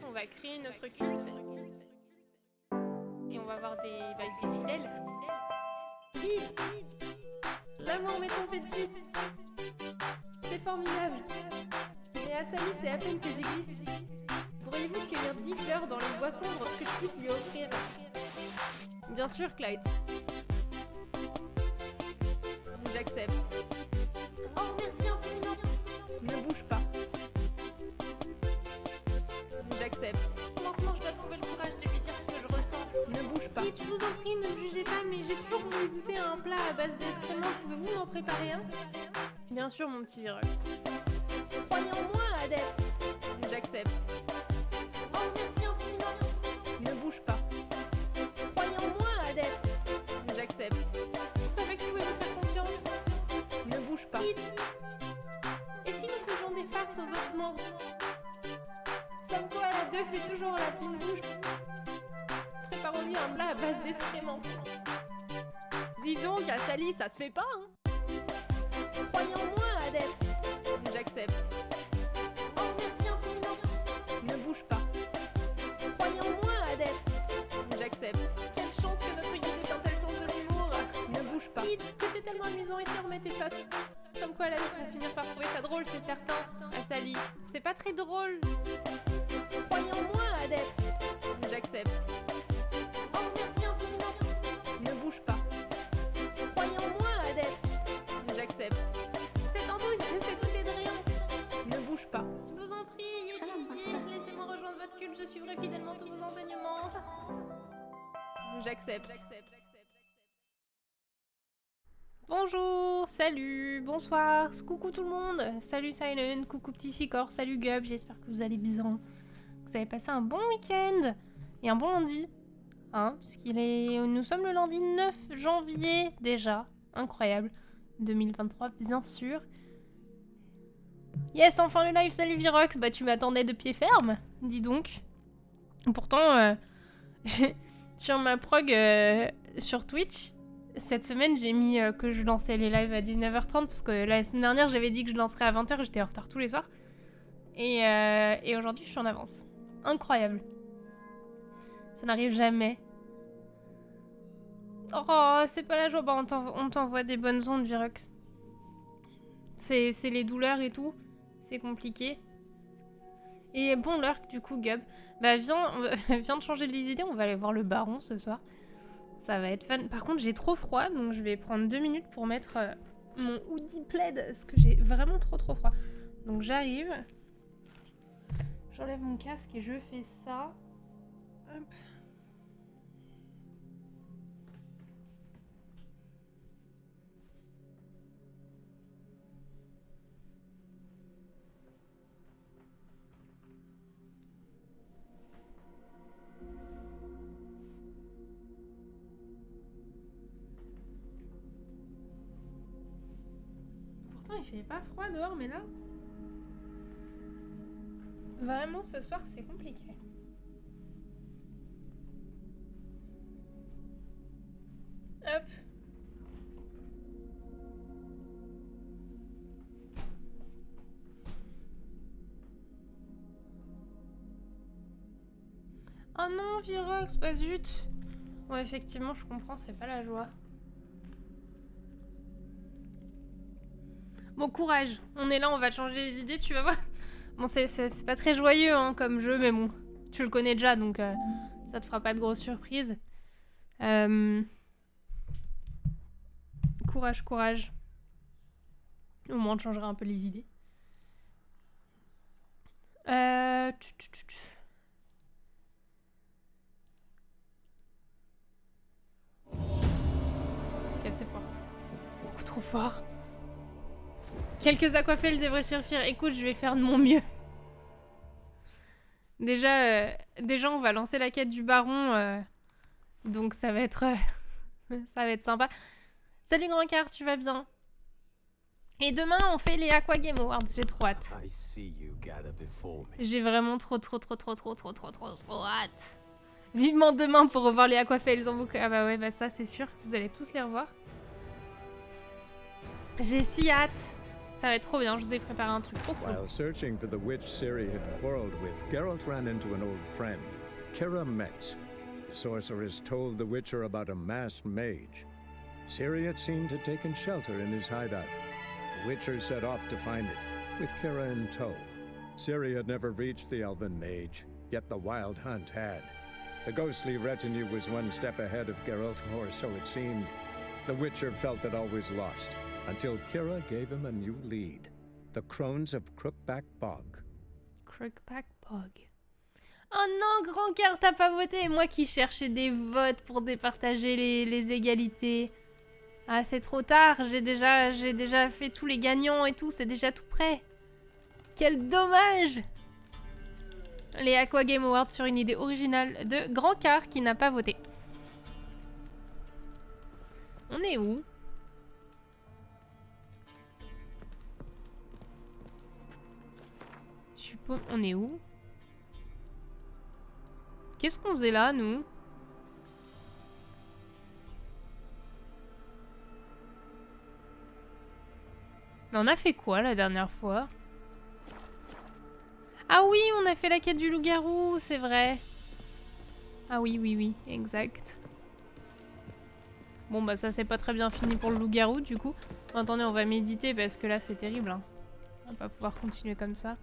On va créer notre culte et on va avoir des fidèles. L'amour m'est tombé dessus. C'est formidable. Mais à Sally, c'est à peine que j'existe. Pourriez-vous cueillir 10 fleurs dans les bois sombres que je puisse lui offrir? Bien sûr, Clyde. J'accepte. Oh, merci infiniment. Ne bouge pas. J'accepte. Maintenant, je dois trouver le courage de lui dire ce que je ressens. Ne bouge pas. Et je vous en prie, ne me jugez pas, mais j'ai toujours voulu goûter un plat à base d'excréments. Pouvez-vous m'en préparer un? Bien sûr, mon petit Virox. Croyez en moi, adepte. J'accepte. Oh, merci infiniment. Ne bouge pas. Croyez en moi, adepte. J'accepte. Je savais que vous pouvez me faire confiance. Ne bouge pas. Et si nous faisions des farces aux autres membres? Sanglant, la 2 fait toujours la pine bouche. Préparons-lui un plat à base d'excréments. Dis donc, à Sally, ça se fait pas, hein? Croyez en moi, adepte. J'accepte. Oh, merci infiniment. Ne bouge pas. Croyez en moi, adepte. J'accepte. Quelle chance que notre guide ait un tel sens de l'humour. Ne bouge pas. C'était tellement amusant et si on remettait ça. Comme quoi, la vie va finir par trouver ça drôle, c'est certain. À Sally, c'est pas très drôle. Croyez en moi, adepte. J'accepte. Oh, merci infiniment. Ne bouge pas. Croyez en moi, adepte. J'accepte. Cette andouille, c'est tout et de rien. Ne bouge pas. Je vous en prie, ayez pitié. Laissez-moi rejoindre votre culte, je suivrai fidèlement tous vos enseignements. J'accepte. Bonjour, salut, bonsoir, coucou tout le monde. Salut Silent, coucou petit Sicor, salut Gub, j'espère que vous allez bien. Vous avez passé un bon week-end et un bon lundi. Hein, nous sommes le lundi 9 janvier déjà. Incroyable. 2023, bien sûr. Yes, enfin le live, salut Virox. Bah tu m'attendais de pied ferme, dis donc. Pourtant, sur ma prog sur Twitch, cette semaine j'ai mis que je lançais les lives à 19h30 parce que la semaine dernière j'avais dit que je lancerais à 20h, j'étais en retard tous les soirs. Et aujourd'hui je suis en avance. Incroyable. Ça n'arrive jamais. Oh, c'est pas la joie. Bah, on t'envoie des bonnes ondes, Virox. C'est les douleurs et tout. C'est compliqué. Et bon, l'heure, du coup, Gub. Bah, viens de changer les idées. On va aller voir le baron ce soir. Ça va être fun. Par contre, j'ai trop froid. Donc, je vais prendre 2 minutes pour mettre mon hoodie plaid. Parce que j'ai vraiment trop froid. Donc, j'arrive. J'enlève mon casque et je fais ça. Hop. Pourtant, il fait pas froid dehors, mais là... Vraiment, ce soir, c'est compliqué. Hop. Oh non, Virox, bah zut. Ouais, effectivement, je comprends, c'est pas la joie. Bon, courage. On est là, on va te changer les idées, tu vas voir. Bon, c'est pas très joyeux hein, comme jeu, mais bon, tu le connais déjà, donc ça te fera pas de grosses surprises. Courage, courage. Au moins, on te changera un peu les idées. C'est fort. C'est beaucoup trop fort. Quelques aquafels devraient suffire. Écoute, je vais faire de mon mieux. Déjà, on va lancer la quête du baron. Donc ça va être... ça va être sympa. Salut Grand Car, tu vas bien? Et demain, on fait les Aqua Game Awards. J'ai trop hâte. J'ai vraiment trop hâte. Vivement demain pour revoir les Aquafels en boucle. Ah bah ouais, bah ça c'est sûr. Vous allez tous les revoir. J'ai si hâte. Ça va être trop bien, je vous ai préparé un truc trop cool. While searching for the witch Ciri had quarreled with, Geralt ran into an old friend, Kira Metz. The sorceress told the Witcher about a masked mage. Ciri had seemed to have taken shelter in his hideout. The Witcher set off to find it, with Kira in tow. Ciri had never reached the elven mage, yet the wild hunt had. The ghostly retinue was one step ahead of Geralt, or so it seemed. The Witcher felt it all was lost, until Kira gave him a new lead. The Crones of Crookback Bog. Crookback Bog. Oh non, Grand Car, t'as pas voté. Moi qui cherchais des votes pour départager les égalités. Ah, c'est trop tard. J'ai déjà fait tous les gagnants et tout. C'est déjà tout prêt. Quel dommage! Les Aqua Game Awards sur une idée originale de Grand Car qui n'a pas voté. On est où? On est où? Qu'est-ce qu'on faisait là, nous? Mais on a fait quoi la dernière fois? Ah oui, on a fait la quête du loup-garou, c'est vrai. Ah oui, exact. Bon bah ça c'est pas très bien fini pour le loup-garou du coup. Attendez, on va méditer parce que là c'est terrible. Hein. On va pas pouvoir continuer comme ça.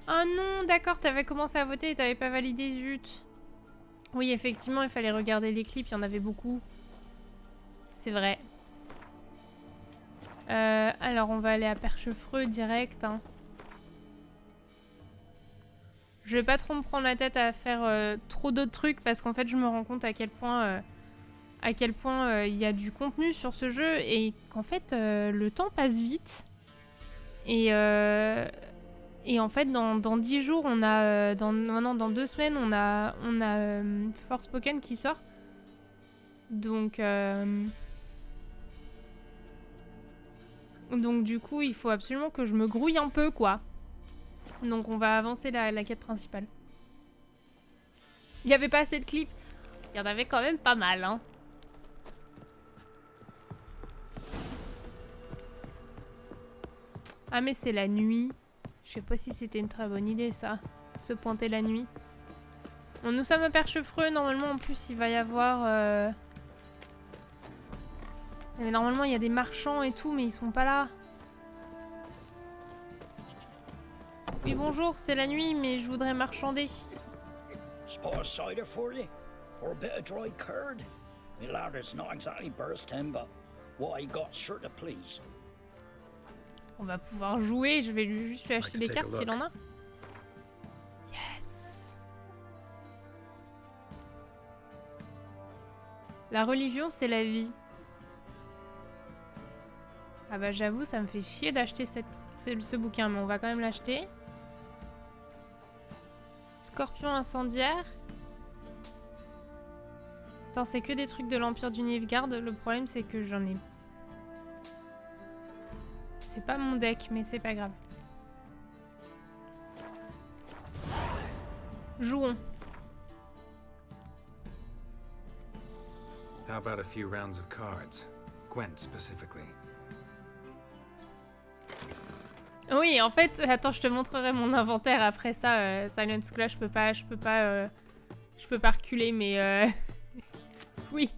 Ah non, d'accord, t'avais commencé à voter et t'avais pas validé, zut. Oui, effectivement, il fallait regarder les clips, il y en avait beaucoup. C'est vrai. Alors, on va aller à Perchefreux direct. Hein. Je vais pas trop me prendre la tête à faire trop d'autres trucs parce qu'en fait, je me rends compte à quel point il y a du contenu sur ce jeu et qu'en fait, le temps passe vite. Et en fait, dans 10 jours, on a... dans 2 semaines, on a Forspoken qui sort. Donc du coup, il faut absolument que je me grouille un peu, quoi. Donc on va avancer la quête principale. Il n'y avait pas assez de clips. Il y en avait quand même pas mal, hein. Ah mais c'est la nuit. Je sais pas si c'était une très bonne idée ça, se pointer la nuit. Bon, nous sommes à Perchefreux, normalement en plus il va y avoir... Mais normalement il y a des marchands et tout mais ils sont pas là. Oui bonjour, c'est la nuit mais je voudrais marchander. Spot cider for you? Or a bit of dry curd? Me lad, it's not exactly bursting, but what I got's sure to please. On va pouvoir jouer, je vais juste lui acheter des cartes s'il en a. Yes. La religion, c'est la vie. Ah bah j'avoue, ça me fait chier d'acheter ce bouquin, mais on va quand même l'acheter. Scorpion incendiaire. Attends, c'est que des trucs de l'Empire du Nilfgaard. Le problème, c'est que j'en ai... C'est pas mon deck, mais c'est pas grave. Jouons. How about a few rounds of cards? Gwent specifically. Oui, en fait, attends, je te montrerai mon inventaire après ça. Silence Clash, je peux pas reculer, mais oui.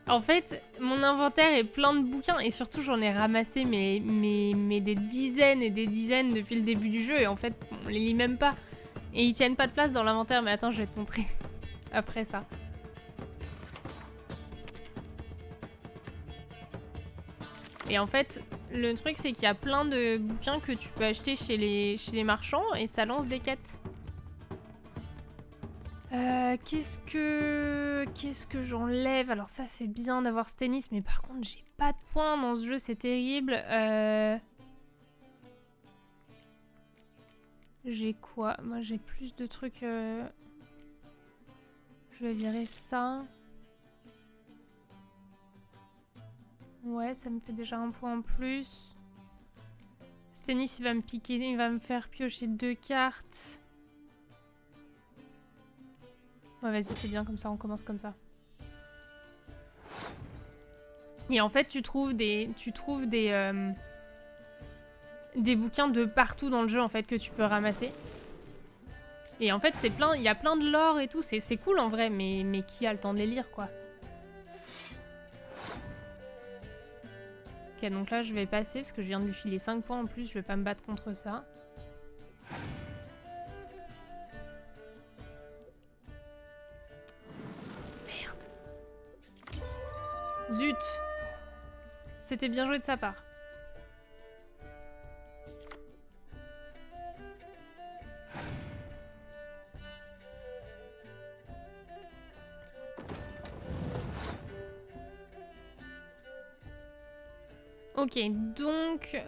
En fait, mon inventaire est plein de bouquins et surtout j'en ai ramassé mais des dizaines et des dizaines depuis le début du jeu et en fait on les lit même pas. Et ils tiennent pas de place dans l'inventaire, mais attends, je vais te montrer après ça. Et en fait, le truc c'est qu'il y a plein de bouquins que tu peux acheter chez les marchands et ça lance des quêtes. Qu'est-ce que j'enlève? Alors ça c'est bien d'avoir ce tennis, mais par contre j'ai pas de points dans ce jeu, c'est terrible. J'ai quoi? Moi j'ai plus de trucs. Je vais virer ça. Ouais, ça me fait déjà un point en plus. Ce tennis il va me piquer, il va me faire piocher 2 cartes. Ouais, vas-y, c'est bien comme ça, on commence comme ça. Et en fait, tu trouves des bouquins de partout dans le jeu en fait que tu peux ramasser. Et en fait, c'est plein, il y a plein de lore et tout, c'est cool en vrai, mais qui a le temps de les lire quoi. Ok, donc là, je vais passer parce que je viens de lui filer 5 points en plus, je vais pas me battre contre ça. Zut! C'était bien joué de sa part. Ok, donc...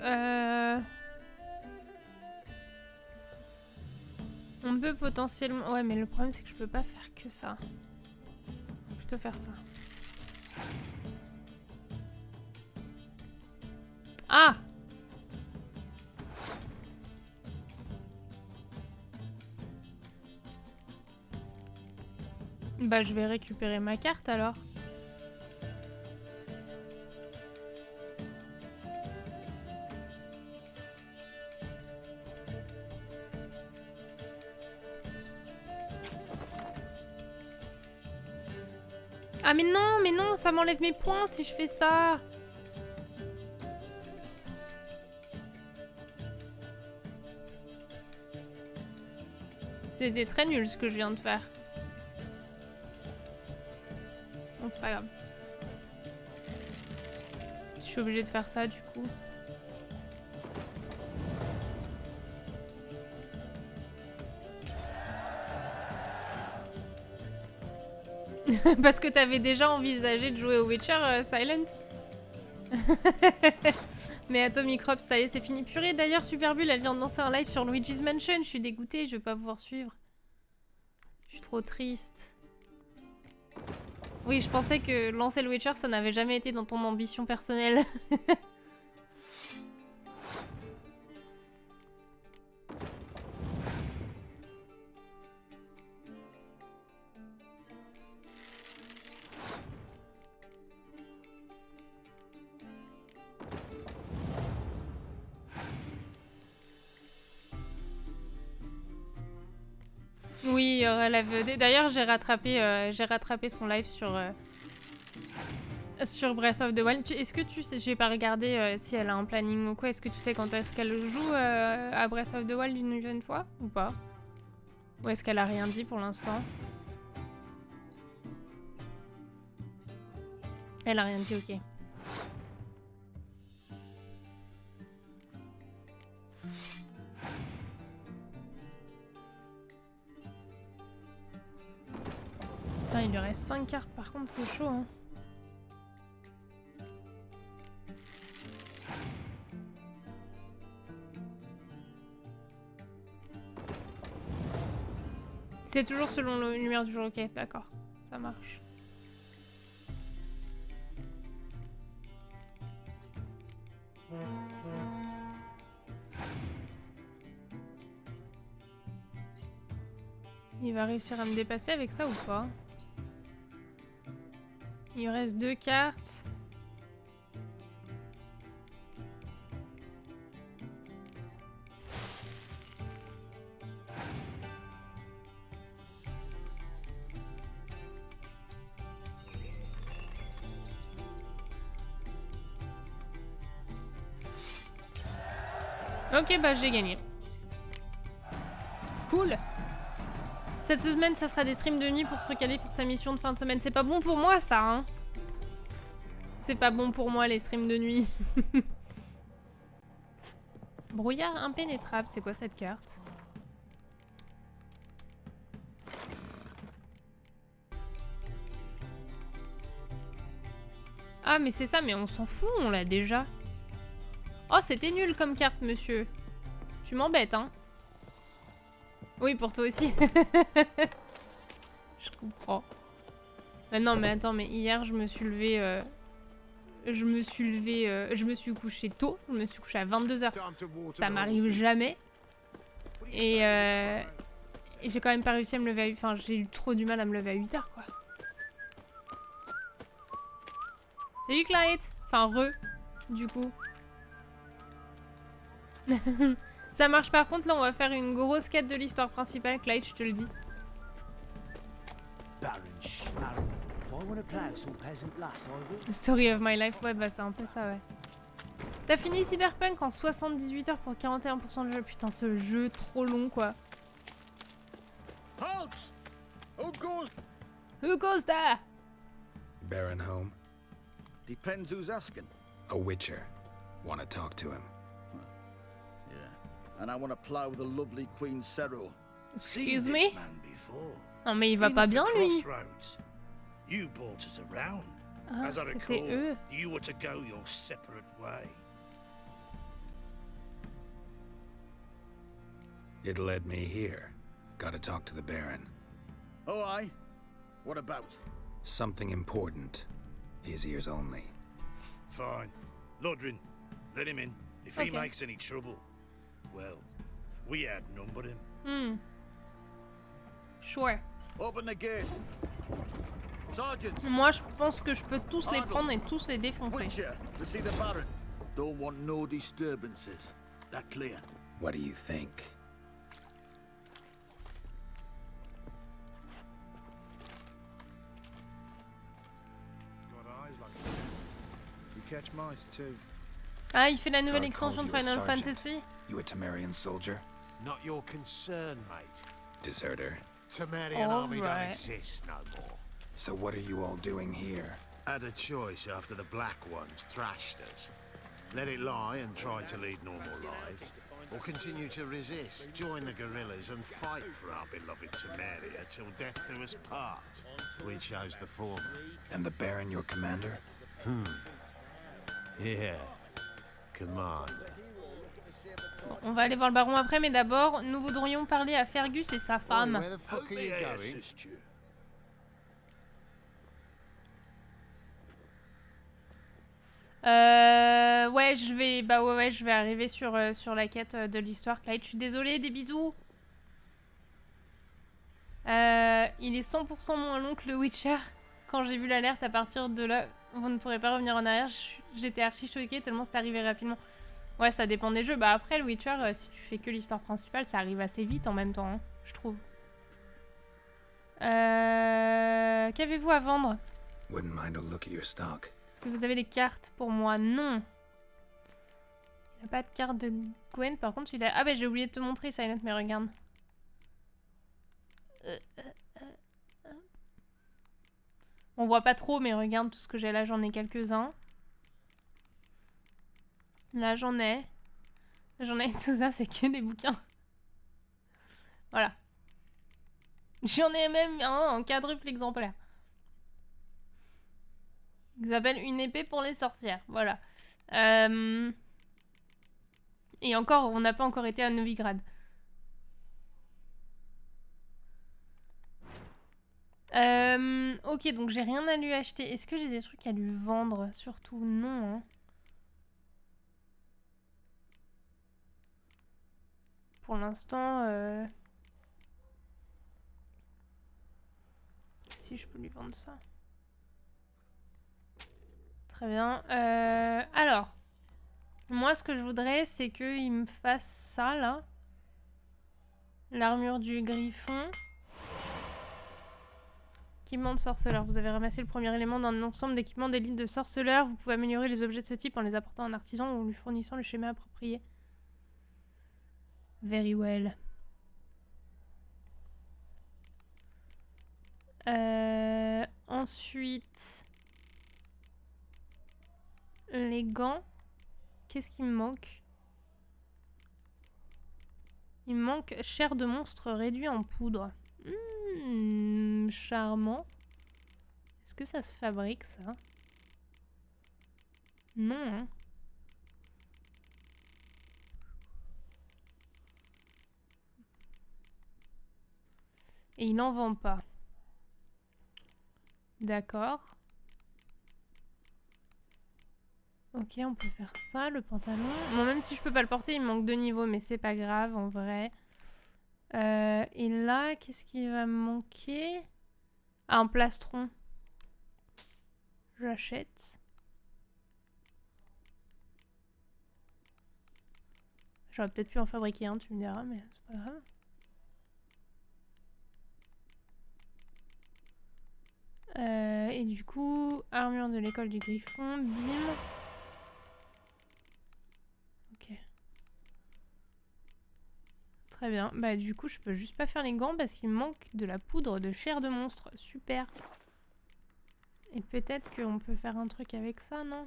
on peut potentiellement... Ouais, mais le problème c'est que je peux pas faire que ça. Je vais plutôt faire ça. Ah! Bah je vais récupérer ma carte alors. Ah mais non, ça m'enlève mes points si je fais ça. C'était très nul ce que je viens de faire. Bon, c'est pas grave. Je suis obligée de faire ça du coup. Parce que t'avais déjà envisagé de jouer au Witcher, Silent. Mais Atomic Crops, ça y est, c'est fini. Purée, d'ailleurs, Superbulle, elle vient de lancer un live sur Luigi's Mansion. Je suis dégoûtée, je vais pas pouvoir suivre. Je suis trop triste. Oui, je pensais que lancer le Witcher, ça n'avait jamais été dans ton ambition personnelle. Oui, la VOD. D'ailleurs, j'ai rattrapé son live sur Breath of the Wild. Est-ce que tu sais, j'ai pas regardé si elle a un planning ou quoi. Est-ce que tu sais quand est-ce qu'elle joue à Breath of the Wild une nouvelle fois ou pas? Ou est-ce qu'elle a rien dit pour l'instant? Elle a rien dit, ok. Putain, il lui reste 5 cartes par contre, c'est chaud hein. C'est toujours selon la lumière du jour, ok, d'accord. Ça marche. Il va réussir à me dépasser avec ça ou pas? Il me reste 2 cartes. Ok, bah j'ai gagné. Cool. Cette semaine, ça sera des streams de nuit pour se recaler pour sa mission de fin de semaine. C'est pas bon pour moi, ça, hein. C'est pas bon pour moi, les streams de nuit. Brouillard impénétrable, c'est quoi cette carte? Ah, mais c'est ça, mais on s'en fout, on l'a déjà. Oh, c'était nul comme carte, monsieur. Tu m'embêtes, hein. Oui, pour toi aussi. Je comprends. Bah non, mais attends, mais hier, je me suis levée... Je me suis couchée tôt. Je me suis couchée à 22h. Ça m'arrive jamais. Et j'ai quand même pas réussi à me lever à 8h. Enfin, j'ai eu trop du mal à me lever à 8h, quoi. Salut, Clyde. Enfin, du coup. Ça marche par contre, là on va faire une grosse quête de l'histoire principale, Clyde, je te le dis. Story of my life, ouais bah c'est un peu ça, ouais. T'as fini Cyberpunk en 78 heures pour 41% de jeu. Putain, ce jeu trop long, quoi. Halt! Who goes there? Baron home? Depends who's asking. A witcher. Want to talk to him. And I want to plow the lovely Queen Cero. Excuse me? Non mais il va pas bien, lui. You brought us around. Ah, As I c'était recall, eux. you were to go your separate way. It led me here. Gotta talk to the Baron. Oh, aye? What about? Something important. His ears only. Fine. Lodrin, let him in. If he makes any trouble, well, we outnumber him. Sure. Open the gate. Sergeant. Moi, je pense que je peux tous les prendre et tous les défoncer. Witcher, to see the Baron. Don't want no disturbances. That clear? What do you think? Ah, il fait la nouvelle God extension de called you a Final sergeant. Fantasy. You a Temerian soldier? Not your concern, mate. Deserter? Temerian All army right. don't exist no more. So what are you all doing here? Had a choice after the Black Ones thrashed us. Let it lie and try to lead normal lives, or continue to resist, join the guerrillas and fight for our beloved Temeria till death do us part. We chose the former. And the Baron your commander? Yeah. Commander. Bon, on va aller voir le baron après, mais d'abord, nous voudrions parler à Fergus et sa femme. Where the fuck are you going? Ouais, je vais, bah ouais, je vais arriver sur la quête de l'histoire. Clyde, je suis désolée, des bisous. Il est 100% moins long que le Witcher. Quand j'ai vu l'alerte, à partir de là, vous ne pourrez pas revenir en arrière. J'étais archi choquée tellement c'est arrivé rapidement. Ouais, ça dépend des jeux. Bah après, le Witcher, si tu fais que l'histoire principale, ça arrive assez vite en même temps, hein, je trouve. Qu'avez-vous à vendre? Wouldn't mind a look at your stock. Est-ce que vous avez des cartes pour moi? Non. Il n'y a pas de carte de Gwen, par contre il a... Ah bah j'ai oublié de te montrer Silent, mais regarde. On voit pas trop, mais regarde tout ce que j'ai là, j'en ai quelques-uns. Là j'en ai. J'en ai tout ça, c'est que des bouquins. Voilà. J'en ai même un en quadruple exemplaire. Ils appellent une épée pour les sorcières. Voilà. Et encore, on n'a pas encore été à Novigrad. Ok, donc j'ai rien à lui acheter. Est-ce que j'ai des trucs à lui vendre? Surtout, non. Hein. Pour l'instant, si je peux lui vendre ça. Très bien. Alors, moi, ce que je voudrais, c'est qu'il me fasse ça, là. L'armure du griffon. Équipement de sorceleur. Vous avez ramassé le premier élément d'un ensemble d'équipements d'élite de sorceleur. Vous pouvez améliorer les objets de ce type en les apportant à un artisan ou en lui fournissant le schéma approprié. Very well. Ensuite, les gants. Qu'est-ce qui me manque? Il me manque chair de monstre réduit en poudre. Charmant. Est-ce que ça se fabrique, ça? Non, hein. Et il n'en vend pas. D'accord. Ok, on peut faire ça, le pantalon. Bon, même si je peux pas le porter, il me manque 2 niveaux, mais c'est pas grave, en vrai. Et là, qu'est-ce qui va me manquer? Ah, un plastron. J'achète. J'aurais peut-être pu en fabriquer un, tu me diras, mais c'est pas grave. Et du coup, armure de l'école du griffon, bim. Ok. Très bien. Bah du coup, je peux juste pas faire les gants parce qu'il me manque de la poudre de chair de monstre. Super. Et peut-être qu'on peut faire un truc avec ça, non?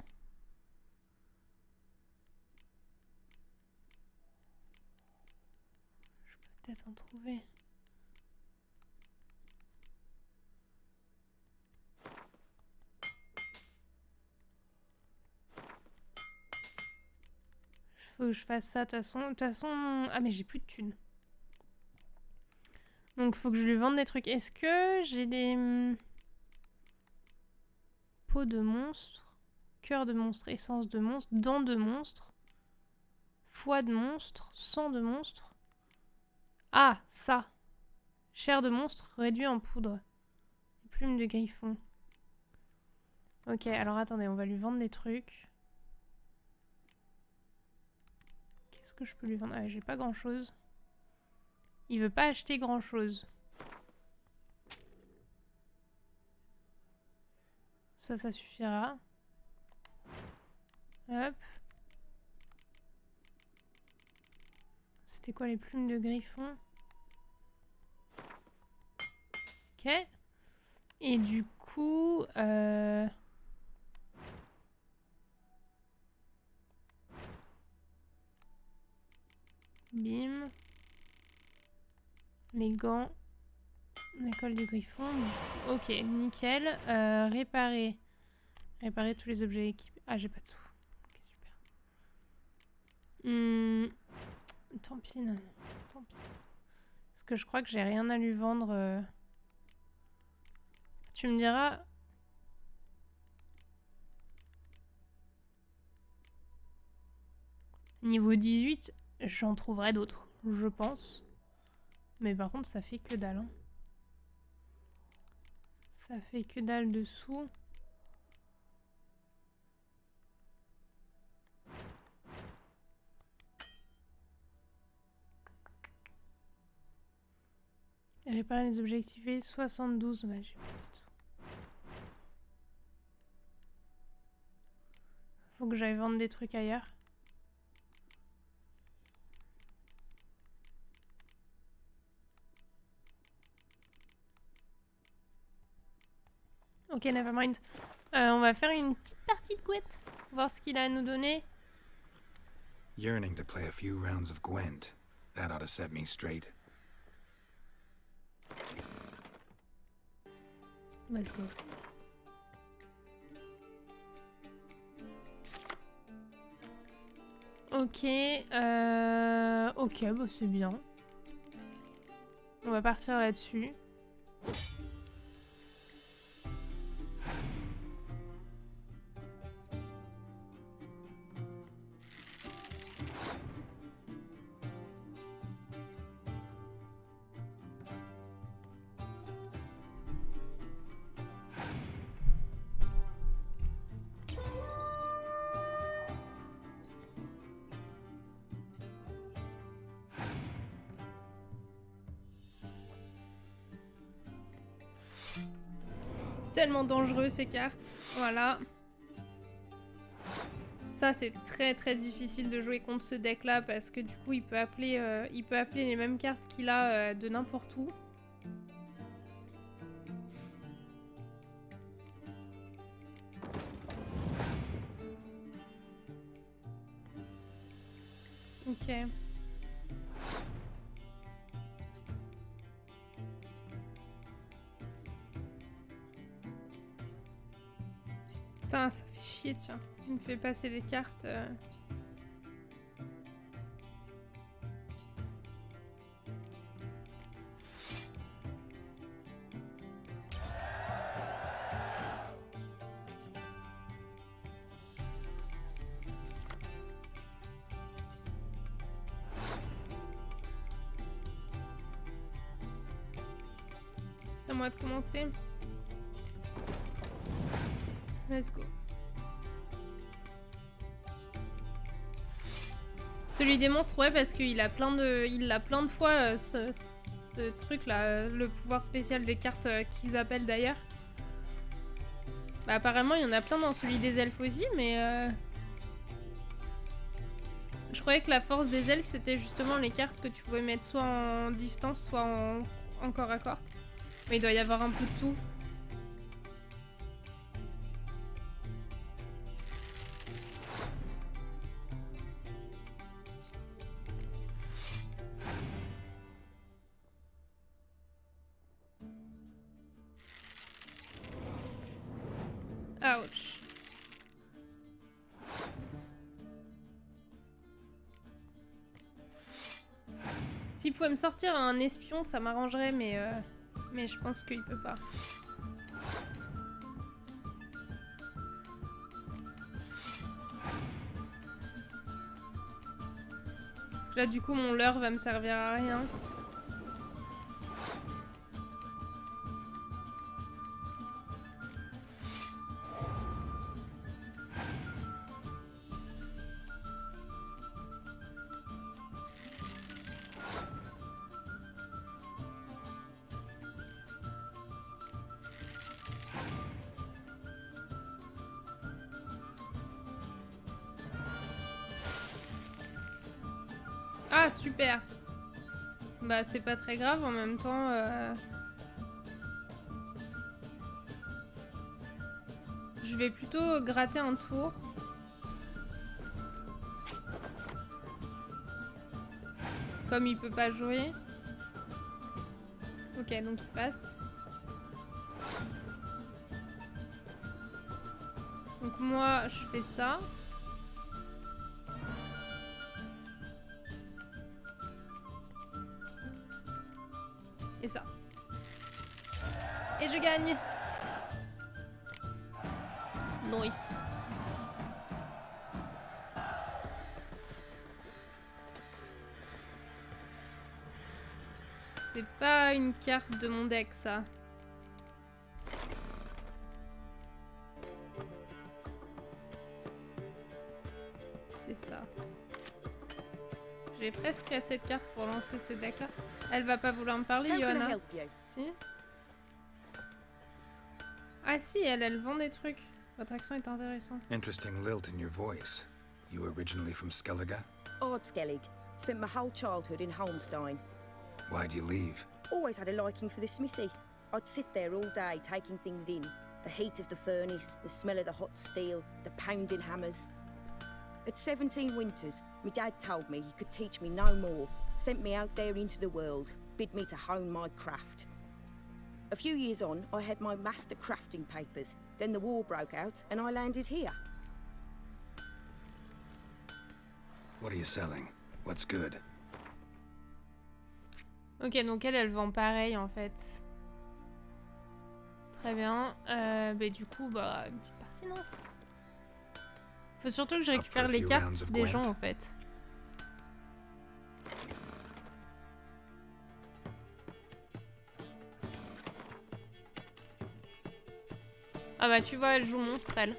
Je peux peut-être en trouver. Faut que je fasse ça de toute façon... Ah mais j'ai plus de thunes. Donc faut que je lui vende des trucs. Est-ce que j'ai des... peau de monstre, cœur de monstre, essence de monstre, dents de monstre, foie de monstre, sang de monstre. Ah, ça. Chair de monstre réduit en poudre. Plume de griffon. Ok, alors attendez, on va lui vendre des trucs. Qu'est-ce que je peux lui vendre? Ah, j'ai pas grand-chose. Il veut pas acheter grand-chose. Ça suffira. Hop. C'était quoi les plumes de griffon? Ok. Et du coup... Bim. Les gants. L'école du griffon. Ok, nickel. Réparer. Réparer tous les objets équipés. Ah, j'ai pas de sous. Ok, super. Tant pis, non. Tant pis. Parce que je crois que j'ai rien à lui vendre. Tu me diras... Niveau 18, j'en trouverai d'autres, je pense. Mais par contre, ça fait que dalle. Hein. Ça fait que dalle dessous. Réparer les objets activés, 72. Ouais, j'ai pas, c'est tout. Faut que j'aille vendre des trucs ailleurs. Ok, nevermind. On va faire une petite partie de Gwent. Voir ce qu'il a à nous donner. Yearning to play a few rounds of Gwent. That ought to set me straight. Let's go. Ok, ok, bah c'est bien. On va partir là-dessus. tellement dangereux ces cartes. Voilà. Ça c'est très très difficile de jouer contre ce deck là parce que du coup il peut appeler les mêmes cartes qu'il a de n'importe où. Ok. Putain, ça fait chier, tiens. Il me fait passer les cartes. C'est à moi de commencer. Let's go. Celui des monstres, ouais, parce qu'il a plein de fois ce truc là, le pouvoir spécial des cartes qu'ils appellent d'ailleurs. Bah, apparemment il y en a plein dans celui des elfes aussi, mais je croyais que la force des elfes c'était justement les cartes que tu pouvais mettre soit en distance, soit en corps à corps. Mais il doit y avoir un peu de tout. Ouch. S'il pouvait me sortir un espion, ça m'arrangerait, mais je pense qu'il peut pas. Parce que là, du coup, mon leurre va me servir à rien. Ah, super. Bah, c'est pas très grave en même temps. Je vais plutôt gratter un tour. Comme il peut pas jouer. Ok, donc il passe. Donc moi, je fais ça. Et ça. Et je gagne. Nice. C'est pas une carte de mon deck, ça. C'est ça. J'ai presque assez de cartes pour lancer ce deck-là. Elle va pas vouloir me parler, Johanna. Si. Ah si, elle vend des trucs. Votre accent est intéressant. Interesting lilt in your voice. You originally from Skellige? Ardskellig. Spent my whole childhood in Holmstein. Why'd you leave? Always had a liking for the smithy. I'd sit there all day taking things in. The heat of the furnace, the smell of the hot steel, the pounding hammers. At 17 winters, my dad told me he could teach me no more. Sent me out there into the world, bid me to hone my craft. A few years on, I had my master crafting papers. Then the war broke out, and I landed here. What are you selling? What's good? Ok, donc elle vend pareil en fait. Très bien. Bah, du coup, bah, une petite partie, non? Faut surtout que je récupère les cartes des gens en fait. Ah bah tu vois, elle joue monstre, elle.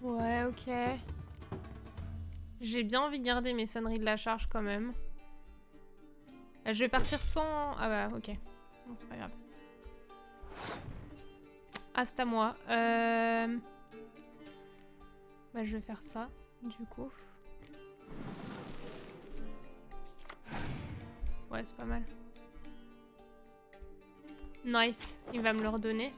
Ouais, ok. J'ai bien envie de garder mes sonneries de la charge quand même. Je vais partir sans... Ah bah, ok. Bon, c'est pas grave. Ah, c'est à moi. Bah, je vais faire ça, du coup. Ouais, c'est pas mal. Nice. Il va me le redonner.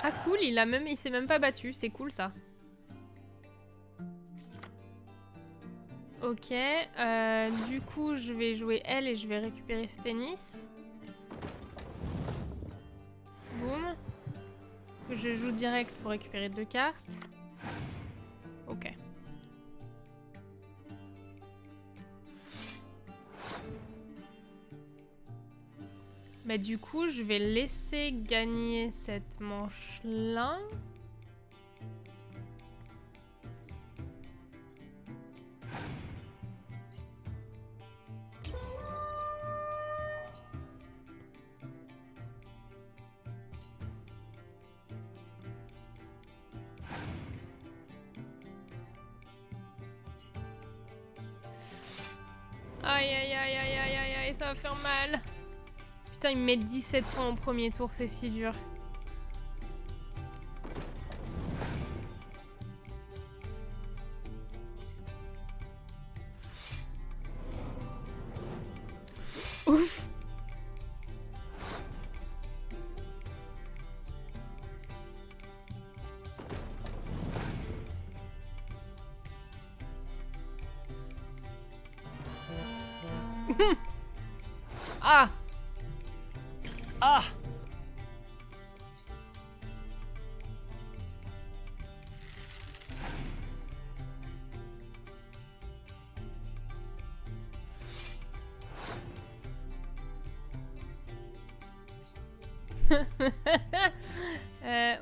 Ah cool, il s'est même pas battu, c'est cool ça. Ok, du coup je vais jouer elle et je vais récupérer ce tennis. Boum. Que je joue direct pour récupérer 2 cartes. Ok. Bah du coup, je vais laisser gagner cette manche-là. Aïe aïe aïe aïe aïe aïe aïe, ça va faire mal. Putain, il me met 17 points au premier tour, c'est si dur. Ouf. Ah. Ah.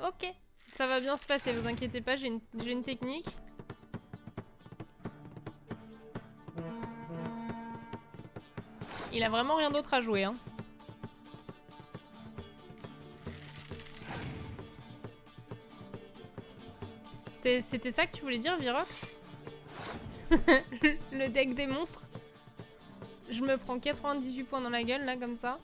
Ok, ça va bien se passer, vous inquiétez pas, j'ai une technique. Il a vraiment rien d'autre à jouer, hein. C'était ça que tu voulais dire, Virox? Le deck des monstres. Je me prends 98 points dans la gueule, là, comme ça.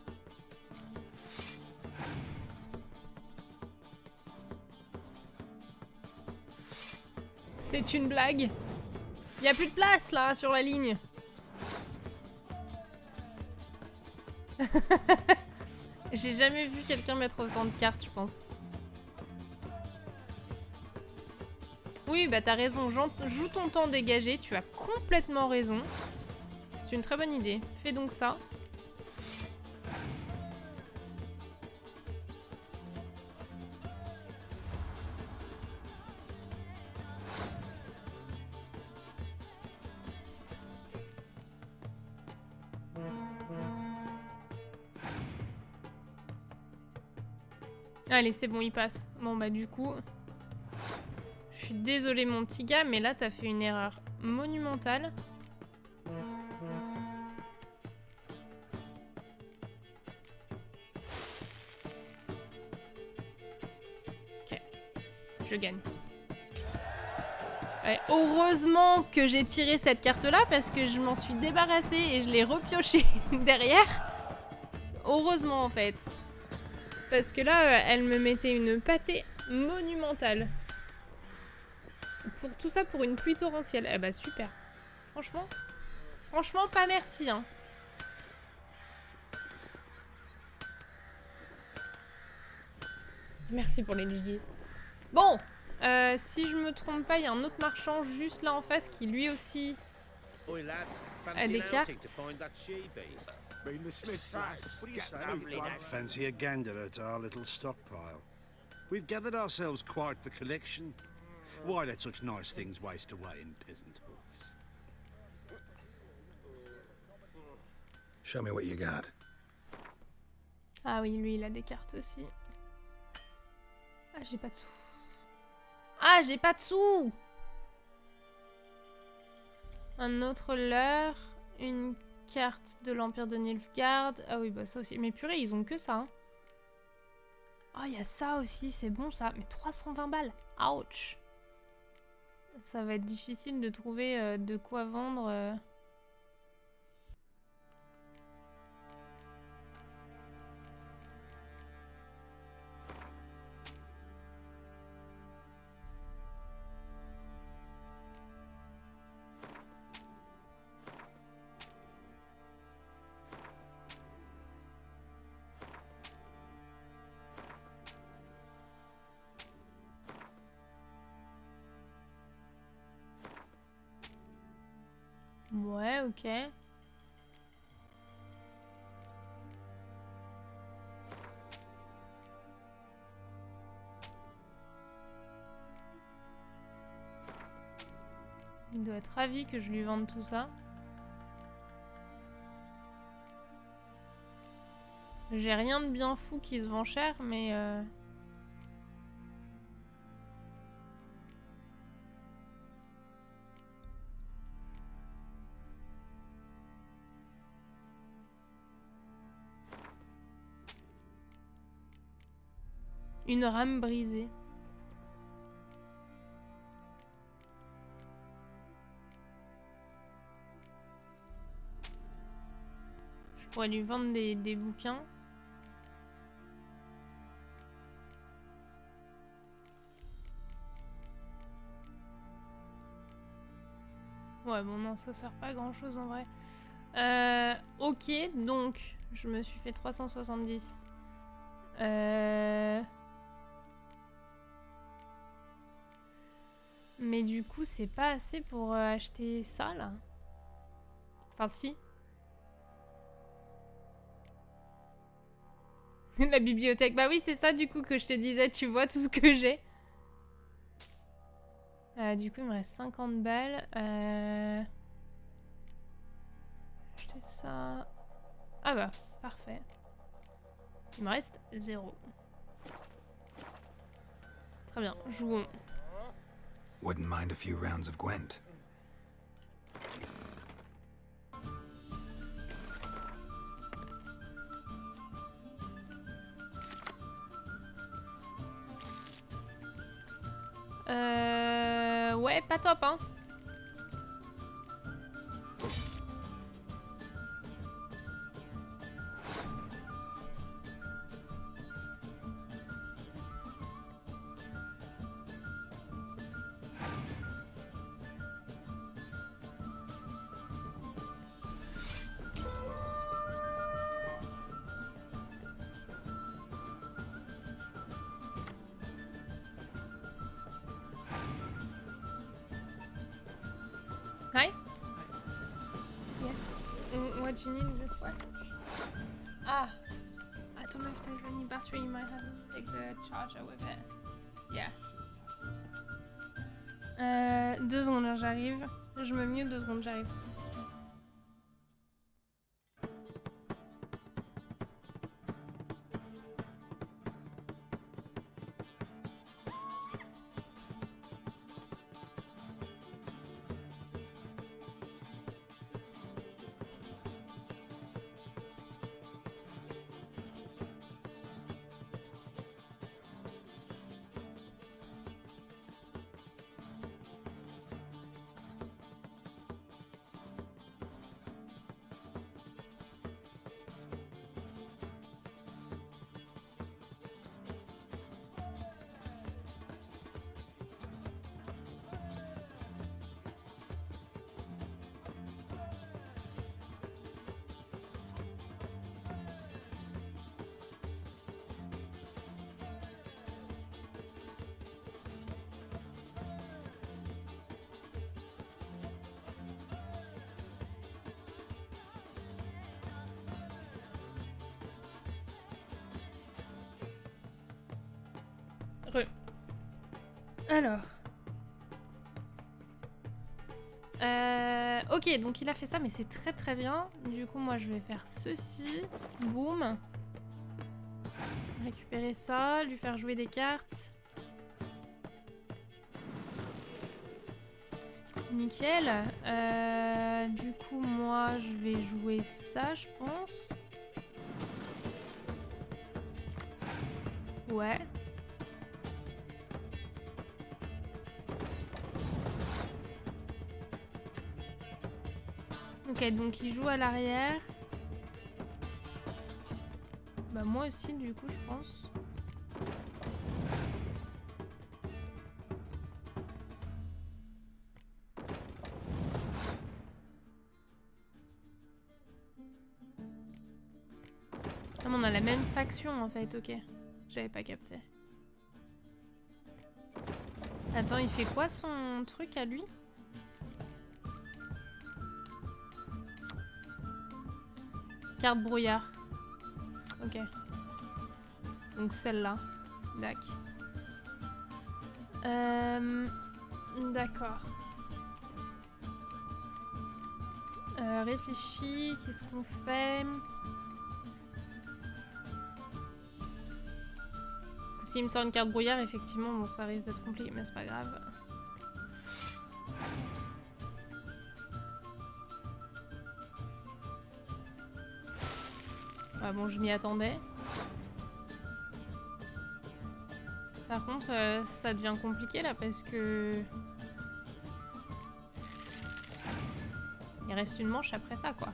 C'est une blague. Y a plus de place, là, sur la ligne. J'ai jamais vu quelqu'un mettre autant de cartes, je pense. Oui, bah t'as raison, joue ton temps dégagé, tu as complètement raison. C'est une très bonne idée. Fais donc ça. Allez, c'est bon, il passe. Bon, bah du coup... Je suis désolée, mon petit gars, mais là, t'as fait une erreur monumentale. Ok. Je gagne. Ouais, heureusement que j'ai tiré cette carte-là, parce que je m'en suis débarrassée et je l'ai repiochée derrière. Heureusement, en fait. Parce que là, elle me mettait une pâtée monumentale. Pour tout ça, pour une pluie torrentielle. Eh bah super. Franchement, pas merci, hein. Merci pour les GG's. Bon, si je me trompe pas, il y a un autre marchand juste là en face qui lui aussi a des cartes. Fancy a gander at our little stockpile. We've gathered ourselves quite the collection. Why let such nice things waste away in peasant huts? Show me what you got. Ah oui, lui, il a des cartes aussi. Ah, j'ai pas de sous. Ah, j'ai pas de sous! Un autre leurre. Une carte de l'Empire de Nilfgaard. Ah oui, bah ça aussi. Mais purée, ils ont que ça. Hein. Oh, il y a ça aussi, c'est bon ça. Mais 320 balles. Ouch. Ça va être difficile de trouver de quoi vendre. Ouais, ok. Il doit être ravi que je lui vende tout ça. J'ai rien de bien fou qui se vend cher, mais... Une rame brisée. Je pourrais lui vendre des bouquins. Ouais, bon, non, ça sert pas à grand chose en vrai. Ok, donc, je me suis fait 370. Mais du coup, c'est pas assez pour acheter ça, là. Enfin, si. La bibliothèque. Bah oui, c'est ça, du coup, que je te disais. Tu vois tout ce que j'ai. Du coup, il me reste 50 balles. Acheter ça. Ah bah, parfait. Il me reste 0. Très bien, jouons. Wouldn't mind a few rounds of Gwent. Ouais, pas top, hein. Hi. Yes. What do you need this for? Ah. I don't know if there's any battery. You might have to take the charger with it. Yeah. 2 secondes, là, j'arrive. Je me mute 2 secondes, j'arrive. Alors, Ok, donc il a fait ça, mais c'est très très bien. Du coup, moi je vais faire ceci. Boum. Récupérer ça, lui faire jouer des cartes. Nickel. Du coup, moi je vais jouer ça, je pense. Ouais. Ok, donc il joue à l'arrière. Bah moi aussi du coup je pense. Ah mais on a la même faction en fait, ok. J'avais pas capté. Attends, il fait quoi son truc à lui? Carte brouillard. Ok. Donc celle-là. Dac. D'accord. Réfléchis, qu'est-ce qu'on fait? Parce que s'il me sort une carte brouillard, effectivement, bon, ça risque d'être compliqué, mais c'est pas grave. Ah bon, je m'y attendais. Par contre, ça devient compliqué là parce que... Il reste une manche après ça, quoi.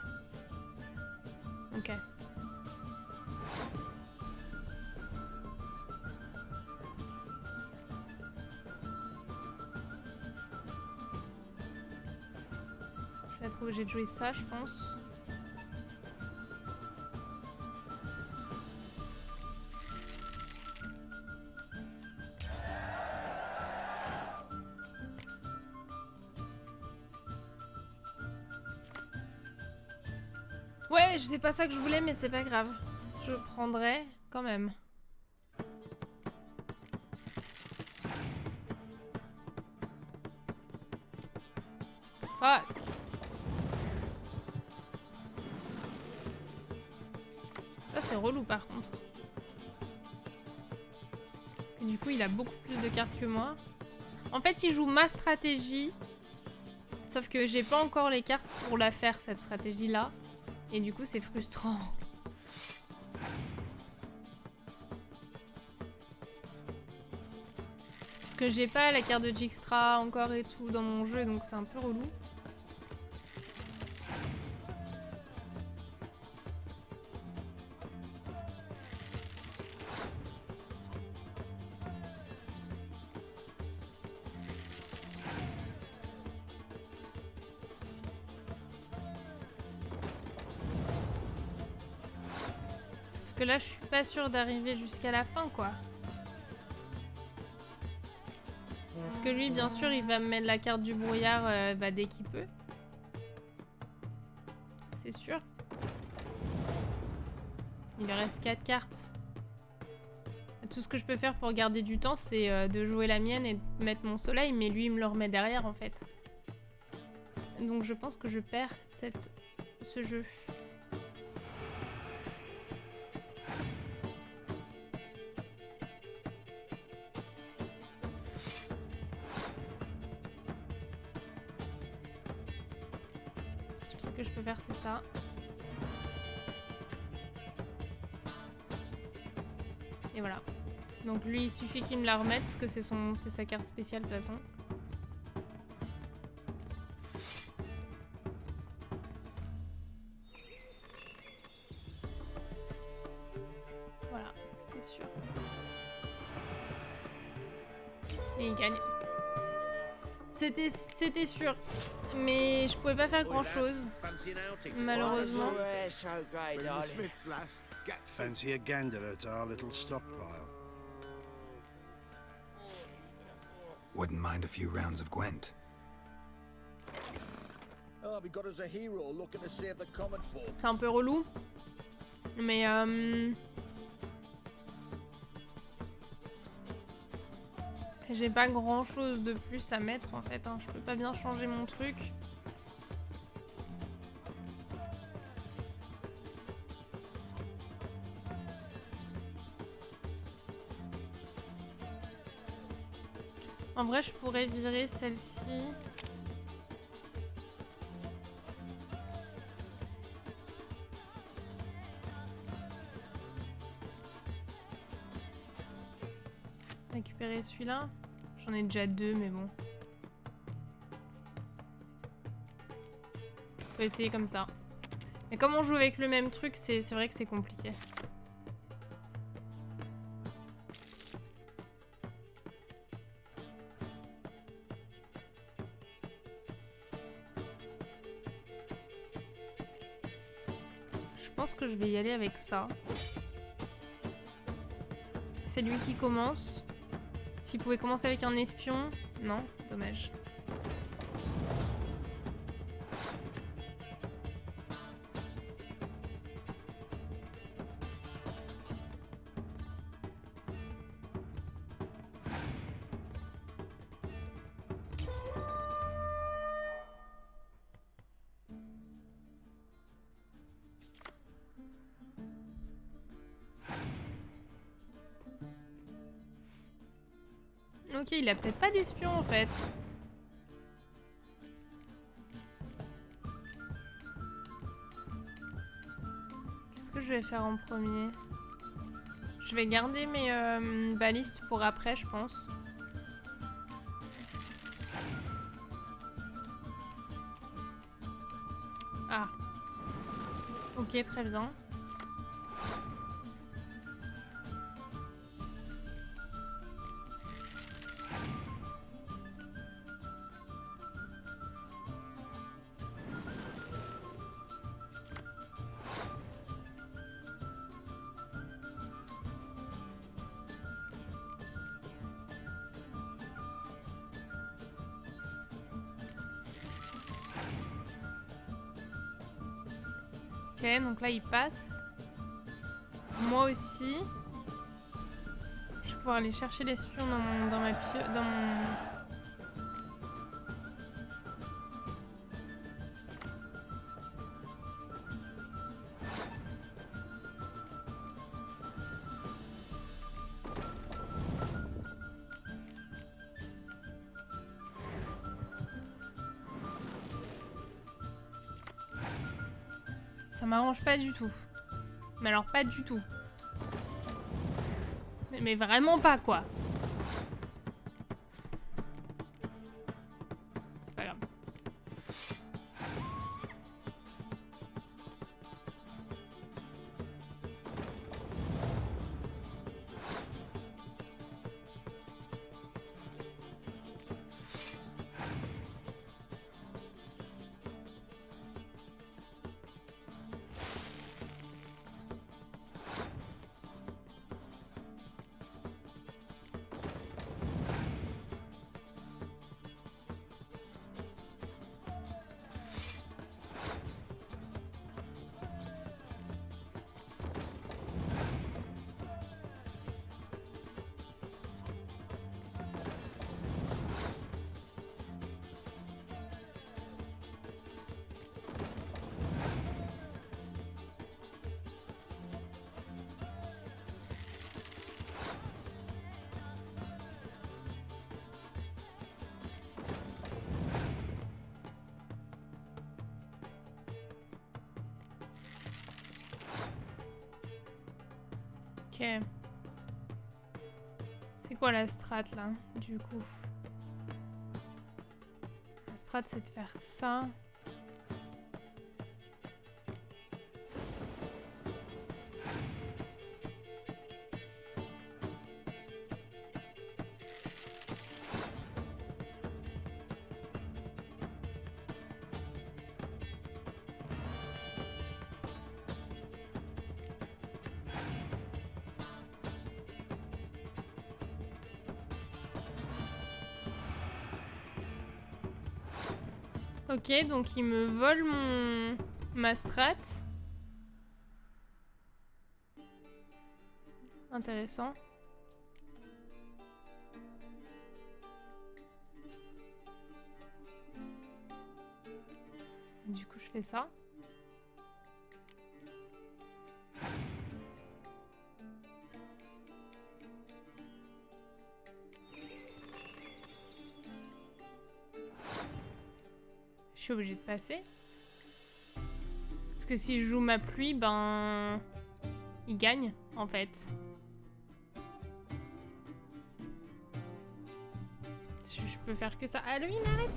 Ok. Je vais être obligée de jouer ça, je pense. Ouais, c'est pas ça que je voulais, mais c'est pas grave. Je prendrai quand même. Fuck. Ça c'est relou par contre. Parce que du coup il a beaucoup plus de cartes que moi. En fait il joue ma stratégie. Sauf que j'ai pas encore les cartes pour la faire cette stratégie là. Et du coup c'est frustrant. Parce que j'ai pas la carte de Dijkstra encore et tout dans mon jeu, donc c'est un peu relou. Que là je suis pas sûre d'arriver jusqu'à la fin quoi. Parce que lui bien sûr il va me mettre la carte du brouillard dès qu'il peut. C'est sûr. Il lui reste 4 cartes. Tout ce que je peux faire pour garder du temps c'est de jouer la mienne et de mettre mon soleil, mais lui il me le remet derrière en fait. Donc je pense que je perds ce jeu. Que je peux faire c'est ça. Et voilà. Donc lui il suffit qu'il me la remette parce que c'est sa carte spéciale de toute façon. Voilà, c'était sûr. Et il gagne. C'était sûr. Mais je pouvais pas faire grand chose, malheureusement. Fancy a gander at our little stockpile. Wouldn't mind a few rounds of Gwent. C'est un peu relou, mais J'ai pas grand chose de plus à mettre en fait, hein. Je peux pas bien changer mon truc. En vrai, je pourrais virer celle-ci. Récupérer celui-là. J'en ai déjà 2, mais bon. On peut essayer comme ça. Mais comme on joue avec le même truc, c'est vrai que c'est compliqué. Je pense que je vais y aller avec ça. C'est lui qui commence. S'il pouvait commencer avec un espion... Non, dommage. Ok, il a peut-être pas d'espion en fait. Qu'est-ce que je vais faire en premier? Je vais garder mes balistes pour après, je pense. Ah. Ok, très bien. Ok, donc là il passe. Moi aussi. Je vais pouvoir aller chercher l'espion dans ma pieuvre, dans mon... Ça m'arrange pas du tout. Mais alors pas du tout. Mais vraiment pas quoi. C'est pas grave. Ok. C'est quoi la strat là, du coup? La strat c'est de faire ça. Ok, donc il me vole ma strat. Intéressant. Du coup, je fais ça. Je suis obligée de passer. Parce que si je joue ma pluie, ben... il gagne, en fait. Je peux faire que ça. Ah, lui, il m'arrête.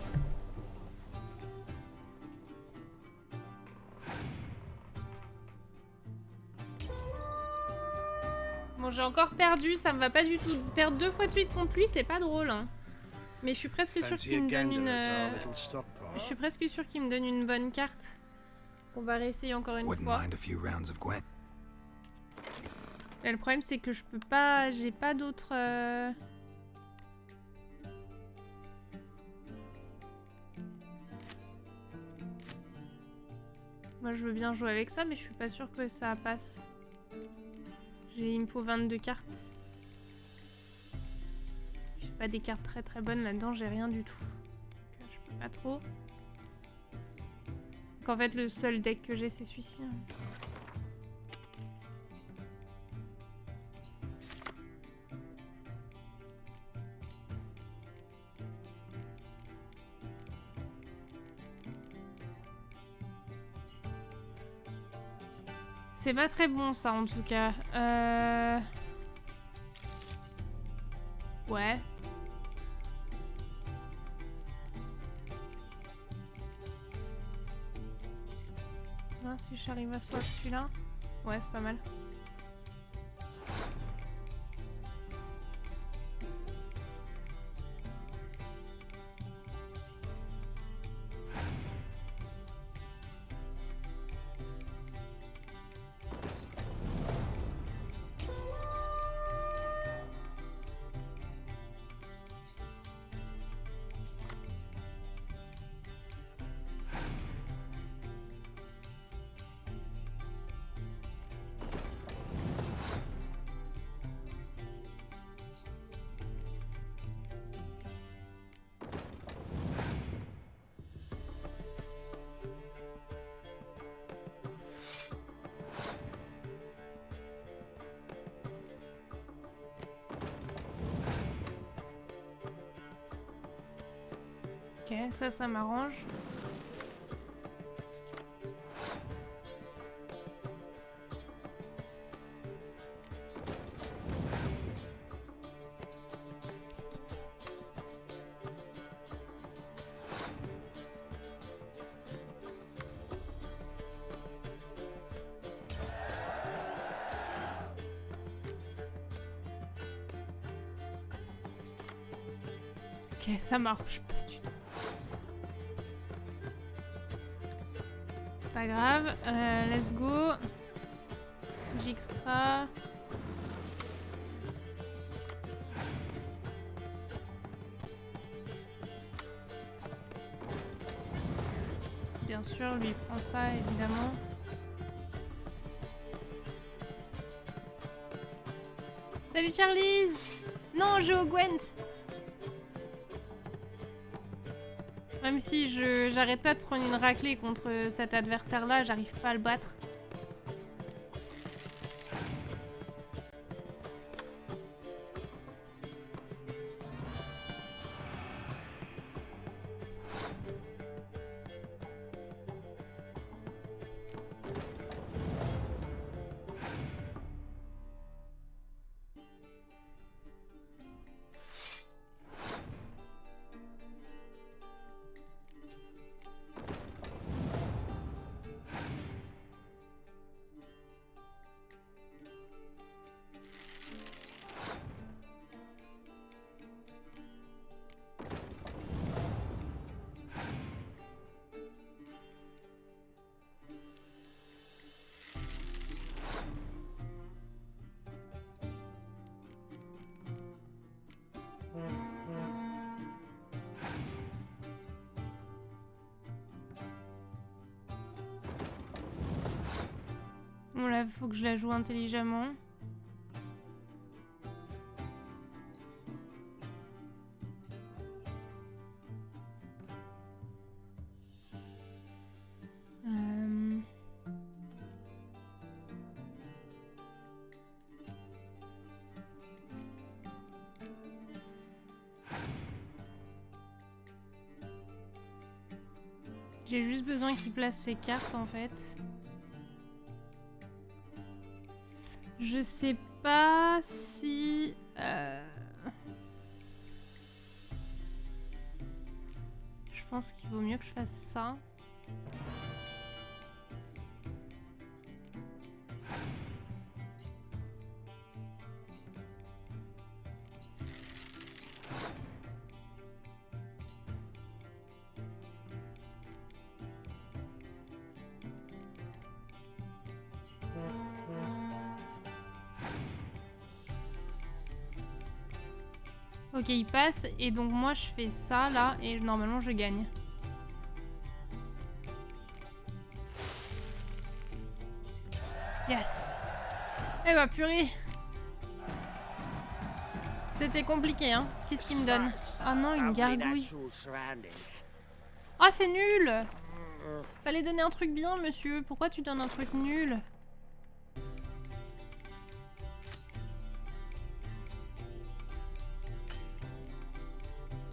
Bon, j'ai encore perdu, ça me va pas du tout. Perdre 2 fois de suite contre lui, c'est pas drôle. Hein. Mais je suis presque sûre qu'il me donne une... Je suis presque sûre qu'il me donne une bonne carte. On va réessayer encore une fois. Et le problème, c'est que je peux pas... J'ai pas d'autres... Moi, je veux bien jouer avec ça, mais je suis pas sûre que ça passe. Il me faut 22 cartes. J'ai pas des cartes très très bonnes là-dedans, j'ai rien du tout. Donc, je peux pas trop. Donc en fait, le seul deck que j'ai, c'est celui-ci. Hein. C'est pas très bon ça en tout cas. Ouais. Ah, si j'arrive à swap celui-là. Ouais, c'est pas mal. Ok, ça m'arrange. Ok, ça marche pas du tout. C'est pas grave. Let's go. J'extra. Bien sûr, lui il prend ça évidemment. Salut Charlize! Non, je joue au Gwent! Même si j'arrête pas de prendre une raclée contre cet adversaire-là, j'arrive pas à le battre. Bon là, faut que je la joue intelligemment. J'ai juste besoin qu'il place ses cartes en fait. Je sais pas si... Je pense qu'il vaut mieux que je fasse ça. Ok, il passe et donc moi je fais ça là et normalement je gagne. Yes. Eh bah purée. C'était compliqué hein. Qu'est-ce qu'il me donne? Ah non, une gargouille. Ah c'est nul. Fallait donner un truc bien monsieur. Pourquoi tu donnes un truc nul?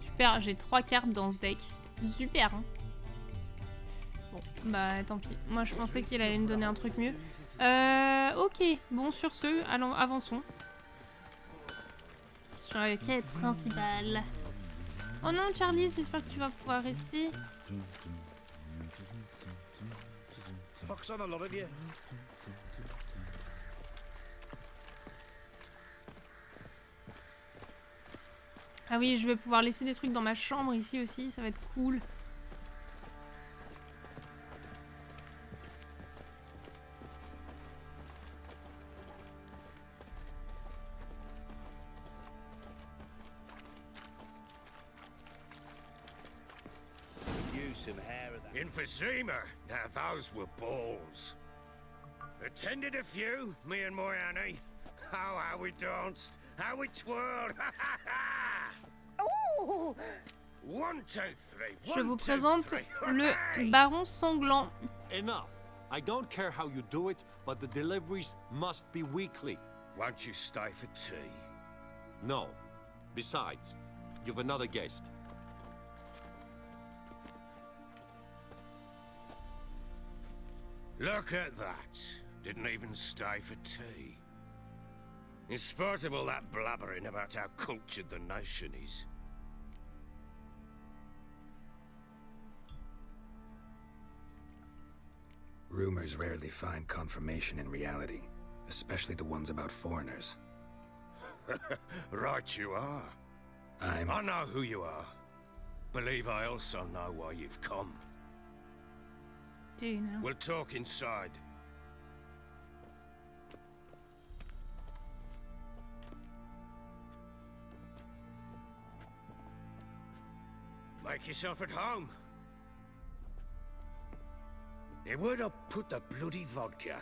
Super, j'ai 3 cartes dans ce deck. Super hein. Bon, bah tant pis. Moi je pensais qu'il allait me donner un truc mieux. Ok, bon sur ce, allons, avançons. Sur la quête principale. Oh non Charlie, j'espère que tu vas pouvoir rester. Ah oui, je vais pouvoir laisser des trucs dans ma chambre ici aussi, ça va être cool. Emphysema. Now those were balls. Attended a few, me and my Annie. Oh, how we danced, how we twirled. Oh! 1, 2, 3. Je vous présente le baron Sanglant. Enough. I don't care how you do it, but the deliveries must be weekly. Won't you stay for tea? No. Besides, you've another guest. Look at that. Didn't even stay for tea. In spite of all that blabbering about how cultured the nation is. Rumors rarely find confirmation in reality, especially the ones about foreigners. Right you are. I know who you are. Believe I also know why you've come. Do you know? We'll talk inside. Make yourself at home. Now where'd I put the bloody vodka?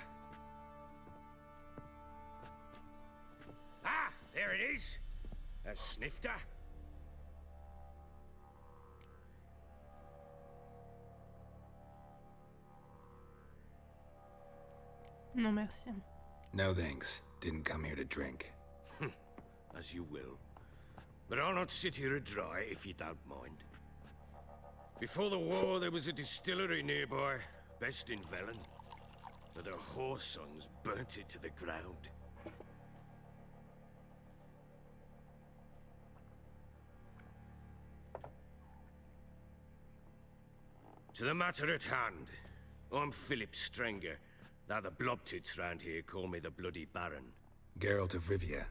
Ah, there it is. A snifter. Non merci. No thanks. Didn't come here to drink. As you will. But I'll not sit here and dry if you don't mind. Before the war, there was a distillery nearby, best in Velen. But the whoresons burnt it to the ground. To the matter at hand, I'm Philip Strenger. Now the Blobtits round here call me the Bloody Baron. Geralt of Rivia.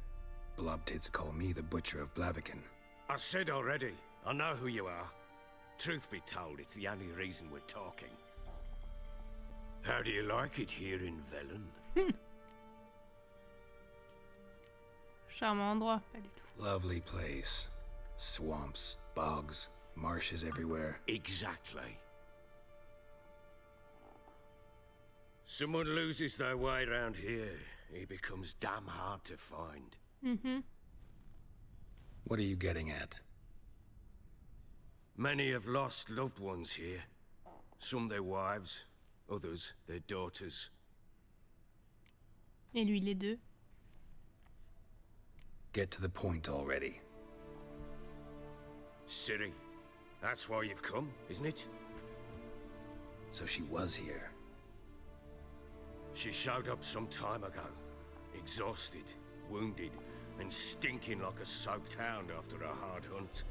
Blobtits call me the Butcher of Blaviken. I said already, I know who you are. Truth be told, it's the only reason we're talking. How do you like it here in Velen? Charmant endroit, pas du tout. Lovely place. Swamps, bogs, marshes everywhere. Exactly. Someone loses their way around here, he becomes damn hard to find. Mm-hmm. What are you getting at? Many have lost loved ones here. Some their wives, others their daughters. Et lui les deux. Get to the point already. Ciri, that's why you've come, isn't it? So she was here. She showed up some time ago, exhausted, wounded, and stinking like a soaked hound after a hard hunt.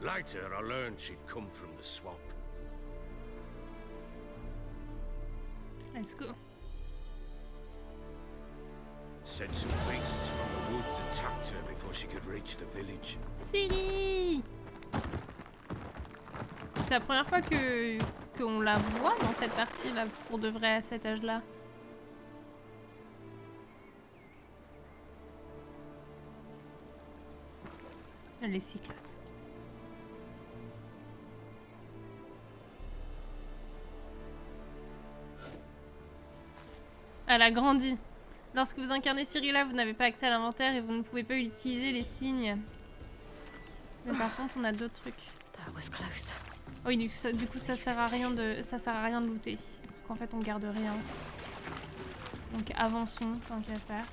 Later, I learned she'd come from the swamp. Let's go. Said some beasts from the woods attacked her before she could reach the village. Ciri! C'est la première fois qu'on la voit dans cette partie-là, pour de vrai, à cet âge-là. Elle est si classe. Elle a grandi. Lorsque vous incarnez Cyrilla, vous n'avez pas accès à l'inventaire et vous ne pouvez pas utiliser les signes. Mais par contre, on a d'autres trucs. Oui, du coup, ça sert à rien de looter. Parce qu'en fait, on garde rien. Donc avançons, tant qu'à faire.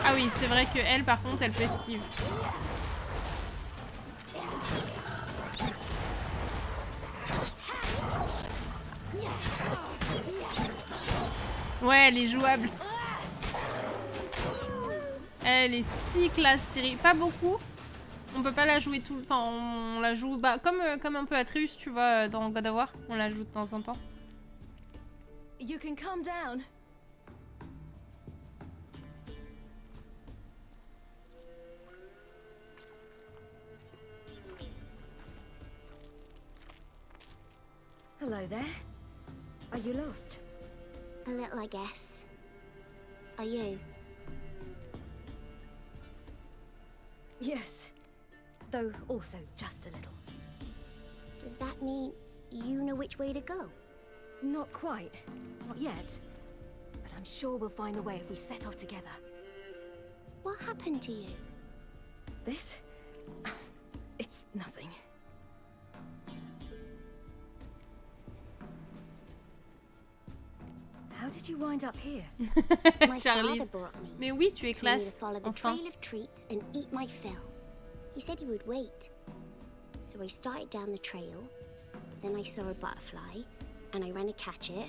Ah oui, c'est vrai que elle, par contre, elle peut esquive. Ouais, elle est jouable. Elle est si classe, Ciri. Pas beaucoup. On peut pas la jouer tout... Enfin, on la joue... Bah, comme un peu Atreus, tu vois, dans God of War. On la joue de temps en temps. You can calm down. Hello there. Are you lost? A little, I guess. Are you? Yes. Though also just a little. Does that mean you know which way to go? Not quite. Not yet. But I'm sure we'll find the way if we set off together. What happened to you? This? It's nothing. How did you wind up here? My father brought me. Mais oui, tu es Told me to classe. follow the Enfin. trail of treats and eat my fill. He said he would wait. So I started down the trail, but then I saw a butterfly, and I ran to catch it,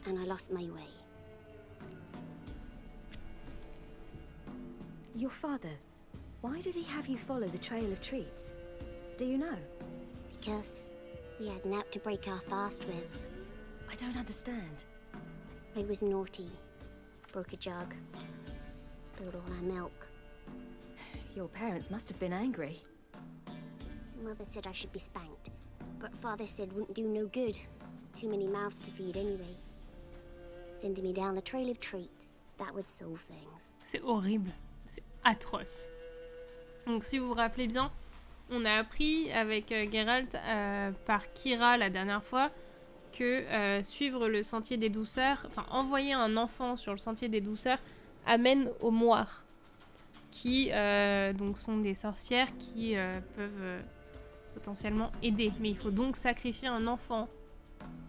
and I lost my way. Your father, why did he have you follow the trail of treats? Do you know? Because we had naught to break our fast with. I don't understand. I was naughty. Broke a jug. Spilled all our milk. Your parents must have been angry. Mother said I should be spanked, but Father said wouldn't do no good. Too many mouths to feed anyway. Sending me down the trail of treats, that would solve things. C'est horrible. C'est atroce. Donc si vous vous rappelez bien, on a appris avec Geralt par Kira la dernière fois que suivre le sentier des douceurs, enfin envoyer un enfant sur le sentier des douceurs amène aux moires, qui donc sont des sorcières qui peuvent potentiellement aider. Mais il faut donc sacrifier un enfant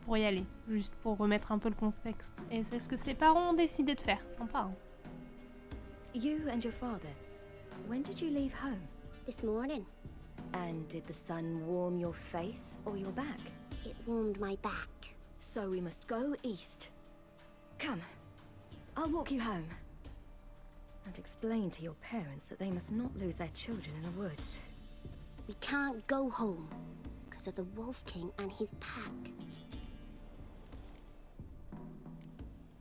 pour y aller, juste pour remettre un peu le contexte. Et c'est ce que ses parents ont décidé de faire. Sympa, hein. You and your father, when did you leave home? This morning. And did the sun warm your face or your back? It warmed my back. So we must go east. Come, I'll walk you home. And explain to your parents that they must not lose their children in the woods. We can't go home because of the Wolf King and his pack.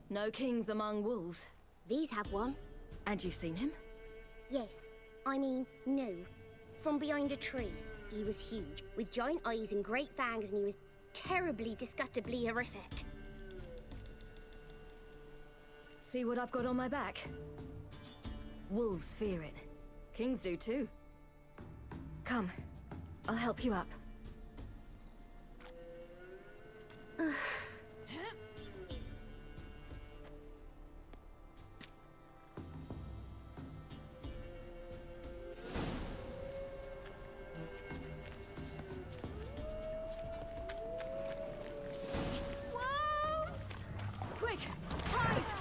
No kings among wolves. These have one. And you've seen him? Yes. I mean, no. From behind a tree. He was huge, with giant eyes and great fangs, and he was terribly, disgustingly horrific. See what I've got on my back? Wolves fear it. Kings do too. Come, I'll help you up. Wolves! Quick, hide!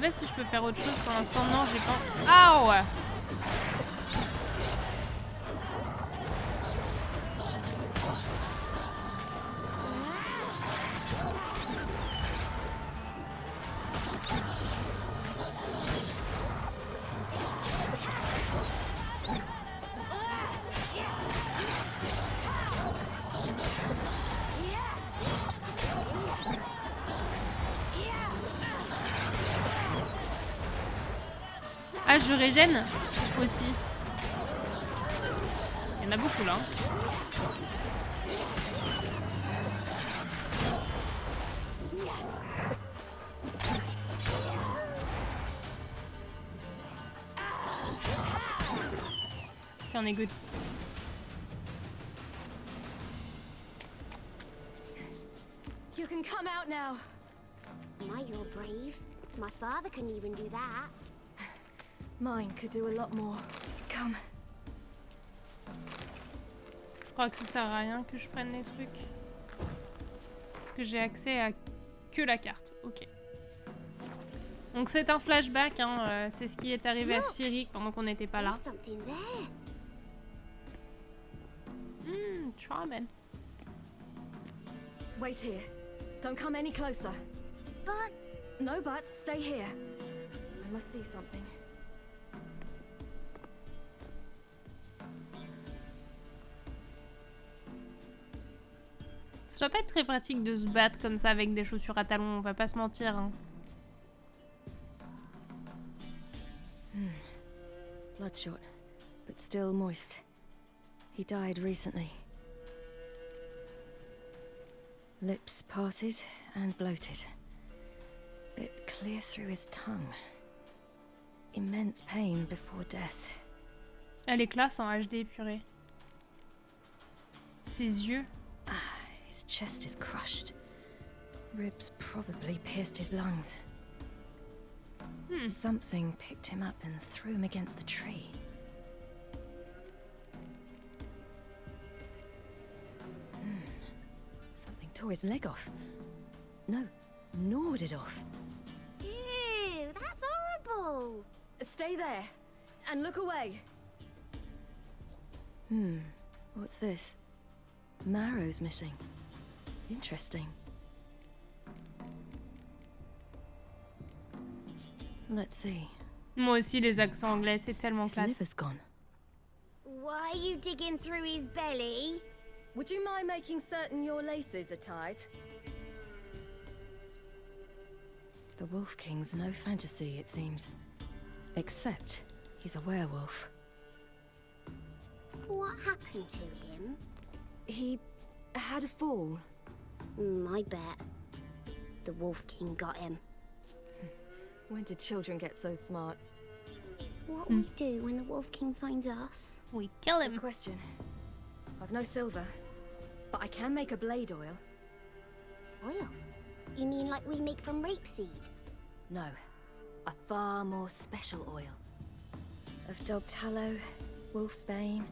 pas si je peux faire autre chose pour l'instant. Non, j'ai pas... Ah ouais. Ah, je régène aussi. Il y en a beaucoup là. Ok, on est good. You can come out now. My, you're brave. My father couldn't even do that. Mine could do a lot more. Come. Je crois que ça sert à rien que je prenne les trucs. Parce que j'ai accès à que la carte. Ok. Donc c'est un flashback, hein. C'est ce qui est arrivé à Cyric pendant qu'on n'était pas là. Charming. Wait here. Don't come any closer. But... No buts. Stay here. I must see something. Ça doit pas être très pratique de se battre comme ça avec des chaussures à talons, on va pas se mentir. Hein. Bloodshot, but still moist. He died recently. Lips parted and bloated. Bit clear through his tongue. Immense pain before death. Elle est classe en HD, purée. Ses yeux. His chest is crushed. Ribs probably pierced his lungs. Something picked him up and threw him against the tree. Something tore his leg off. No, gnawed it off. Ew, that's horrible. Stay there and look away. What's this? Marrow's missing. Interesting. Let's see. Moi aussi, les accents anglais, c'est tellement His classe. liver's gone. Why are you digging through his belly? Would you mind making certain your laces are tied? The Wolf King's no fantasy, it seems. Except he's a werewolf. What happened to him? He had a fall. I bet. The Wolf King got him. When did children get so smart? What we do when the Wolf King finds us? We kill him. Good question. I've no silver, but I can make a blade oil. Oil? You mean like we make from rapeseed? No, a far more special oil. Of dog tallow, wolfsbane,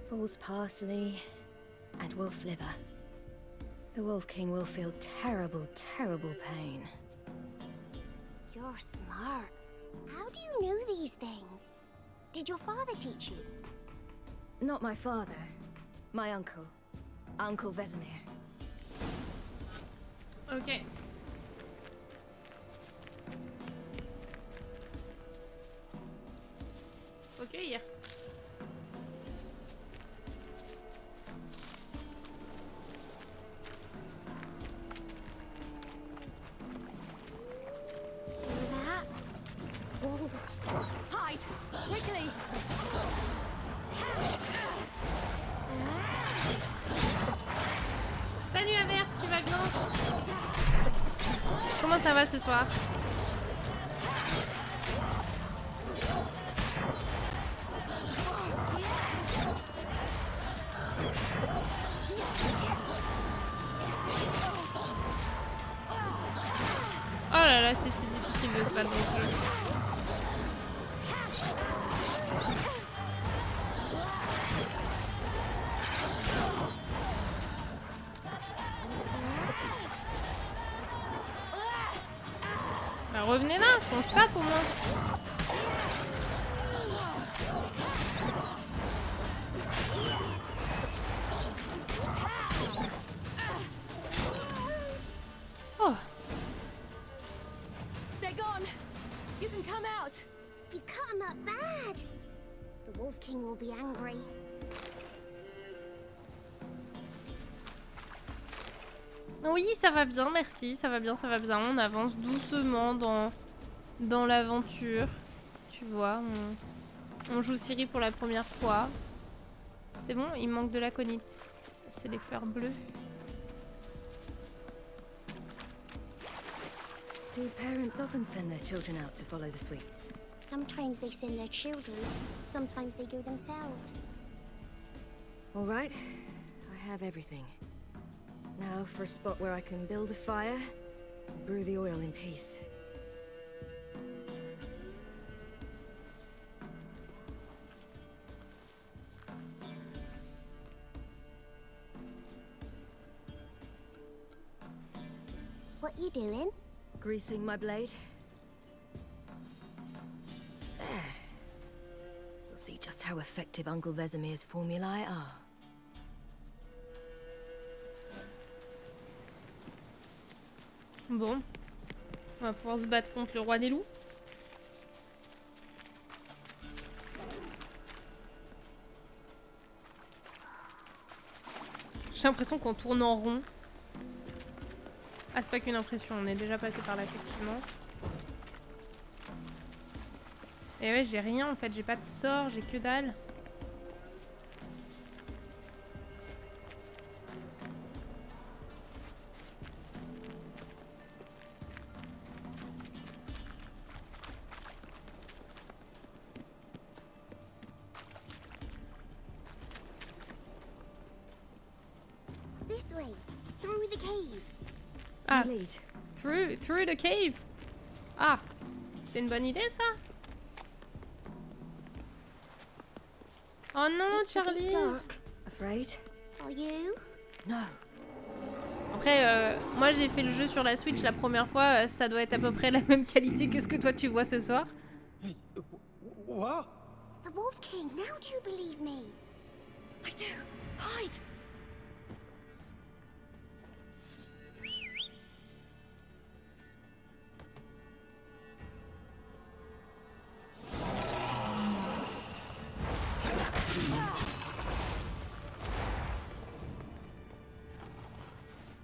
fool's parsley, and wolf's liver. The Wolf King will feel terrible, terrible pain. You're smart. How do you know these things? Did your father teach you? Not my father. My uncle. Uncle Vesemir. Ok. Ok. That? Wolves. Hide! Quickly! Salut Averse, tu vas bien? Comment ça va ce soir? Oh là là, c'est si difficile de se battre dans ce jeu. Bah, revenez est là, on se tape au moins. Oh. They're gone. You can come out. You cut him up bad. The Wolf King will be angry. Oui, ça va bien, merci, ça va bien, ça va bien. On avance doucement dans l'aventure. Tu vois, on joue Ciri pour la première fois. C'est bon, il manque de l'aconite. C'est les fleurs bleues. Do parents often send their children out to follow the sweets? Sometimes they send their children, sometimes they go themselves. All right, I have everything. Now for a spot where I can build a fire, and brew the oil in peace. What you doing? Greasing my blade. There. We'll see just how effective Uncle Vesemir's formulae are. Bon, on va pouvoir se battre contre le roi des loups. J'ai l'impression qu'on tourne en rond. Ah, c'est pas qu'une impression, on est déjà passé par là effectivement. Et ouais, j'ai rien en fait, j'ai pas de sort, j'ai que dalle. This way, through the cave. Ah, through the cave. Ah, c'est une bonne idée ça. Oh non, Charlie. Afraid? Are you? No. Après, moi j'ai fait le jeu sur la Switch la première fois, ça doit être à peu près la même qualité que ce que toi tu vois ce soir. What? The Wolf King, now do you believe me? I do. Hide.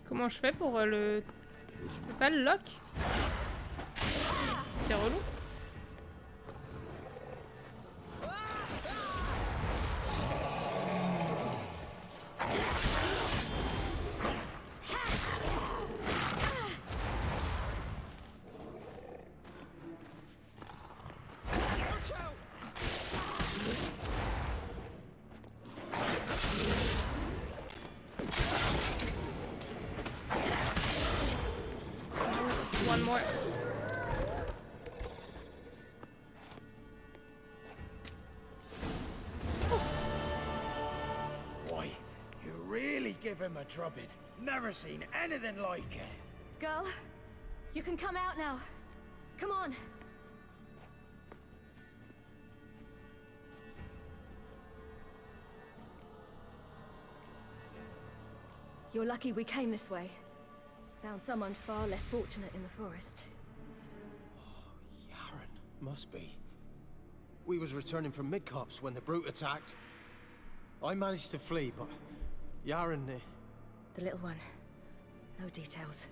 Comment je fais pour le... Je peux pas le lock? C'est relou. One more. Why, you really give him a drubbing. Never seen anything like it. Girl, you can come out now. Come on. You're lucky we came this way. Found someone far less fortunate in the forest. Yaren, must be. We was returning from Midcops when the brute attacked. I managed to flee, but Yaren... The little one. No details.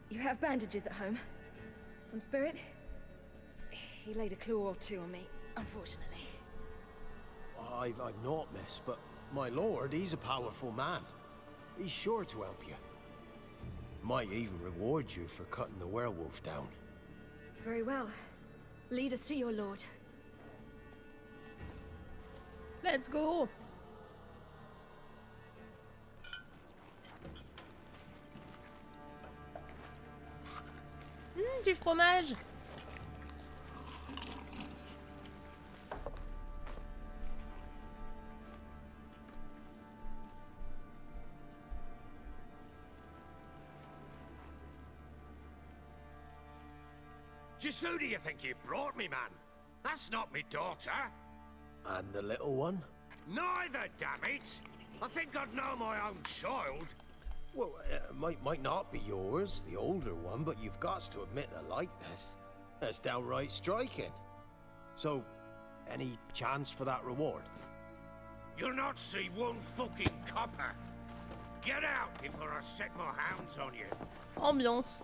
You have bandages at home? Some spirit? He laid a claw or two on me, unfortunately. I've naught, miss, but my lord, he's a powerful man. He's sure to help you. Might even reward you for cutting the werewolf down. Very well. Lead us to your lord. Let's go. Du fromage. Just who do you think you brought me, man? That's not me daughter. And the little one? Neither, damn it! I think I'd know my own child. Well, it might not be yours, the older one, but you've got to admit the likeness. That's downright striking. So, any chance for that reward? You'll not see one fucking copper. Get out before I set my hounds on you. Ambiance.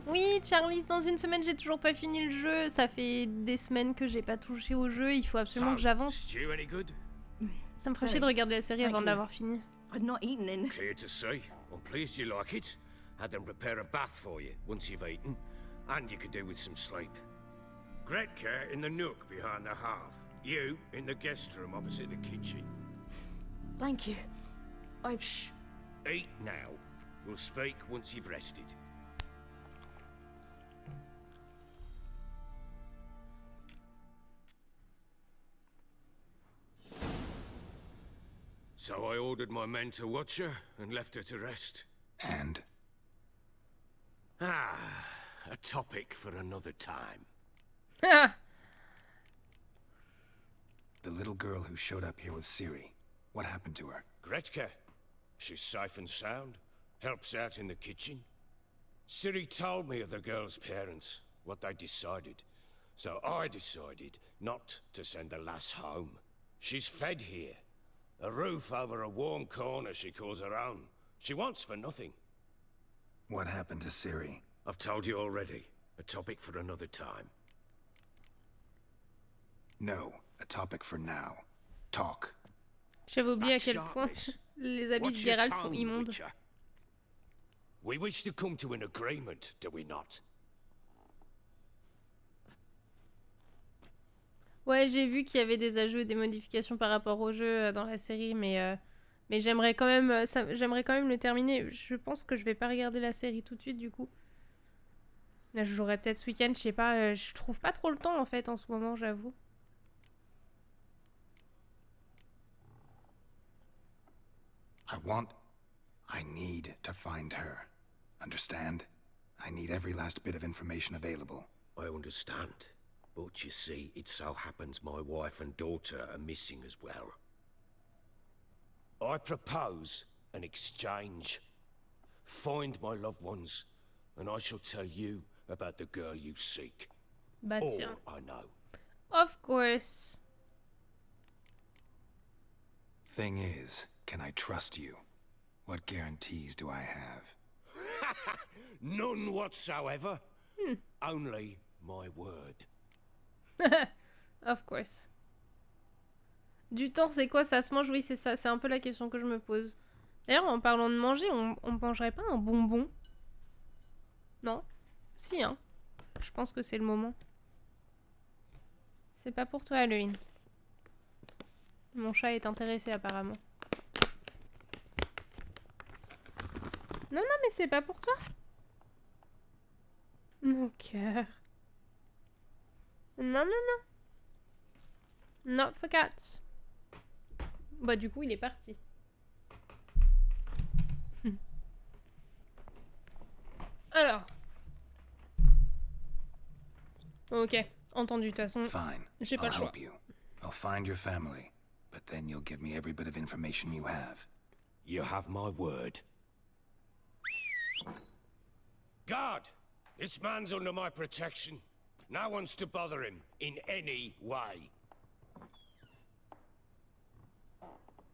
Oui, Charlie, dans une semaine, j'ai toujours pas fini le jeu. Ça fait des semaines que j'ai pas touché au jeu. Il faut absolument que j'avance. Stew any good? Ça me ferait chier de regarder la série avant de l'avoir fini. I'd not eaten in. Clear to see. I'm pleased you like it. Had them prepare a bath for you once you've eaten, and you could do with some sleep. Gretka in the nook behind the hearth. You in the guest room opposite the kitchen. Thank you. Shh. Eat now. We'll speak once you've rested. So I ordered my men to watch her and left her to rest. And? Ah, a topic for another time. The little girl who showed up here with Ciri. What happened to her? Gretka. She's safe and sound. Helps out in the kitchen. Ciri told me of the girl's parents, what they decided. So I decided not to send the lass home. She's fed here. A roof over a warm corner she calls her own. She wants for nothing. What happened to Ciri? I've told you already. A topic for another time. No, a topic for now. Talk. J'avais oublié à quel point les habits de Geralt sont immondes. We wish to come to an agreement, do we not? Ouais, j'ai vu qu'il y avait des ajouts et des modifications par rapport au jeu dans la série, mais j'aimerais quand même, le terminer. Je pense que je vais pas regarder la série tout de suite, du coup. Là, je jouerai peut-être ce week-end, je sais pas. Je trouve pas trop le temps, en fait, en ce moment, j'avoue. I need to find her. Understand? I need every last bit of information available. I understand. But you see, it so happens my wife and daughter are missing as well. I propose an exchange. Find my loved ones, and I shall tell you about the girl you seek. Bah All tiens. I know. Of course. Thing is, can I trust you? What guarantees do I have? None whatsoever. Only my word. Of course. Du temps, c'est quoi? Ça se mange? Oui, c'est ça. C'est un peu la question que je me pose. D'ailleurs, en parlant de manger, on mangerait pas un bonbon? Non? Si, hein. Je pense que c'est le moment. C'est pas pour toi, Halloween. Mon chat est intéressé, apparemment. Non, non, mais c'est pas pour toi. Mon cœur. Non, non, non. Not for cats. Bah, du coup, il est parti. Alors. Ok, entendu, de toute façon. Fine. J'ai pas I'll le choix. help you. I'll find your family, but then you'll give me every bit of information you have. You have my word. Guard! This man's under my protection. No one's to bother him in any way.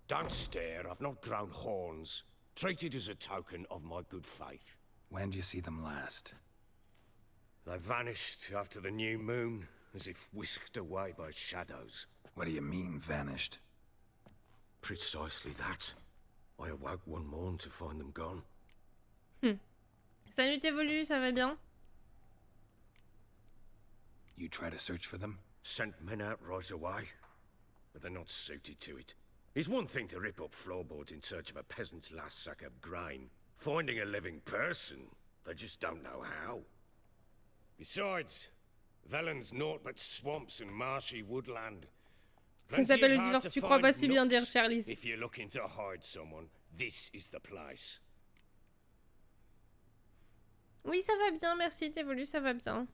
Don't stare, I've not grown horns. Treat it as a token of my good faith. When did you see them last? They vanished after the new moon, as if whisked away by shadows. What do you mean, vanished? Precisely that. I awoke one morn to find them gone. Salut T'évolue, ça va bien? You try to search for them? Sent men out right away, but they're not suited to it. It's one thing to rip up floorboards in search of a peasant's last sack of grain. Finding a living person, they just don't know how. Besides, Velen's naught but swamps and marshy woodland. Ça s'appelle le divorce, tu crois pas si bien dire, Charlie. If you're looking to hide someone, this is the place. Oui, ça va bien, merci, t'évolues, ça va bien.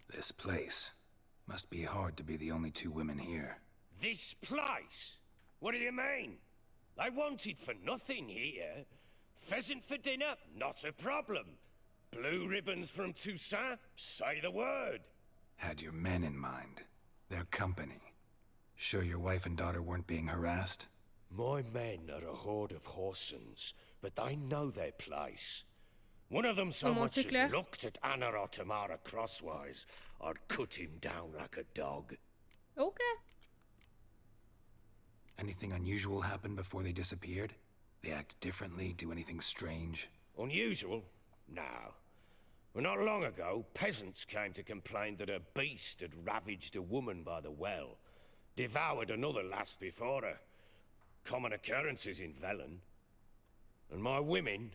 This place. Must be hard to be the only two women here. This place? What do you mean? I wanted for nothing here. Pheasant for dinner? Not a problem. Blue ribbons from Toussaint? Say the word. Had your men in mind. Their company. Sure your wife and daughter weren't being harassed? My men are a horde of horsens, but they know their place. One of them so much as looked at Anna or Tamara crosswise, I'd cut him down like a dog. Okay. Anything unusual happen before they disappeared? They act differently, do anything strange? Unusual? No. Well, not long ago, peasants came to complain that a beast had ravaged a woman by the well. Devoured another lass before her. Common occurrences in Velen. And my women,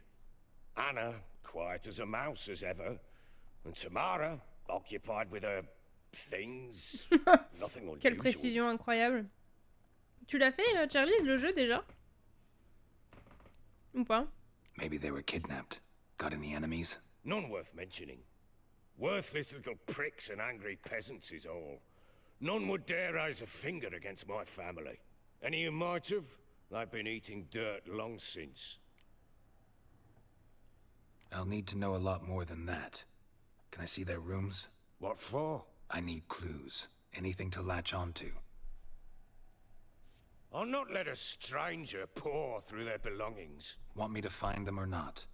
Anna, quiet as a mouse as ever, and Tamara, occupied with her things. Nothing unusual. Quelle précision incroyable. Tu l'as fait, Charlie, le jeu déjà? Ou pas? Maybe they were kidnapped. Got any enemies? None worth mentioning. Worthless little pricks and angry peasants is all. None would dare raise a finger against my family. Any who might have, they've been eating dirt long since. I'll need to know a lot more than that. Can I see their rooms? What for? I need clues. Anything to latch onto. I'll not let a stranger pore through their belongings. Want me to find them or not?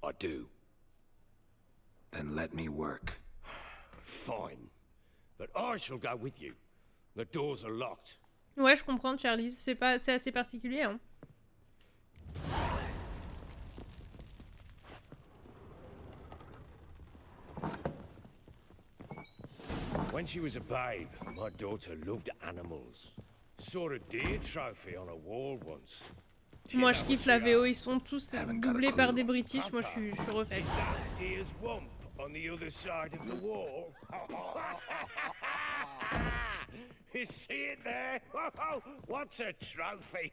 I do. Then let me work. Fine. But I shall go with you. The doors are locked. Ouais, je comprends, Charlie. C'est assez particulier, hein. When she was a babe, my daughter loved animals. Saw a deer trophy on a wall once. Moi, je kiffe la VO. Ils sont tous doublés par des British. Moi, je suis refait. Is that deer's wump on the other side of the wall? You see it there? What's a trophy?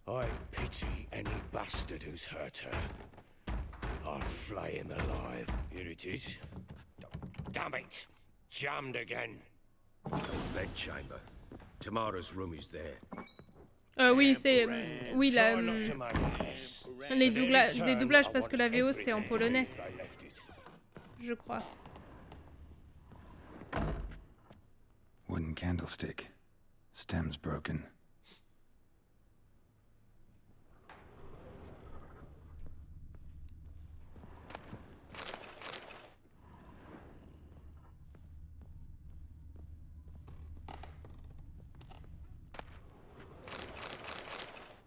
I pity any bastard who's hurt her. I'll flay him alive. Here it is. Damn it! Jammed again. Bedchamber. Tamara's room is there. Oui, c'est... Oui, la... les doublages, parce que la VO, c'est en polonais. Je crois. Wooden candlestick. Stem's broken.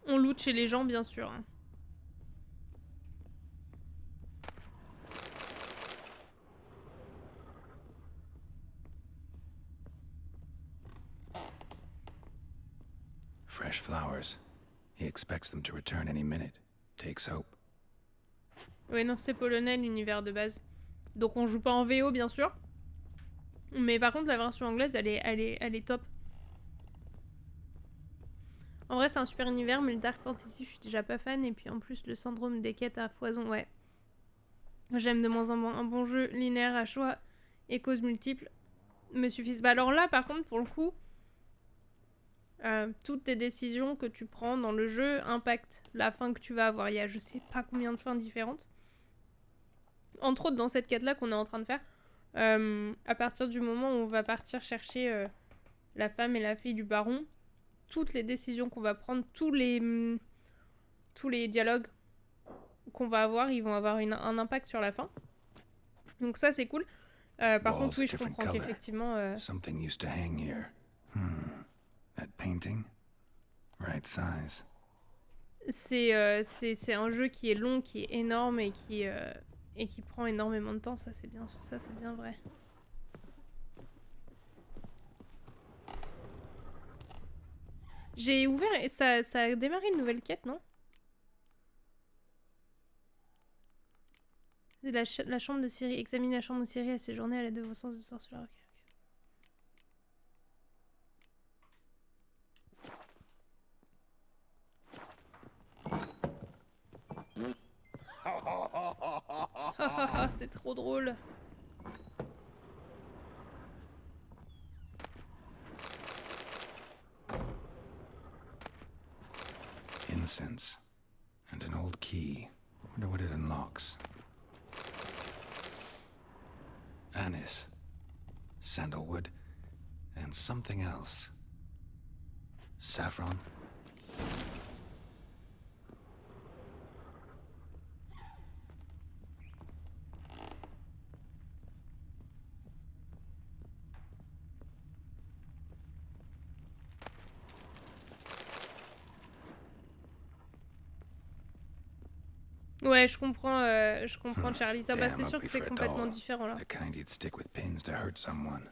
On loot chez les gens, bien sûr. Fresh flowers. He expects them to return any minute. Takes hope. Oui, non, c'est polonais, l'univers de base. Donc on joue pas en VO, bien sûr. Mais par contre, la version anglaise, elle est top. En vrai, c'est un super univers, mais le Dark Fantasy, je suis déjà pas fan. Et puis en plus, le syndrome des quêtes à foison, ouais. J'aime de moins en moins. Un bon jeu linéaire à choix et causes multiples me suffisent. Bah alors là, par contre, pour le coup, toutes tes décisions que tu prends dans le jeu impactent la fin que tu vas avoir. Il y a je sais pas combien de fins différentes. Entre autres, dans cette quête-là qu'on est en train de faire, à partir du moment où on va partir chercher la femme et la fille du baron, toutes les décisions qu'on va prendre, tous les dialogues qu'on va avoir, ils vont avoir un impact sur la fin. Donc ça, c'est cool. Par contre, oui, je comprends qu'effectivement... Something used to hang here. That painting? Right size. C'est un jeu qui est long, qui est énorme et qui prend énormément de temps. Ça, c'est bien vrai. J'ai ouvert et ça a démarré une nouvelle quête, non? La chambre de Ciri. Examine la chambre de Ciri à séjourner à l'aide de vos sens de sorceleur. Ok. C'est trop drôle. Incense. And an old key. Wonder what it unlocks. Anise. Sandalwood. And something else. Saffron? Ouais, je comprends Charlie. Ça, bah, c'est sûr que c'est complètement différent là. The kind you'd stick with pins to hurt someone.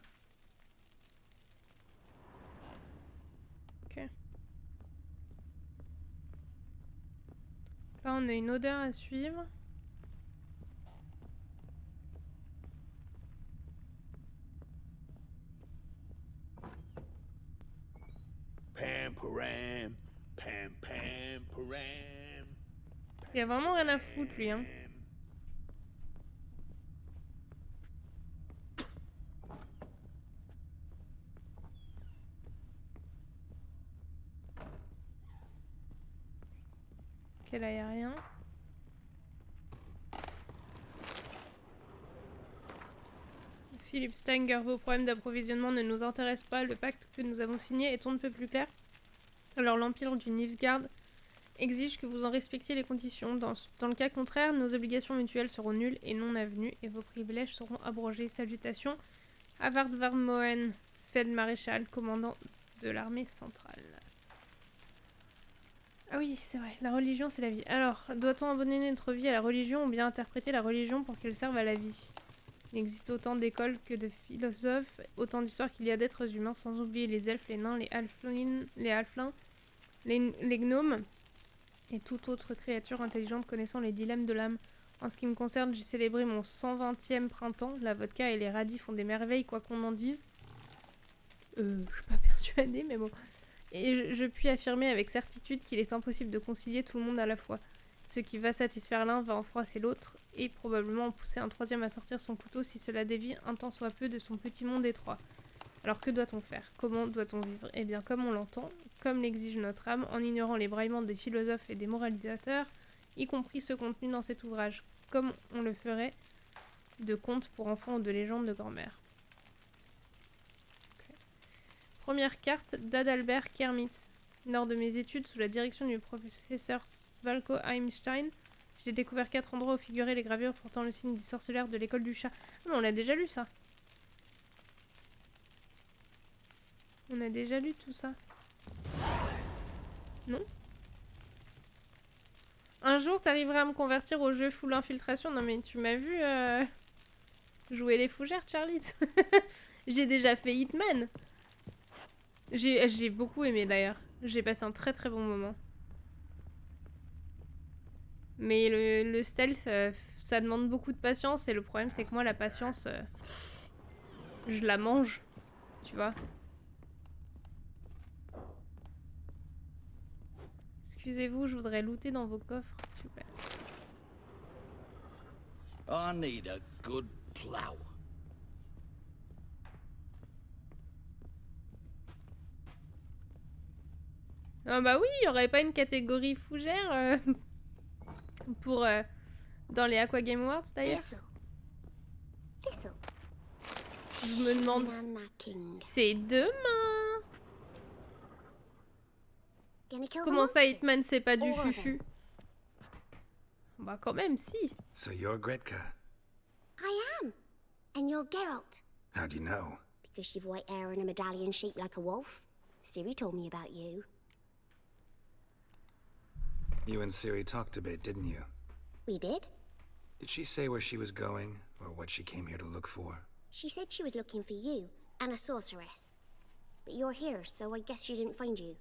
Ok. Là, on a une odeur à suivre. Pam param, pam pam param. Il y a vraiment rien à foutre lui, hein. Ok, là, y a rien. Philippe Stenger, vos problèmes d'approvisionnement ne nous intéressent pas. Le pacte que nous avons signé est on ne peut plus clair. Alors l'Empire du Nilfgaard exige que vous en respectiez les conditions. Dans le cas contraire, nos obligations mutuelles seront nulles et non avenues et vos privilèges seront abrogés. Salutations, Havard Varmoen, Feldmaréchal, commandant de l'armée centrale. Ah oui, c'est vrai, la religion c'est la vie. Alors, doit-on abandonner notre vie à la religion ou bien interpréter la religion pour qu'elle serve à la vie? Il existe autant d'écoles que de philosophes, autant d'histoires qu'il y a d'êtres humains, sans oublier les elfes, les nains, les halflins, les gnomes et toute autre créature intelligente connaissant les dilemmes de l'âme. En ce qui me concerne, j'ai célébré mon 120e printemps. La vodka et les radis font des merveilles, quoi qu'on en dise. Je suis pas persuadée, mais bon. Et je puis affirmer avec certitude qu'il est impossible de concilier tout le monde à la fois. Ce qui va satisfaire l'un va en froisser l'autre, et probablement en pousser un troisième à sortir son couteau si cela dévie un tant soit peu de son petit monde étroit. Alors que doit-on faire? Comment doit-on vivre? Eh bien comme on l'entend, comme l'exige notre âme, en ignorant les braillements des philosophes et des moralisateurs, y compris ceux contenus dans cet ouvrage, comme on le ferait de contes pour enfants ou de légendes de grand-mère. Okay. Première carte d'Adalbert Kermitz. Lors de mes études sous la direction du professeur Svalko Einstein, j'ai découvert 4 endroits où figuraient les gravures portant le signe des sorceleurs de l'école du chat. Ah, mais on l'a déjà lu ça. On a déjà lu tout ça. Non? Un jour, t'arriveras à me convertir au jeu full infiltration. Non mais tu m'as vu jouer les fougères, Charlie. J'ai déjà fait Hitman. J'ai beaucoup aimé d'ailleurs. J'ai passé un très très bon moment. Mais le stealth, ça demande beaucoup de patience. Et le problème, c'est que moi, la patience, je la mange. Tu vois? Excusez-vous, je voudrais looter dans vos coffres, s'il vous plaît. I need a good plow. Ah bah oui, il y aurait pas une catégorie fougère pour dans les Aqua Game Awards d'ailleurs. Je me demande. C'est demain. Comment ça, Hitman, c'est pas du fufu? Bah quand même, si. So you're Gretka. I am. And you're Geralt. How do you know? Because you've white hair and a medallion shaped like a wolf. Siri told me about you. You and Ciri talked a bit, didn't you? We did. Did she say where she was going, or what she came here to look for? She said she was looking for you, and a sorceress. But you're here, so I guess she didn't find you.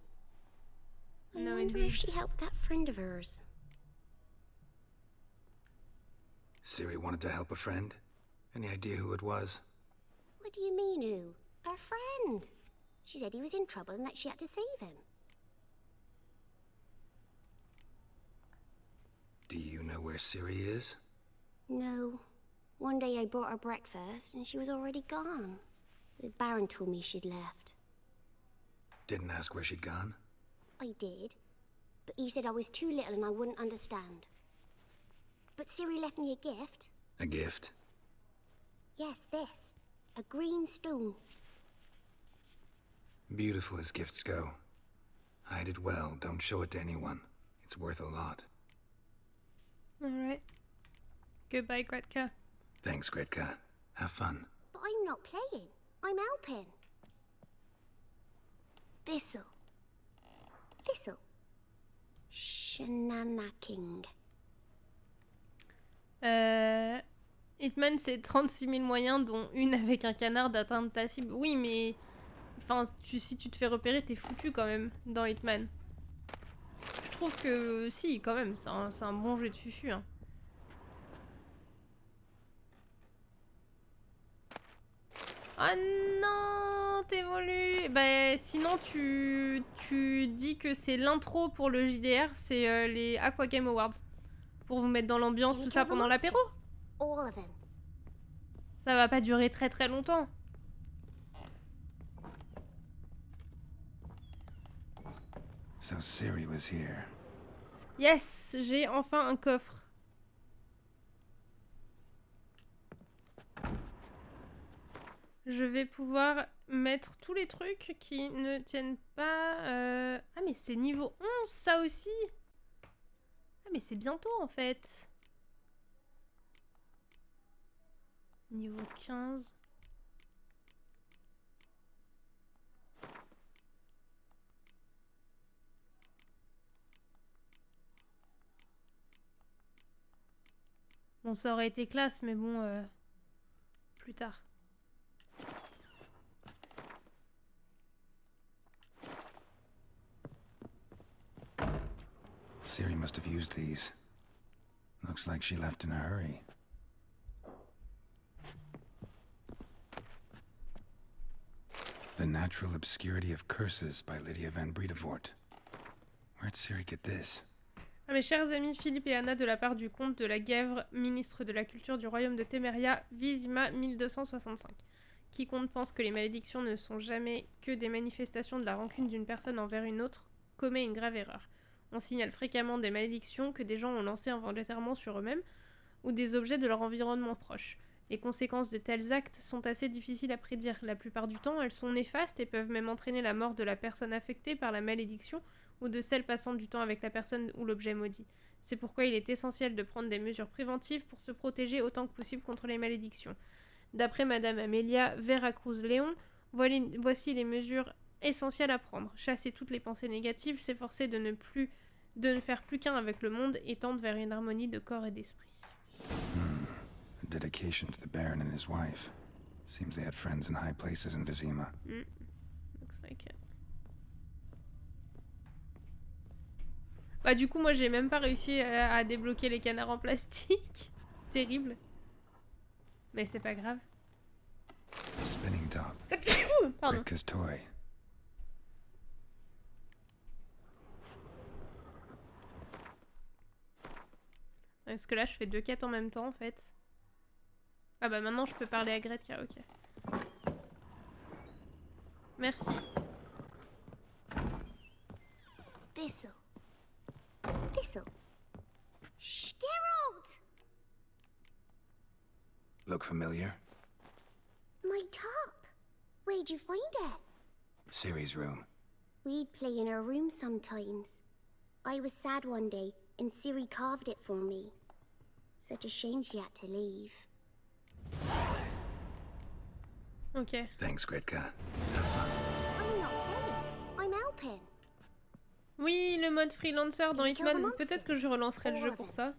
I wonder if she helped that friend of hers. Ciri wanted to help a friend? Any idea who it was? What do you mean, who? Her friend. She said he was in trouble and that she had to save him. Do you know where Ciri is? No. One day I brought her breakfast and she was already gone. The Baron told me she'd left. Didn't ask where she'd gone? I did, but he said I was too little and I wouldn't understand. But Ciri left me a gift. A gift? Yes, this. A green stone. Beautiful as gifts go. Hide it well, don't show it to anyone. It's worth a lot. Alright. Goodbye, Gretka. Thanks, Gretka. Have fun. But I'm not playing. I'm helping. Thistle. Thistle. Shenanacking. Hitman, c'est 36 000 moyens, dont une avec un canard d'atteindre ta cible. Oui, mais... Enfin, si tu te fais repérer, t'es foutu quand même, dans Hitman. Je trouve que... Si, quand même, c'est un bon jeu de fufu, hein. Ah non, t'évolues. Bah, sinon, tu dis que c'est l'intro pour le JDR, c'est les Aqua Game Awards. Pour vous mettre dans l'ambiance, tout ça, pendant l'apéro. Ça va pas durer très très longtemps. So Ciri was here. Yes, j'ai enfin un coffre. Je vais pouvoir mettre tous les trucs qui ne tiennent pas... Ah mais c'est niveau 11 ça aussi. Ah mais c'est bientôt en fait. Niveau 15. Bon, ça aurait été classe, mais bon, plus tard. Ciri must have used these. Looks like she left in a hurry. The Natural Obscurity of Curses by Lydia van Bredevoort. Where'd Ciri get this? À mes chers amis Philippe et Anna de la part du comte de la Guèvre, ministre de la culture du royaume de Téméria, Visima 1265. Quiconque pense que les malédictions ne sont jamais que des manifestations de la rancune d'une personne envers une autre commet une grave erreur. On signale fréquemment des malédictions que des gens ont lancées involontairement sur eux-mêmes ou des objets de leur environnement proche. Les conséquences de tels actes sont assez difficiles à prédire. La plupart du temps, elles sont néfastes et peuvent même entraîner la mort de la personne affectée par la malédiction ou de celle passant du temps avec la personne ou l'objet maudit. C'est pourquoi il est essentiel de prendre des mesures préventives pour se protéger autant que possible contre les malédictions. D'après Madame Amelia Veracruz-Léon, voici les mesures essentielles à prendre. Chasser toutes les pensées négatives, s'efforcer de ne faire plus qu'un avec le monde et tendre vers une harmonie de corps et d'esprit. A dedication to the Baron and his wife. Seems they had friends in high places in Vizima. Looks like it. Bah du coup moi j'ai même pas réussi à débloquer les canards en plastique. Terrible. Mais c'est pas grave. Spinning top. Pardon. Gretka's toy. Parce que là je fais 2 quêtes en même temps en fait. Ah bah maintenant je peux parler à Gretka, ok. Merci. Thistle. Thistle. Shh, Geralt! Look familiar? My top. Where'd you find it? Ciri's room. We'd play in her room sometimes. I was sad one day, and Ciri carved it for me. Such a shame she had to leave. Ok. Thanks, Gretka. I'm not playing. I'm helping. Oui, le mode freelancer dans Hitman. Peut-être que je relancerai le jeu pour ça.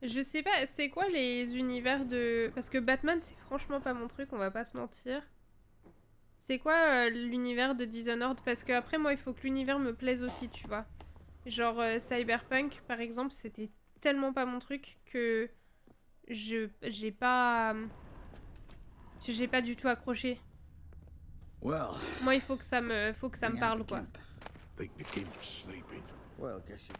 Je sais pas, c'est quoi les univers de... Parce que Batman, c'est franchement pas mon truc, on va pas se mentir. C'est quoi l'univers de Dishonored? Parce que après, moi, il faut que l'univers me plaise aussi, tu vois. Genre Cyberpunk, par exemple, c'était tellement pas mon truc que j'ai pas... J'ai pas du tout accroché. Well, Moi, il faut que ça me parle, quoi. think the gimp's sleeping. Well, guess you...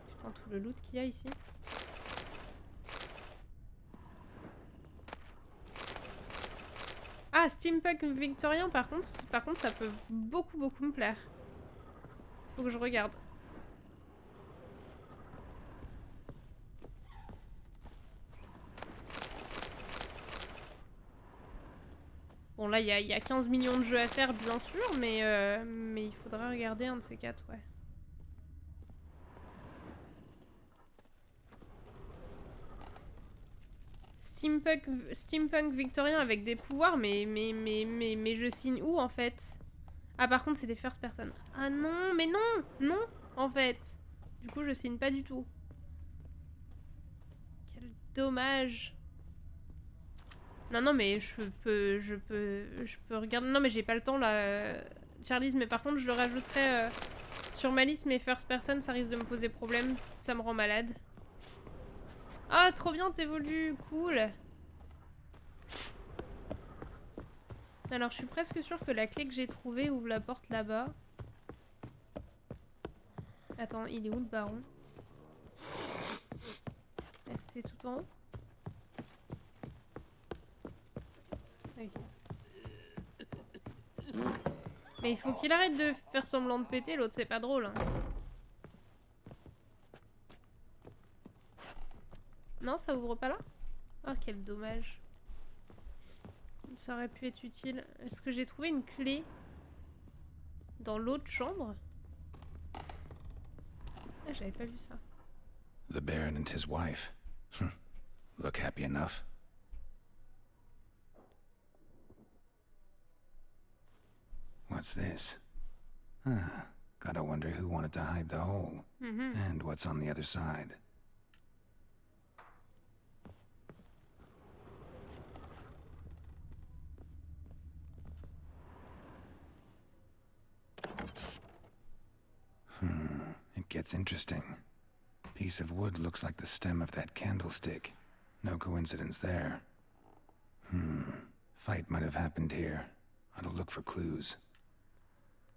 Putain, tout le loot qu'il y a ici. Ah, steampunk victorien, par contre, ça peut beaucoup me plaire. Faut que je regarde. Bon, là, il y a 15 millions de jeux à faire, bien sûr, mais il faudra regarder un de ces quatre, ouais. Steampunk victorien avec des pouvoirs, mais je signe où, en fait? Ah, par contre, c'est des first person. Ah non, mais non, en fait. Du coup, je signe pas du tout. Quel dommage. Non, mais je peux regarder. Non, mais j'ai pas le temps là, Charlize. Mais par contre, je le rajouterai sur ma liste. Mais first person, ça risque de me poser problème. Ça me rend malade. Ah, trop bien, t'évolues. Cool. Alors, je suis presque sûre que la clé que j'ai trouvée ouvre la porte là-bas. Attends, il est où le baron? Ah, c'était tout en haut? Oui. Mais il faut qu'il arrête de faire semblant de péter, l'autre c'est pas drôle. Hein. Non, ça ouvre pas là? Ah, quel dommage. Ça aurait pu être utile. Est-ce que j'ai trouvé une clé dans l'autre chambre? Ah, j'avais pas vu ça. The Baron and his wife. Look happy enough. What's this? Ah, gotta wonder who wanted to hide the hole. And what's on the other side. It gets interesting. Piece of wood looks like the stem of that candlestick. No coincidence there. Fight might have happened here. Ought to look for clues.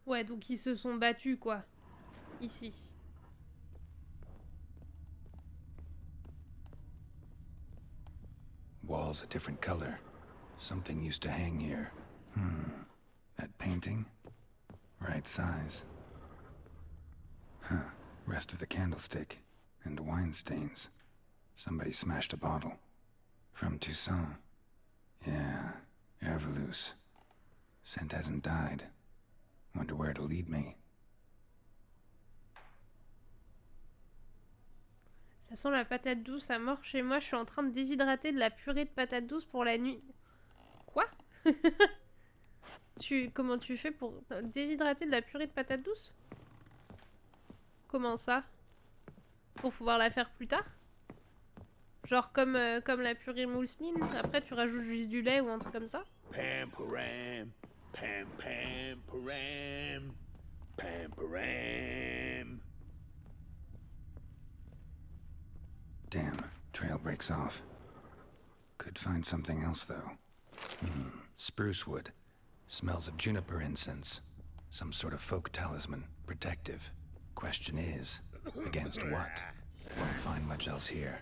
Ouais, donc ils se sont battus, quoi. Ici. Walls a different color. Something used to hang here. That painting? Right size. Huh. Rest of the candlestick. And wine stains. Somebody smashed a bottle. From Toussaint. Yeah, Herveloos. Scent hasn't died. Wonder where it'll lead me. Ça sent la patate douce à mort chez moi. Je suis en train de déshydrater de la purée de patate douce pour la nuit. Quoi? Comment tu fais pour déshydrater de la purée de patate douce? Comment ça? Pour pouvoir la faire plus tard? Genre comme la purée mousseline, après tu rajoutes juste du lait ou un truc comme ça? Pam-param, pam-pam-param, pam-param. Damn, trail breaks off. Could find something else though. Spruce wood. Smells of juniper incense. Some sort of folk talisman, protective. Question is, against what? Won't find much else here.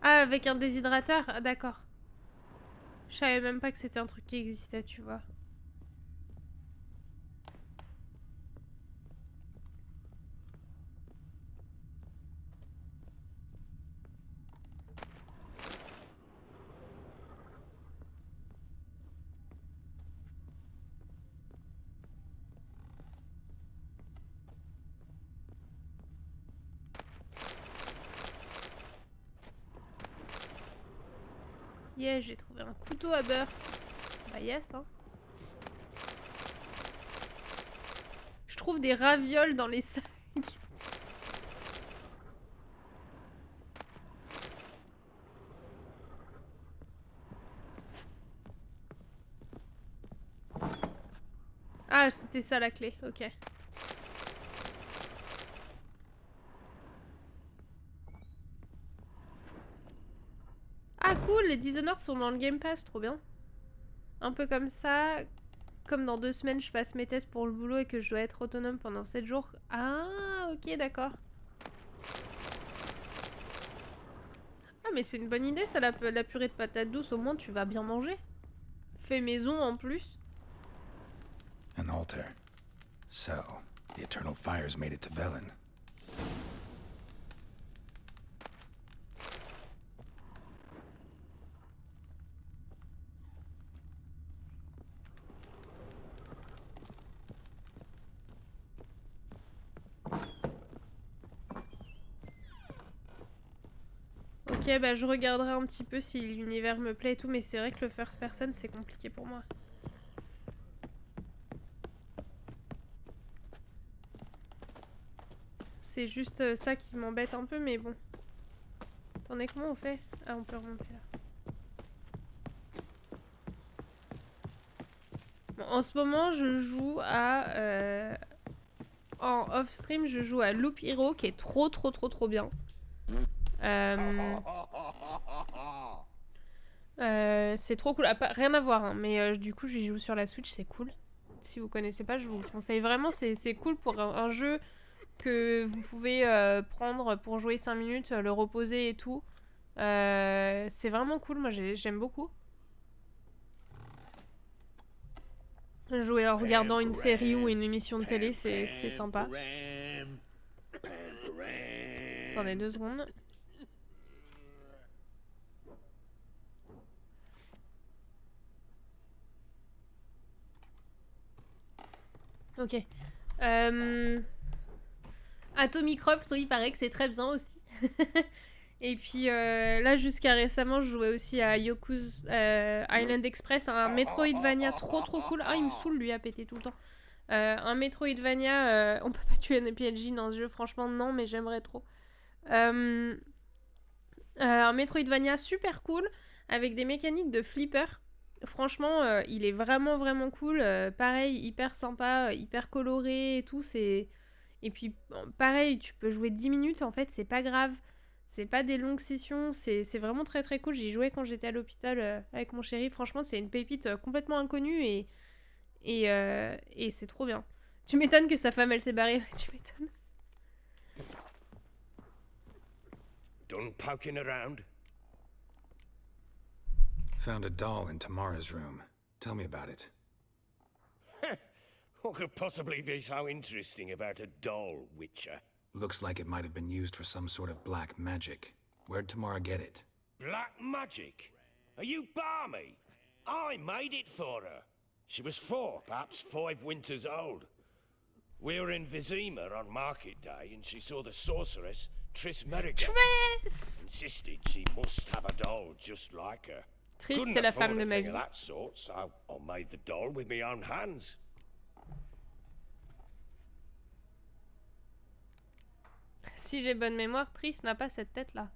Ah, avec un déshydrateur? Ah, d'accord. Je savais même pas que c'était un truc qui existait, tu vois. Yeah, j'ai trouvé un couteau à beurre. Bah yes, hein. Je trouve des ravioles dans les sacs. Ah, c'était ça la clé, ok. Ah cool, les Dishonored sont dans le Game Pass, trop bien. Un peu comme ça, comme dans 2 semaines je passe mes tests pour le boulot et que je dois être autonome pendant 7 jours. Ah ok d'accord. Ah mais c'est une bonne idée ça, la purée de patates douces, au moins tu vas bien manger. Fait maison en plus. An altar. So, the eternal fires made it to Velen. Ok, bah je regarderai un petit peu si l'univers me plaît et tout, mais c'est vrai que le first person c'est compliqué pour moi. C'est juste ça qui m'embête un peu, mais bon. Attendez, comment on fait? Ah, on peut remonter là. Bon, en ce moment, je joue à... En off-stream, je joue à Loop Hero, qui est trop bien. C'est trop cool. Rien à voir, hein, mais du coup, j'y joue sur la Switch, c'est cool. Si vous connaissez pas, je vous le conseille vraiment. C'est cool pour un jeu que vous pouvez prendre pour jouer 5 minutes, le reposer et tout. C'est vraiment cool, moi j'aime beaucoup. Jouer en regardant une série ou une émission de télé, c'est sympa. Attendez 2 secondes. Ok. Atomic Crops, oui, il paraît que c'est très bien aussi. Et puis là, jusqu'à récemment, je jouais aussi à Yoku's Island Express, un Metroidvania trop cool. Ah, il me saoule lui à péter tout le temps. Un Metroidvania, on peut pas tuer un PNJ dans ce jeu, franchement non, mais j'aimerais trop. Un Metroidvania super cool, avec des mécaniques de flipper. Franchement, il est vraiment cool. Pareil, hyper sympa, hyper coloré et tout. Et puis, pareil, tu peux jouer 10 minutes, en fait, c'est pas grave. C'est pas des longues sessions, c'est vraiment très cool. J'y jouais quand j'étais à l'hôpital avec mon chéri. Franchement, c'est une pépite complètement inconnue et c'est trop bien. Tu m'étonnes que sa femme, elle s'est barrée. Tu m'étonnes. Done poking around? Found a doll in Tamara's room. Tell me about it. What could possibly be so interesting about a doll, Witcher? Looks like it might have been used for some sort of black magic. Where'd Tamara get it? Black magic? Are you balmy? I made it for her. She was 4, perhaps 5 winters old. We were in Vizima on market day and she saw the sorceress, Triss Merrigan. Triss! Insisted she must have a doll just like her. Triss, c'est la femme de ma vie. That sort, so I made the doll with my own hands. Si j'ai bonne mémoire, Triss n'a pas cette tête-là.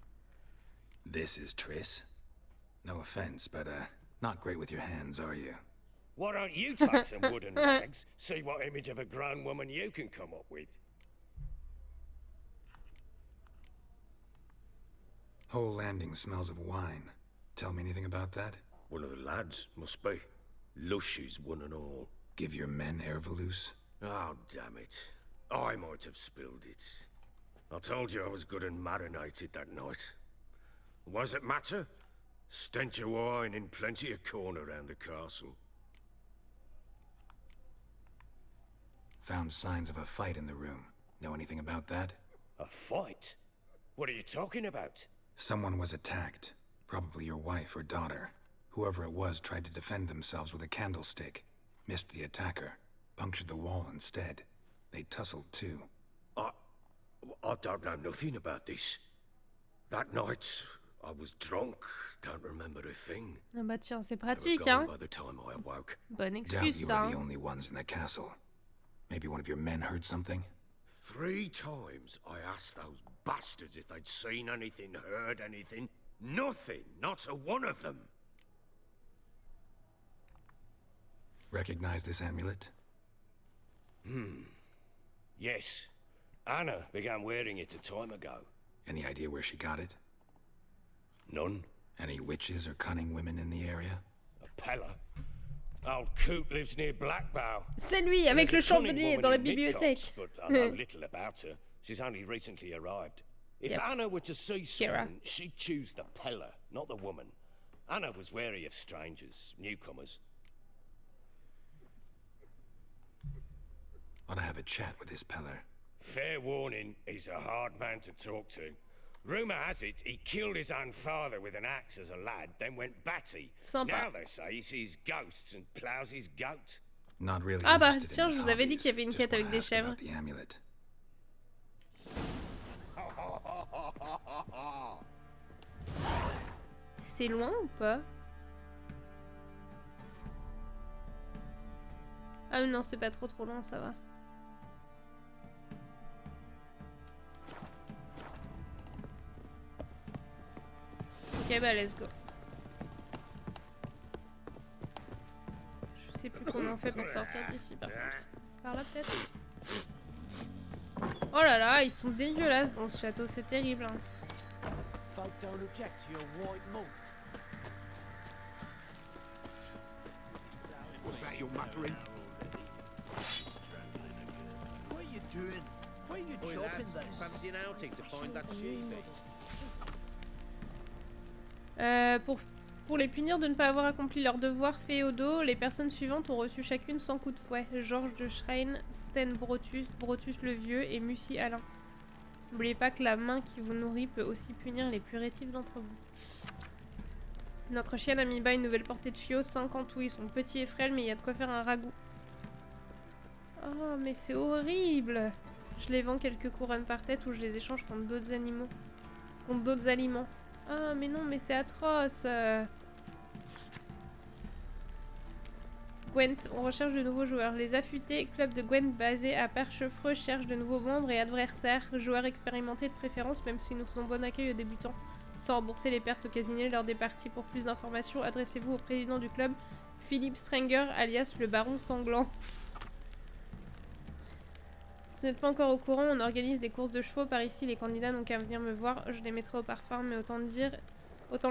This is Triss. No offense, but not great with your hands, are you? Why don't you take some wooden rags, see what image of a grown woman you can come up with? Whole landing smells of wine. Tell me anything about that? One of the lads, must be. Lushes, one and all. Give your men Ervalus? Oh, damn it. I might have spilled it. I told you I was good and marinated that night. What does it matter? Stench of wine in plenty of corn around the castle. Found signs of a fight in the room. Know anything about that? A fight? What are you talking about? Someone was attacked. Probably your wife or daughter. Whoever it was tried to defend themselves with a candlestick. Missed the attacker. Punctured the wall instead. They tussled too. I don't know nothing about this. That night, I was drunk. Don't remember a thing. Ah bah tiens, c'est pratique, hein. By the time I awoke. Bonne Doubt excuse, you ça. were the only ones in the castle. Maybe one of your men heard something? 3 times I asked those bastards if they'd seen anything, heard anything. Nothing. Not a one of them. Recognize this amulet? Yes. Anna began wearing it a time ago. Any idea where she got it? None. Any witches or cunning women in the area? A Pella? Old Coot lives near Blackbow. C'est lui, avec le chandelier dans la bibliothèque. But I know little about her. She's only recently arrived. If Anna were to see someone, she'd choose the Pella, not the woman. Anna was wary of strangers, newcomers. Ought to have a chat with this Peller. Fair warning, he's a hard man to talk to. Rumour has it he killed his own father with an axe as a lad, then went batty. Sympa. Now they say he sees ghosts and plows his goat. Not really Ah bah interested tiens, in je his vous avais dit hobbies, qu'il y avait une just quête wanna avec des ask chèvres. about the amulet. C'est loin ou pas? Ah non, c'était pas trop loin, ça va. Ok, bah let's go. Je sais plus comment on fait pour sortir d'ici par contre. Par là peut-être? Oh là là, ils sont dégueulasses dans ce château, c'est terrible. Hein. Folk don't object to your white monk. What's that you're muttering? What are you doing? Why are you chopping this? Fancy an outing to find that sheep? Pour les punir de ne pas avoir accompli leurs devoirs féodaux, les personnes suivantes ont reçu chacune 100 coups de fouet. Georges de Schrein, Sten Brotus, Brotus le Vieux et Mussy Alain. N'oubliez pas que la main qui vous nourrit peut aussi punir les plus rétifs d'entre vous. Notre chienne a mis bas une nouvelle portée de chiots, 50 oui, ils sont petits et frêles, mais il y a de quoi faire un ragoût. Oh, mais c'est horrible! Je les vends quelques couronnes par tête ou je les échange contre d'autres animaux. Contre d'autres aliments. Ah, mais non, mais c'est atroce! Gwent, on recherche de nouveaux joueurs. Les affûtés, club de Gwent basé à Perchefreux, cherchent de nouveaux membres et adversaires. Joueurs expérimentés de préférence, même si nous faisons bon accueil aux débutants. Sans rembourser les pertes occasionnées lors des parties. Pour plus d'informations, adressez-vous au président du club, Philippe Stranger, alias le baron Sanglant. Vous n'êtes pas encore au courant, on organise des courses de chevaux par ici, les candidats n'ont qu'à venir me voir, je les mettrai au parfum, mais autant le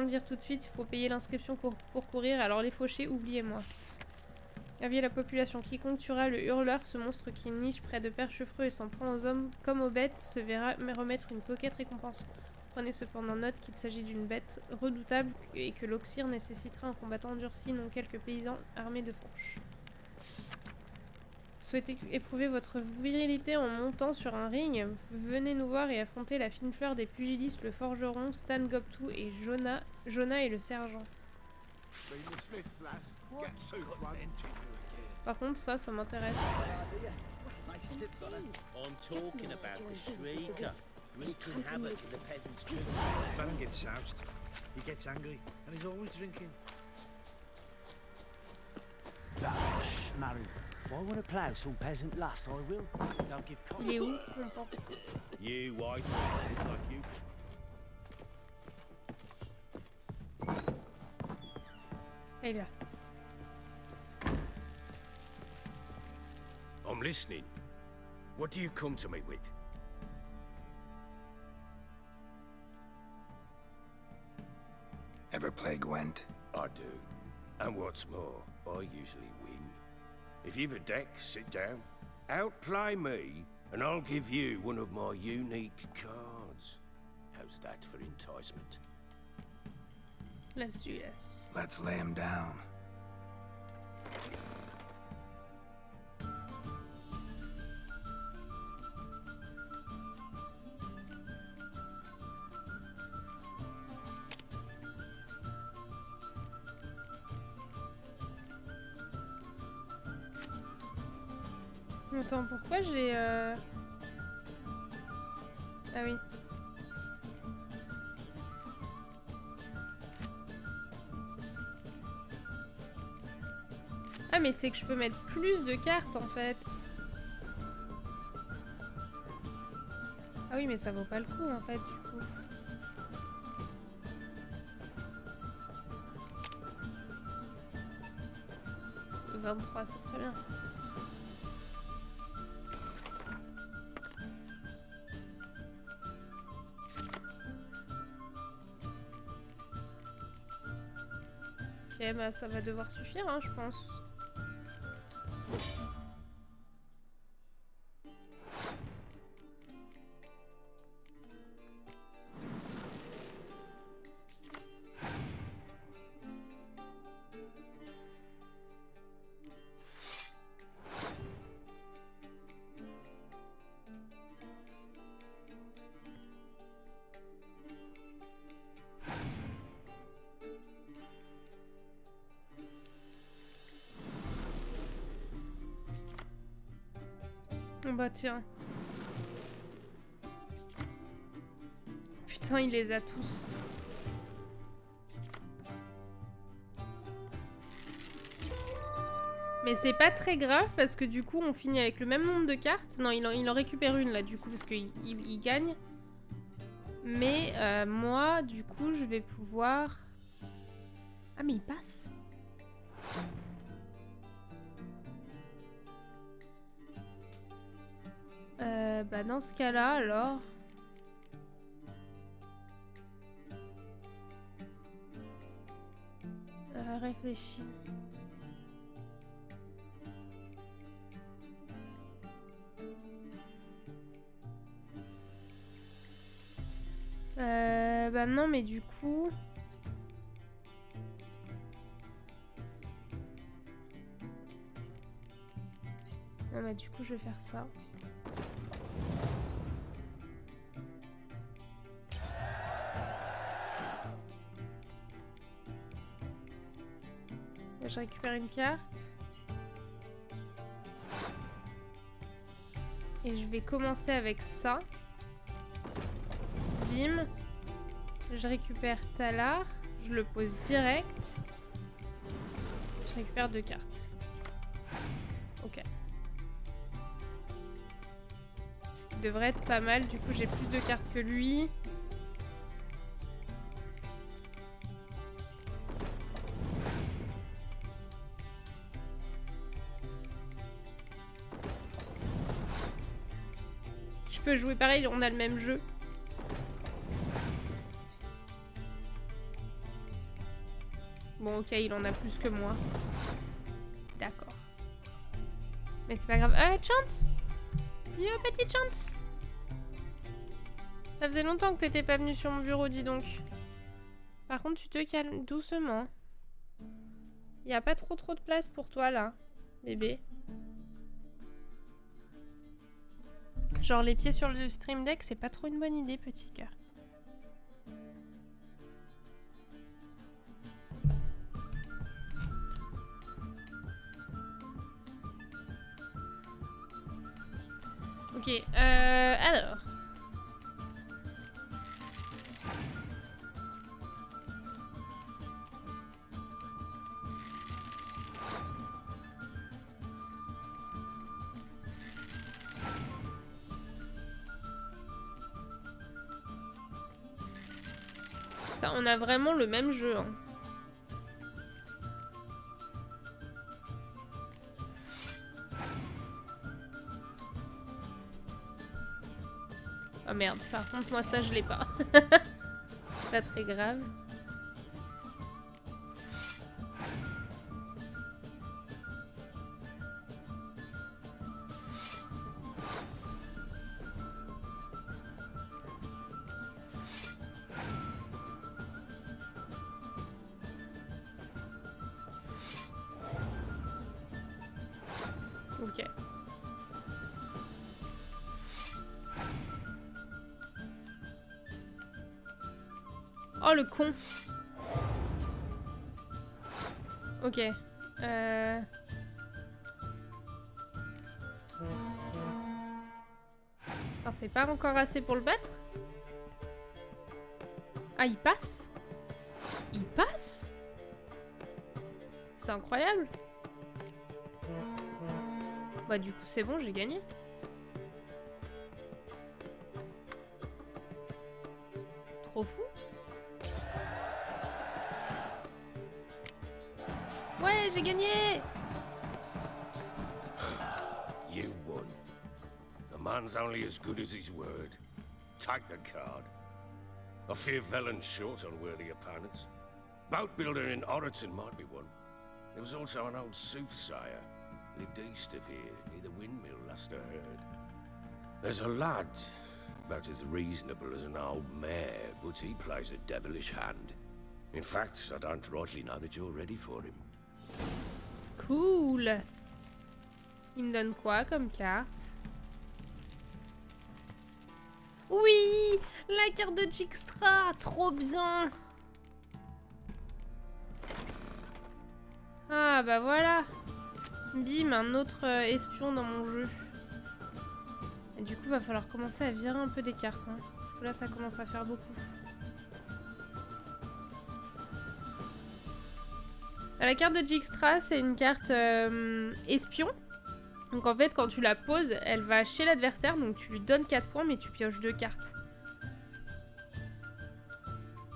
dire tout de suite, il faut payer l'inscription pour courir, alors les fauchés, oubliez-moi. Avis à la population, quiconque tuera le hurleur, ce monstre qui niche près de Perchefreux et s'en prend aux hommes comme aux bêtes, se verra remettre une pocket récompense. Prenez cependant note qu'il s'agit d'une bête redoutable et que l'oxyre nécessitera un combattant endurci, non quelques paysans armés de fourches. Souhaitez éprouver votre virilité en montant sur un ring? Venez nous voir et affronter la fine fleur des pugilistes, le forgeron, Stan Gobtou et Jonah et le sergent. Par contre, ça m'intéresse. I'm talking about the shrieker, wreaking havoc in the peasants' camp. Baron gets soused. He gets angry, and he's always drinking. Schmarren. If I want to plough some peasant lass, I will. Don't give Il est où, mon porte? You white, look like you. Il est là. I'm listening. What do you come to me with? Ever play Gwent? I do. And what's more, I usually win. If you've a deck, sit down. Outplay me, and I'll give you one of my unique cards. How's that for enticement? Let's do this. Let's lay him down. Attends, pourquoi j'ai... Ah oui. Ah mais c'est que je peux mettre plus de cartes en fait. Ah oui mais ça vaut pas le coup en fait du coup. « 23, c'est très bien. bah ça va devoir suffire, hein, je pense. Bah tiens. Putain, il les a tous. Mais c'est pas très grave parce que du coup on finit avec le même nombre de cartes. Non, il en récupère une là du coup parce qu'il gagne. Mais moi du coup je vais pouvoir... Ah mais il passe. Bah dans ce cas-là, alors... réfléchis. Bah non, mais du coup... Non, bah du coup, je vais faire ça. Je récupère une carte. Et je vais commencer avec ça. Bim. Je récupère Talar. Je le pose direct. Je récupère 2 cartes. Ok. Ce qui devrait être pas mal. Du coup, j'ai plus de cartes que lui. Je peux jouer pareil, on a le même jeu. Bon, ok, il en a plus que moi. D'accord. Mais c'est pas grave. Chance! Yo, petite Chance! Ça faisait longtemps que t'étais pas venu sur mon bureau, dis donc. Par contre, tu te calmes doucement. Y a pas trop de place pour toi, là, bébé. Genre les pieds sur le stream deck, c'est pas trop une bonne idée, petit cœur. Ok, alors... On a vraiment le même jeu, hein. Oh merde, par contre moi ça je l'ai pas. Pas très grave. Ok. Oh le con. Ok. C'est pas encore assez pour le battre? Ah, il passe? Il passe? C'est incroyable. Bah du coup c'est bon, j'ai gagné. Trop fou. Ouais, j'ai gagné. You won. A man's only as good as his word. Take the card. I fear Velen's short on worthy opponents. Boat builder in Orreton might be one. There was also an old soothsayer. Lived east of here, near the windmill, last I heard. There's a lad, about as reasonable as an old mare, but he plays a devilish hand. In fact, I don't rightly know that you're ready for him. Cool. Il me donne quoi comme carte? Oui, la carte de Dijkstra, trop bien. Ah bah voilà. Bim, un autre espion dans mon jeu. Et du coup, va falloir commencer à virer un peu des cartes, hein, parce que là, ça commence à faire beaucoup. La carte de Dijkstra, c'est une carte espion. Donc en fait, quand tu la poses, elle va chez l'adversaire, donc tu lui donnes 4 points, mais tu pioches 2 cartes.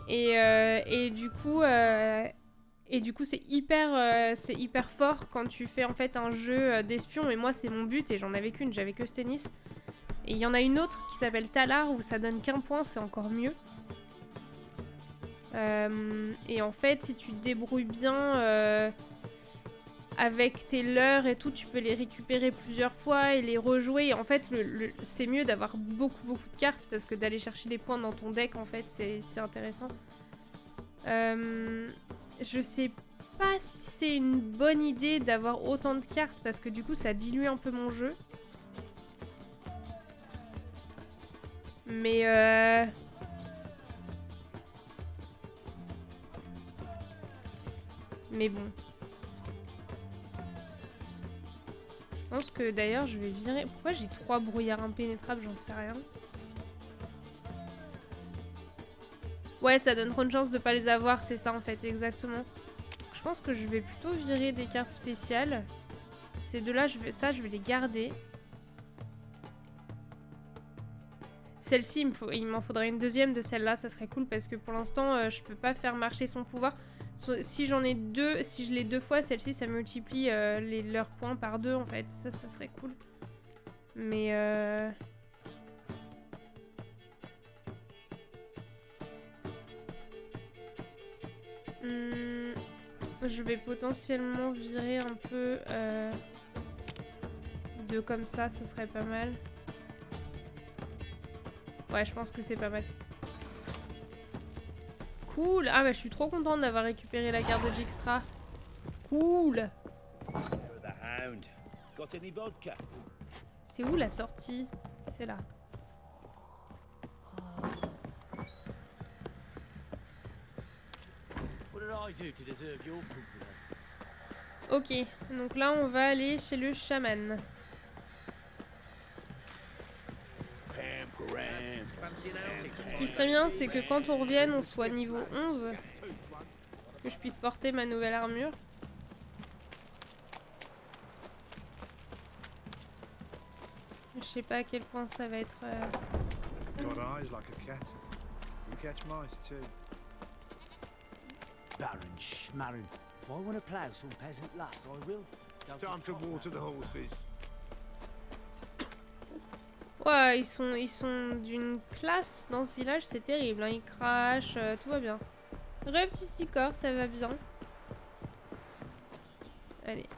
Et du coup, c'est hyper fort quand tu fais en fait un jeu d'espion. Et moi, c'est mon but, et j'en avais qu'une, j'avais que Stennis. Et il y en a une autre qui s'appelle Talar, où ça donne qu'un point, c'est encore mieux. Et en fait, si tu te débrouilles bien avec tes leurres et tout, tu peux les récupérer plusieurs fois et les rejouer. Et en fait, c'est mieux d'avoir beaucoup de cartes, parce que d'aller chercher des points dans ton deck, en fait, c'est intéressant. Je sais pas si c'est une bonne idée d'avoir autant de cartes, parce que du coup, ça dilue un peu mon jeu. Mais bon. Je pense que d'ailleurs je vais virer... Pourquoi j'ai 3 brouillards impénétrables? J'en sais rien. Ouais, ça donne trop de chance de pas les avoir, c'est ça en fait, exactement. Je pense que je vais plutôt virer des cartes spéciales. Ces deux-là, je vais les garder. Celle-ci, il m'en faudrait une deuxième de celle-là, ça serait cool, parce que pour l'instant, je peux pas faire marcher son pouvoir. Si j'en ai deux, si je l'ai 2 fois, celle-ci, ça multiplie leurs points par 2, en fait. Ça serait cool. Mais je vais potentiellement virer un peu de comme ça serait pas mal. Ouais, je pense que c'est pas mal. Cool. Ah bah je suis trop contente d'avoir récupéré la carte de Dijkstra. Cool. C'est où la sortie? C'est là. Ok, donc là on va aller chez le chaman. Ce qui serait bien, c'est que quand on revienne, on soit niveau 11. Que je puisse porter ma nouvelle armure. Je sais pas à quel point ça va être... Baron Schmaron. If I want to plough some peasant lass, I will. Time to water the horses. Ouais, ils sont d'une classe dans ce village, c'est terrible, hein. Ils crachent, tout va bien. Re petit sicor, ça va bien. Allez.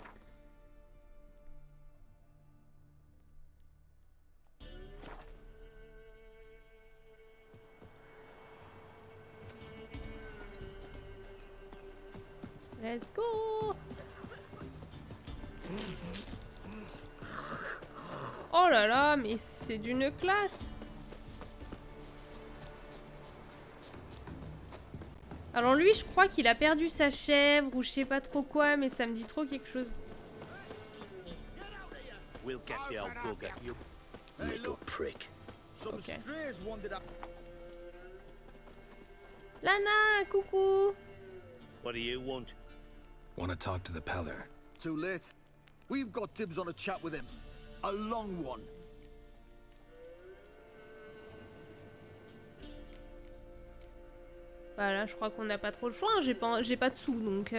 Let's go! Oh là là, mais c'est d'une classe! Alors lui, je crois qu'il a perdu sa chèvre ou je sais pas trop quoi, mais ça me dit trop quelque chose. We'll get the old bugger, you little prick. Okay. Lana, coucou! What do you want? Want to talk to the Peller. Too late. We've got dibs on a chat with him. A long one. Voilà, je crois qu'on n'a pas trop le choix, hein. J'ai pas de sous, donc... Oh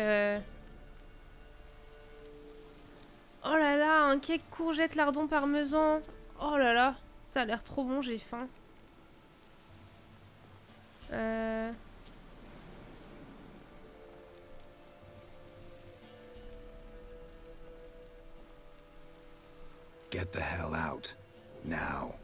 là là, un cake courgette lardon parmesan. Oh là là, ça a l'air trop bon, j'ai faim. Get the hell out. Now.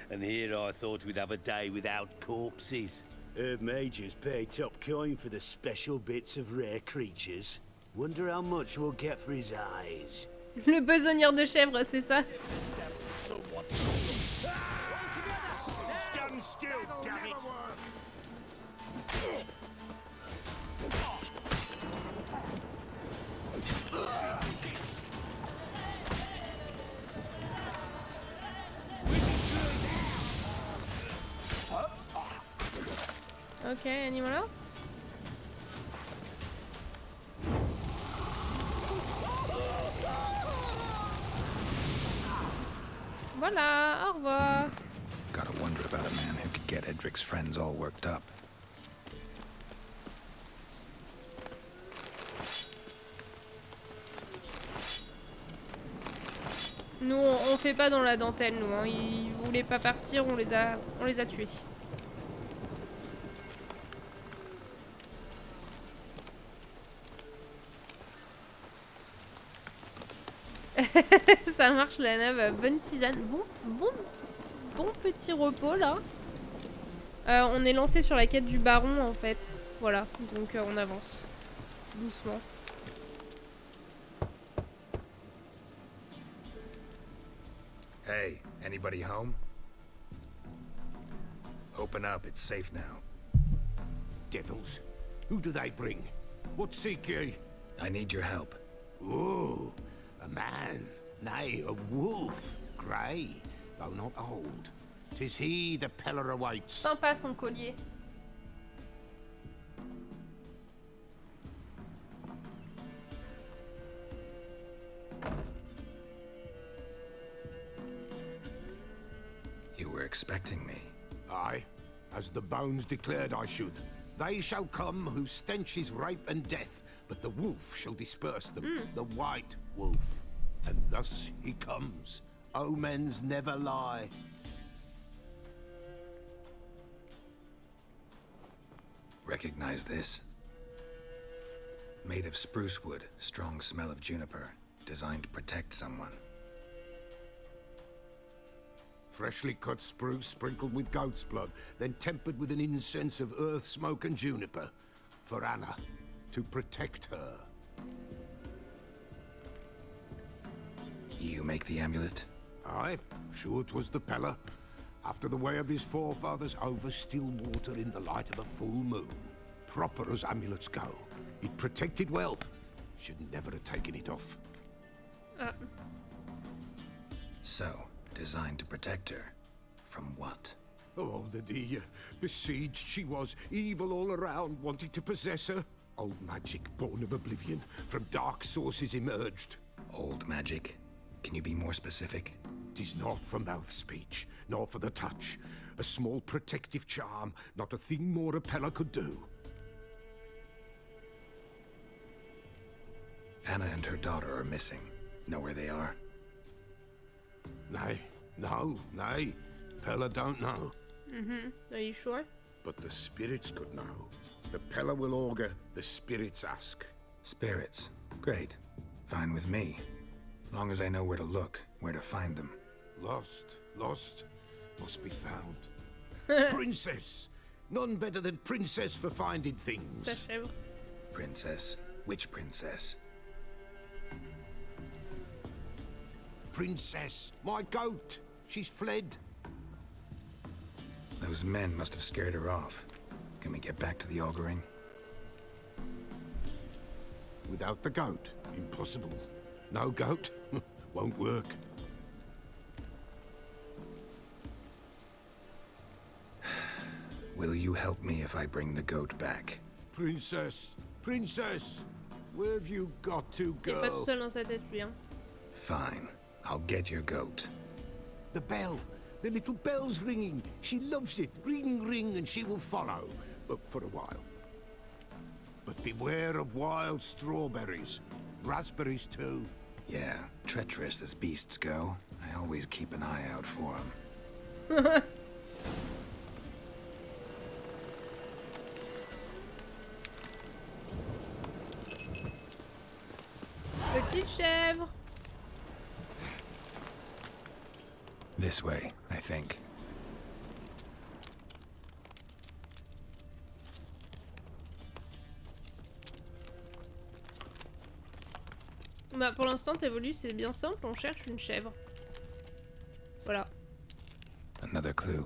And here I thought we'd have a day without corpses. Herb Majors pay top coin for the special bits of rare creatures. Wonder how much we'll get for his eyes. Le besogneur de chèvre, c'est ça? Stand still, damn it! Okay, anyone else? Voilà, au revoir. Gotta wonder about a man who could get Edric's friends all worked up. Nous, on fait pas dans la dentelle, nous. Hein. Ils voulaient pas partir, on les a tués. Ça marche la nave, bonne tisane. Bon petit repos là. On est lancé sur la quête du baron en fait. Voilà, donc on avance. Doucement. Hey, anybody home? Open up, it's safe now. Devils. Who do they bring? What seek ye? I need your help. Oh, a man, nay, a wolf, grey, though not old. 'Tis he the Peller awaits. Sympa son collier. You were expecting me. Aye, as the bones declared I should. They shall come whose stench is rape and death, but the wolf shall disperse them, the white wolf. And thus he comes. Omens never lie. Recognize this? Made of spruce wood, strong smell of juniper, designed to protect someone. Freshly cut spruce sprinkled with goat's blood, then tempered with an incense of earth, smoke and juniper. For Anna, to protect her. You make the amulet? Aye, sure 'twas the Peller. After the way of his forefathers, over still water in the light of a full moon. Proper as amulets go. It protected well. Should never have taken it off. So, designed to protect her. From what? Oh, the dear. Besieged she was, evil all around, wanting to possess her. Old magic, born of oblivion, from dark sources emerged. Old magic? Can you be more specific? 'Tis not for mouth speech, nor for the touch. A small protective charm, not a thing more a Peller could do. Anna and her daughter are missing. Know where they are? Nay, nay. Peller don't know. Are you sure? But the spirits could know. The Peller will augur, the spirits ask. Spirits. Great. Fine with me. Long as I know where to look, where to find them. Lost, must be found. Princess! None better than Princess for finding things. Sa chèvre. Princess? Which princess? Princess, my goat! She's fled. Those men must have scared her off. Can we get back to the auguring? Without the goat, impossible. No goat, won't work. Will you help me if I bring the goat back? Princess, where have you got to Il est pas tout go? seul dans sa tête, lui. Hein. Fine. I'll get your goat. The bell, the little bell's ringing. She loves it. Ring, ring, and she will follow. But for a while. But beware of wild strawberries. Raspberries, too. Yeah, treacherous as beasts go. I always keep an eye out for them. Petite chèvre. This way, I think. Bah pour l'instant t'évolues, c'est bien simple, on cherche une chèvre. Voilà. Another clue.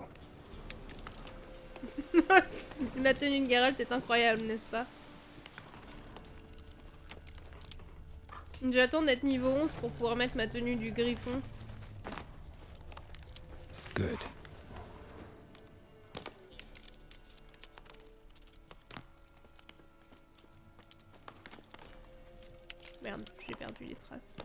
La tenue de Geralt est incroyable, n'est-ce pas? J'attends d'être niveau 11 pour pouvoir mettre ma tenue du griffon. Good. Merde, j'ai perdu les traces.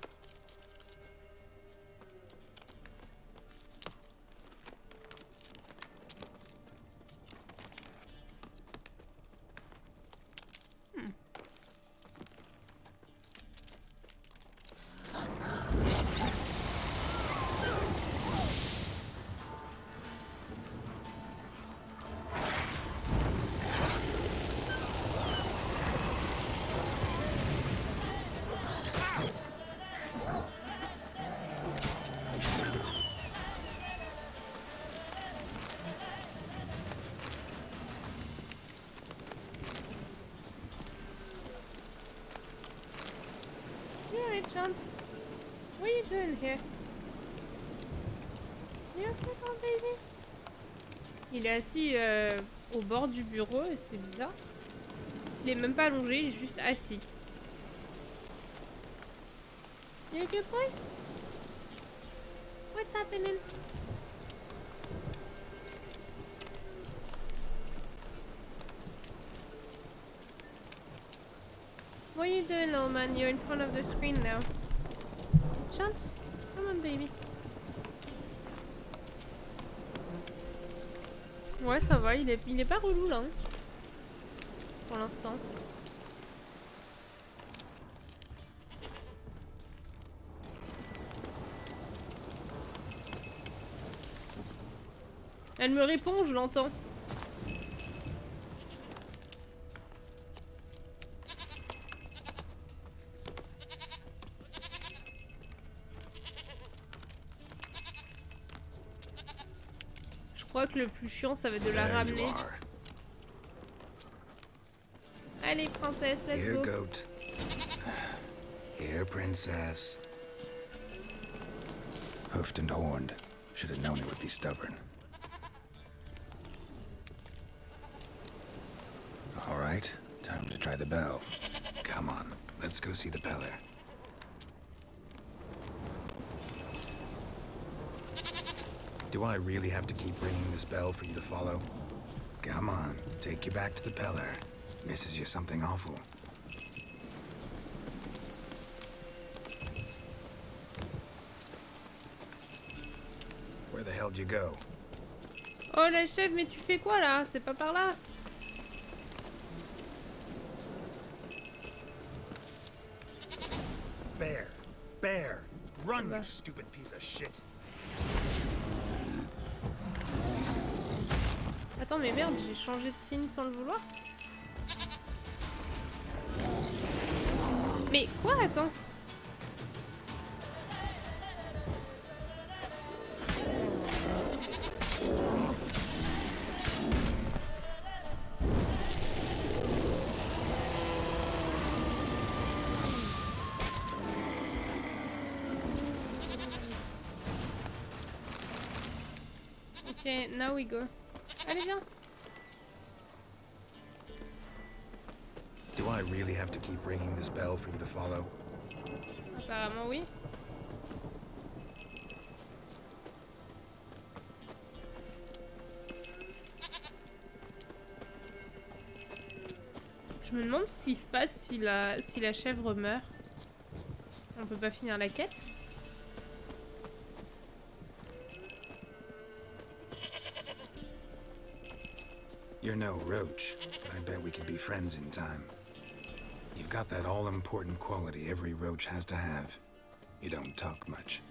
Chance. What are you doing here? You okay, little baby? Il est assis au bord du bureau et c'est bizarre. Il est même pas allongé, il est juste assis. You a good boy? What's happening? What are you doing, little man? You're in front of the screen now. Chance, come on, baby. Ouais, ça va, il est pas relou là. Hein, pour l'instant. Elle me répond, je l'entends. Je crois que le plus chiant, ça va être de la ramener. Allez, princesse, let's Here, go. goat. Here, princess. Hoofed and horned. Should have known it would be stubborn. All right, time to try the bell. Come on, let's go see the Peller. Do I really have to keep ringing this bell for you to follow? Come on, take you back to the Peller. Misses you something awful. Where the hell'd you go? Oh la chèvre, mais tu fais quoi là? C'est pas par là. Bear! Bear! Run, you stupid piece of shit! Attends, mais merde, j'ai changé de signe sans le vouloir. Mais quoi? Attends. Ok, now we go. Allez, viens. Do I really have to keep ringing this bell for you to follow? Apparemment, oui. Je me demande ce qui se passe si la chèvre meurt. On peut pas finir la quête? You're no roach, but I bet we could be friends in time. You've got that all-important quality every roach has to have. You don't talk much.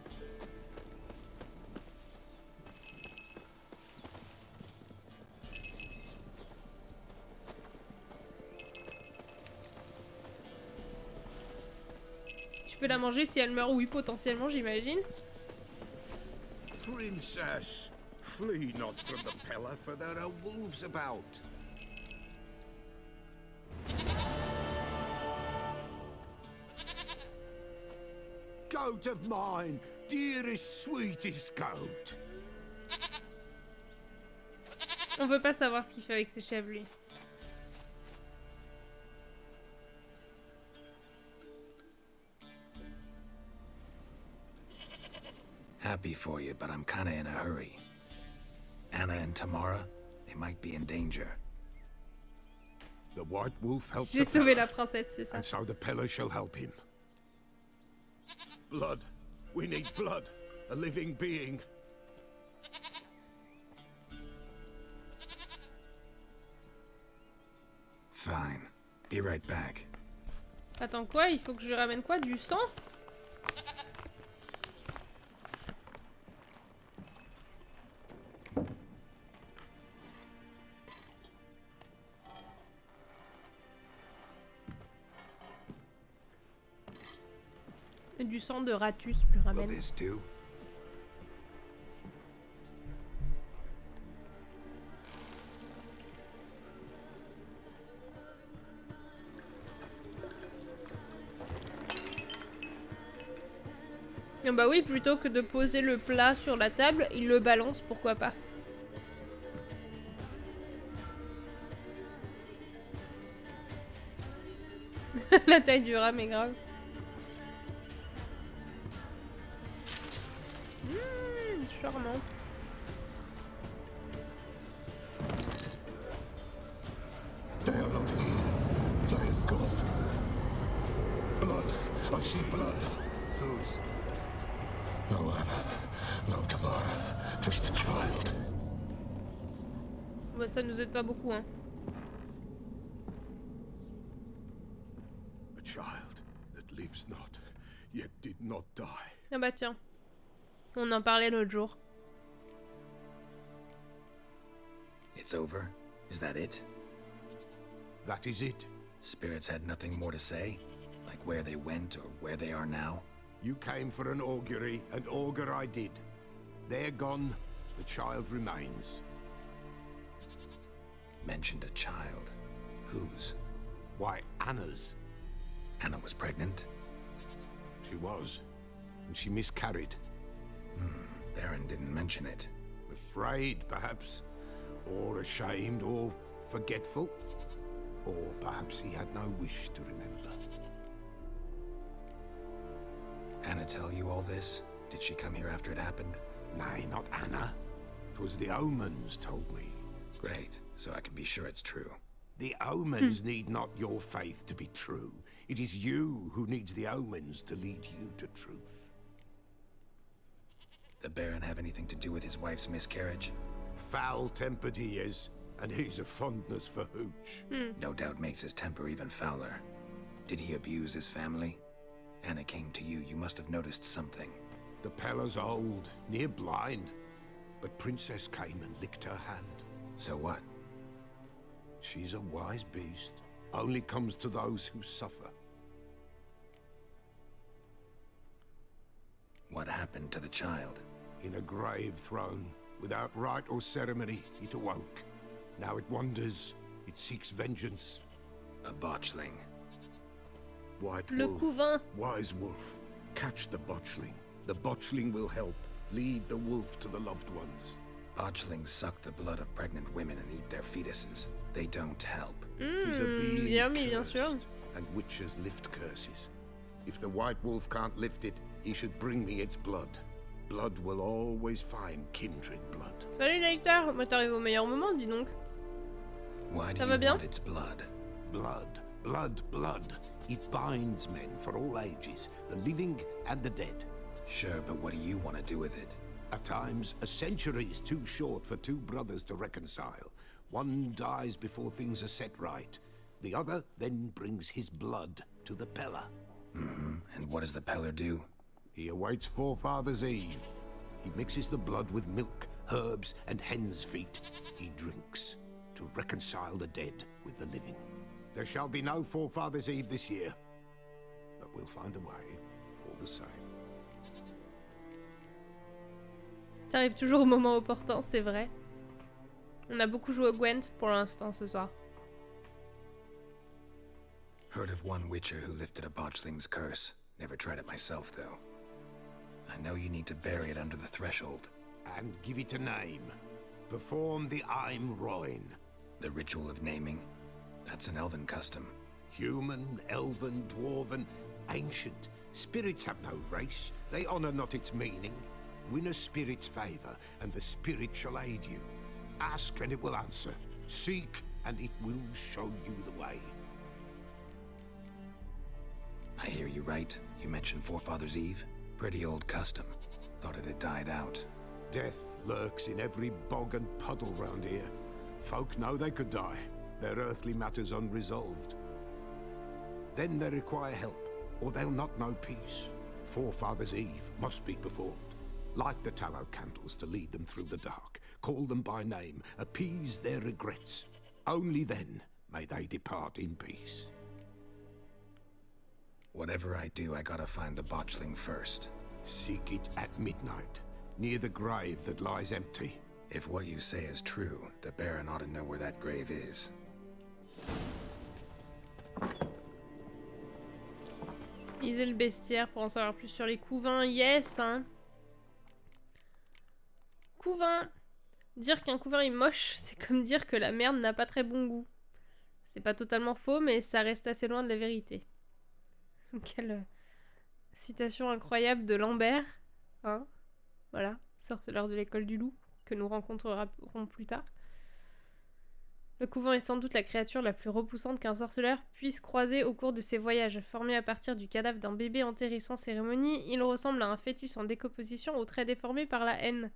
Tu peux la manger si elle meurt, oui, potentiellement, j'imagine. Princess, flee not from the Pella, for there are wolves about. Goat of mine, dearest, sweetest goat. On veut pas savoir ce qu'il fait avec ses chèvres, lui. Happy for you, but I'm kinda in a hurry. Anna and Tamara, they might be in danger. The White Wolf helped J'ai the sauvé Pella, la princesse, c'est ça. and so the Pella shall help him. Blood. We need blood. A living being. Fine. Be right back. Attends, quoi? Il faut que je ramène quoi? Du sang? Et du sang de ratus, je Will ramène. this do? Ah bah oui, plutôt que de poser le plat sur la table, il le balance, pourquoi pas. La taille du ram est grave. Charmant. They are not here. There is God. Blood. I see blood. Whose? No Anna. No Tamara. Just a child. Bah ça nous aide pas beaucoup, hein. A child that lives not, yet did not die. Ah bah tiens. On en parlait l'autre jour. It's over? Is that it? That is it. Spirits had nothing more to say? Like where they went or where they are now? You came for an augury, and augur I did. They're gone. The child remains. Mentioned a child. Whose? Why, Anna's. Anna was pregnant? She was. And she miscarried. Baron didn't mention it. Afraid, perhaps. Or ashamed, or forgetful. Or perhaps he had no wish to remember. Anna tell you all this? Did she come here after it happened? Nay, not Anna. 'Twas the omens told me. Great, so I can be sure it's true. The omens need not your faith to be true. It is you who needs the omens to lead you to truth. The Baron have anything to do with his wife's miscarriage? Foul-tempered he is, and he's a fondness for hooch. No doubt makes his temper even fouler. Did he abuse his family? Anna came to you, you must have noticed something. The Pella's old, near blind, but Princess came and licked her hand. So what? She's a wise beast. Only comes to those who suffer. What happened to the child? In a grave thrown, without rite or ceremony, it awoke. Now it wanders, it seeks vengeance. A botchling. White Le wolf, couvain. wise wolf, catch the botchling. The botchling will help, lead the wolf to the loved ones. Botchlings suck the blood of pregnant women and eat their fetuses. They don't help. 'Tis a being bien sûr. cursed, and witches lift curses. If the white wolf can't lift it, he should bring me its blood. Blood will always find kindred blood. Salut Lecter, moi t'arrives au meilleur moment, dis donc. Why do Ça you va bien? want its blood? Blood, blood, blood. It binds men for all ages, the living and the dead. Sure, but what do you want to do with it? At times, a century is too short for two brothers to reconcile. One dies before things are set right. The other then brings his blood to the Pella. And what does the Peller do? He awaits Forefather's Eve. He mixes the blood with milk, herbs, and hen's feet. He drinks to reconcile the dead with the living. There shall be no Forefather's Eve this year, but we'll find a way all the same. T'arrives toujours au moment opportun, c'est vrai. On a beaucoup joué au Gwent pour l'instant ce soir. Heard of one witcher who lifted a botchling's curse. Never tried it myself, though. I know you need to bury it under the threshold. And give it a name. Perform the Aim Roin. The ritual of naming? That's an elven custom. Human, elven, dwarven, ancient. Spirits have no race. They honor not its meaning. Win a spirit's favor, and the spirit shall aid you. Ask, and it will answer. Seek, and it will show you the way. I hear you right. You mentioned Forefather's Eve? Pretty old custom. Thought it had died out. Death lurks in every bog and puddle round here. Folk know they could die, their earthly matters unresolved. Then they require help, or they'll not know peace. Forefather's Eve must be performed. Light the tallow candles to lead them through the dark. Call them by name, appease their regrets. Only then may they depart in peace. Whatever I do, I gotta find the botchling first. Seek it at midnight, near the grave that lies empty. If what you say is true, the Baron ought to know where that grave is. Lisez le bestiaire pour en savoir plus sur les couvains. Yes, hein. Couvain. Dire qu'un couvain est moche, c'est comme dire que la merde n'a pas très bon goût. C'est pas totalement faux, mais ça reste assez loin de la vérité. Quelle citation incroyable de Lambert. Hein, voilà, sorceleur de l'école du loup, que nous rencontrerons plus tard. Le couvent est sans doute la créature la plus repoussante qu'un sorceleur puisse croiser au cours de ses voyages. Formé à partir du cadavre d'un bébé enterré sans cérémonie, il ressemble à un fœtus en décomposition aux traits déformés par la haine,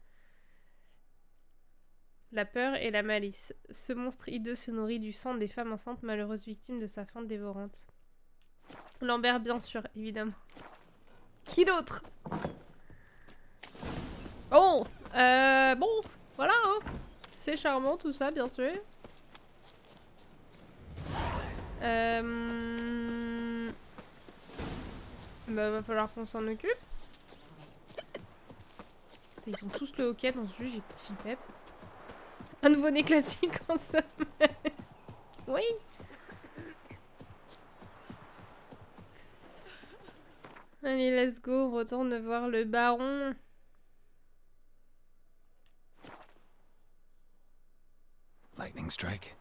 la peur et la malice. Ce monstre hideux se nourrit du sang des femmes enceintes, malheureuses victimes de sa faim dévorante. Lambert, bien sûr, évidemment. Qui d'autre? Oh, bon, voilà, hein. C'est charmant tout ça, bien sûr. Bah, va falloir qu'on s'en occupe. Ils ont tous le hockey dans ce jeu, j'y pep. Un nouveau-né classique en somme. Oui. Allez, let's go, on retourne voir le baron. Lightning strike.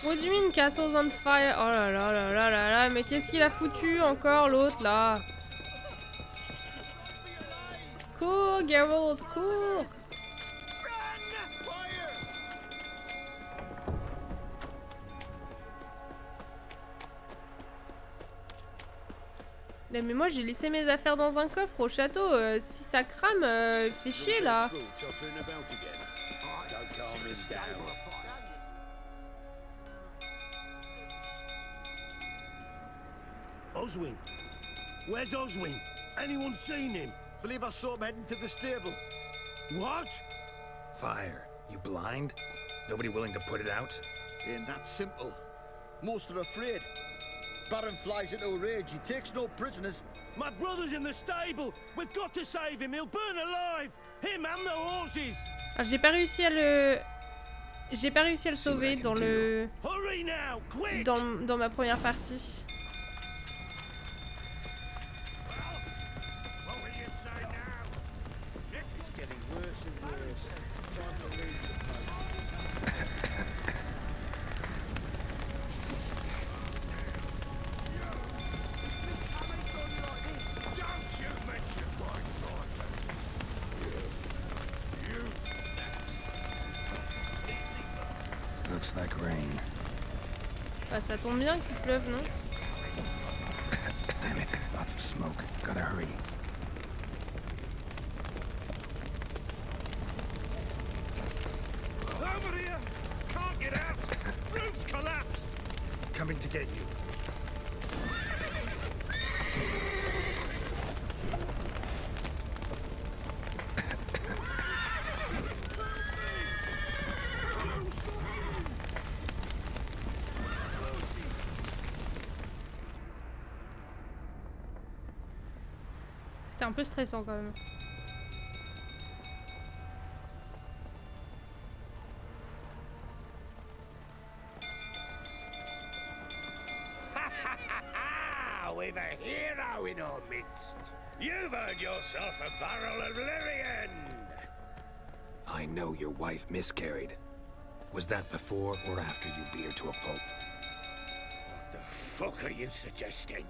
What do you mean castle's on fire? Oh là là là là là là, mais qu'est-ce qu'il a foutu encore l'autre là? Cours, Geralt, cours! Mais moi j'ai laissé mes affaires dans un coffre au château, si ça crame, fait chier là. Oswin! Where's Oswin? Anyone seen him? Believe I saw him heading to the stable. What? Fire. You blind? Nobody willing to put it out? Ain't that simple. Most are afraid. Baron flies into a rage. He takes no prisoners. My brother's in the stable. We've got to save him. He'll burn alive. Him and the horses. Ah, j'ai pas réussi à le sauver dans le dans ma première partie. Looks like rain. Bah, ça tombe bien qu'il pleuve, non? Damn it, lots of smoke. Gotta hurry. Over here! Can't get out! Roof's collapsed! Coming to get you. C'était un peu stressant quand même. We've a hero in our midst. You've earned yourself a barrel of Lyrian. I know your wife miscarried. Was that before or after you beat her to a pulp? What the fuck are you suggesting?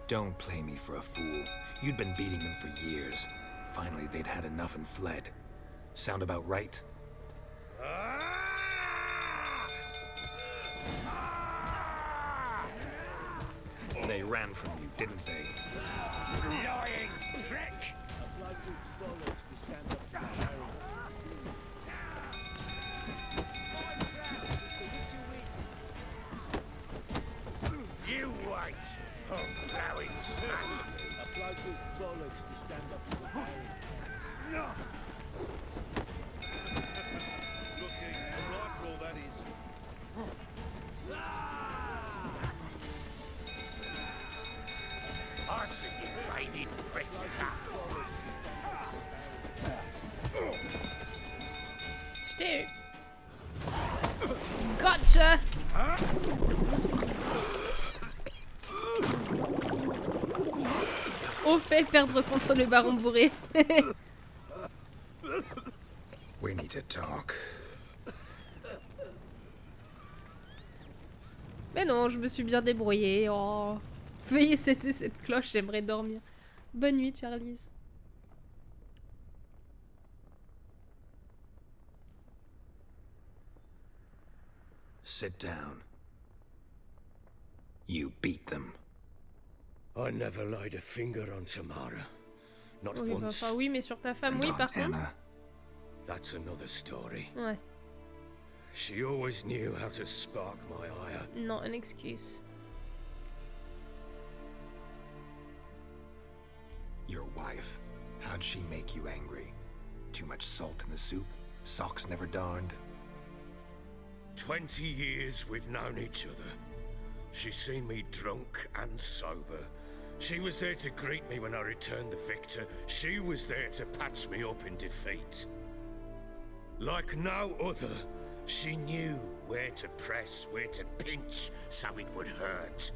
Don't play me for a fool. You'd been beating them for years. Finally, they'd had enough and fled. Sound about right? They ran from you, didn't they? Lying prick! You wait! Oh, plowing smash! A bloke with bollocks to stand up to the barrel. Looking right for all that is. I see you, baby prick! J't'ai eu. Gotcha! Au fait, perdre contre le baron bourré. We need to talk. Mais non, je me suis bien débrouillée. Oh. Veuillez cesser cette cloche, j'aimerais dormir. Bonne nuit, Charlize. Sit down. You beat them. I never laid a finger on Tamara. Not Oui, once. enfin, oui, mais sur ta femme, oui, par contre. That's another story. Ouais. She always knew how to spark my ire. Non, une excuse. Your wife. How'd she make you angry? Too much salt in the soup? Socks never darned? 20 years we've known each other. She's seen me drunk and sober. She was there to greet me when I returned the victor. She was there to patch me up in defeat. Like no other, she knew where to press, where to pinch, so it would hurt.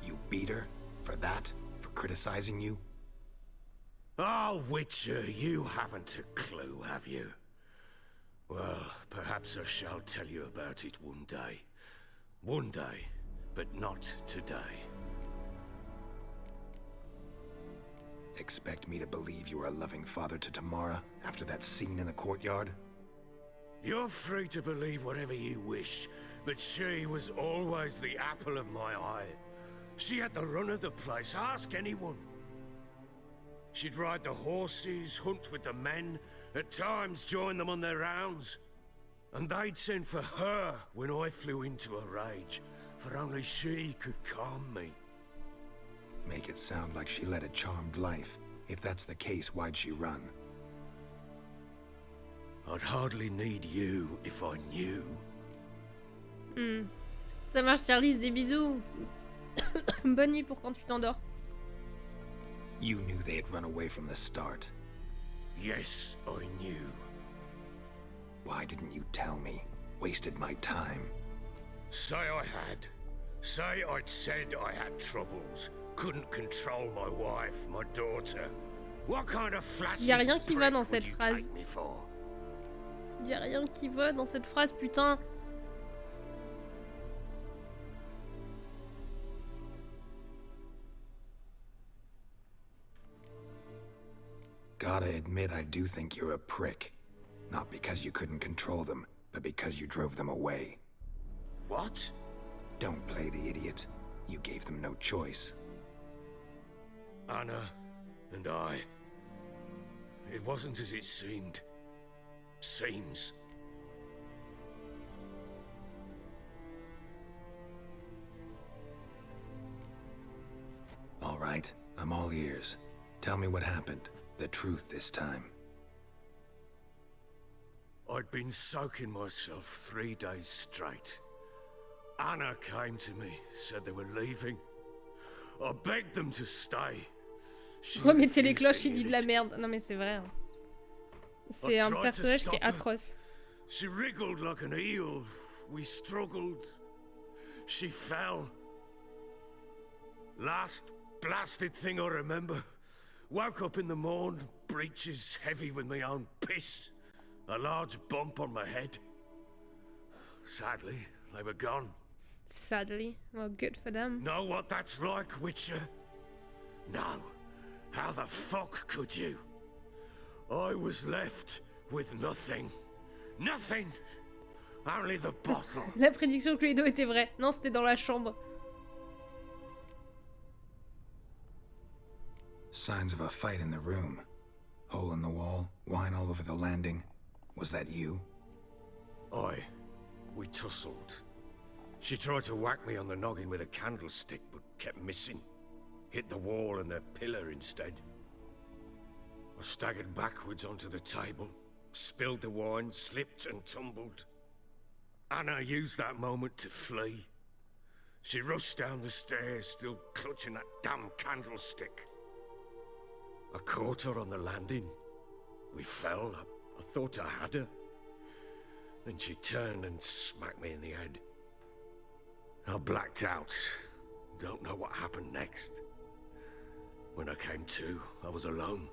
You beat her? For that? For criticizing you? Oh, Witcher, you haven't a clue, have you? Well, perhaps I shall tell you about it one day. One day, but not today. Expect me to believe you are a loving father to Tamara after that scene in the courtyard? You're free to believe whatever you wish, but she was always the apple of my eye. She had the run of the place, ask anyone. She'd ride the horses, hunt with the men, at times join them on their rounds. And they'd send for her when I flew into a rage, for only she could calm me. Make it sound like she led a charmed life. If that's the case, why'd she run? I'd hardly need you if I knew. Ça marche, Charlize, des bisous. Bonne nuit pour quand tu t'endors. You knew they had run away from the start. Yes, I knew. Why didn't you tell me? Wasted my time. Say I had. Say I'd said I had troubles. Couldn't control my wife, my daughter. What kind of flaccid Y a rien qui va prick dans cette would you phrase. take me for? Y a rien qui va dans cette phrase, putain. Gotta admit, I do think you're a prick. Not because you couldn't control them, but because you drove them away. What? Don't play the idiot. You gave them no choice. Anna and I. It wasn't as it seemed. Seems. All right, I'm all ears. Tell me what happened. The truth this time. I'd been soaking myself 3 days straight. Anna came to me, said they were leaving. I begged them to stay. Remettez les cloches, il dit de la merde. Non mais c'est vrai. Hein. C'est un personnage qui est atroce. She wriggled like an eel. We struggled. She fell. Last blasted thing I remember. Woke up in the morn, breeches heavy with my own piss. A large bump on my head. Sadly, they were gone. Sadly. Well, good for them. Know what that's like, Witcher? No. How the fuck could you? I was left with nothing. Nothing! Only the bottle. La prédiction de Cluedo était vraie. Non, c'était dans la chambre. Signs of a fight in the room. Hole in the wall, wine all over the landing. Was that you? We tussled. She tried to whack me on the noggin with a candlestick, but kept missing. Hit the wall and the pillar instead. I staggered backwards onto the table, spilled the wine, slipped and tumbled. Anna used that moment to flee. She rushed down the stairs, still clutching that damn candlestick. I caught her on the landing. We fell. I thought I had her. Then she turned and smacked me in the head. I blacked out. Don't know what happened next. When I came to, I was alone.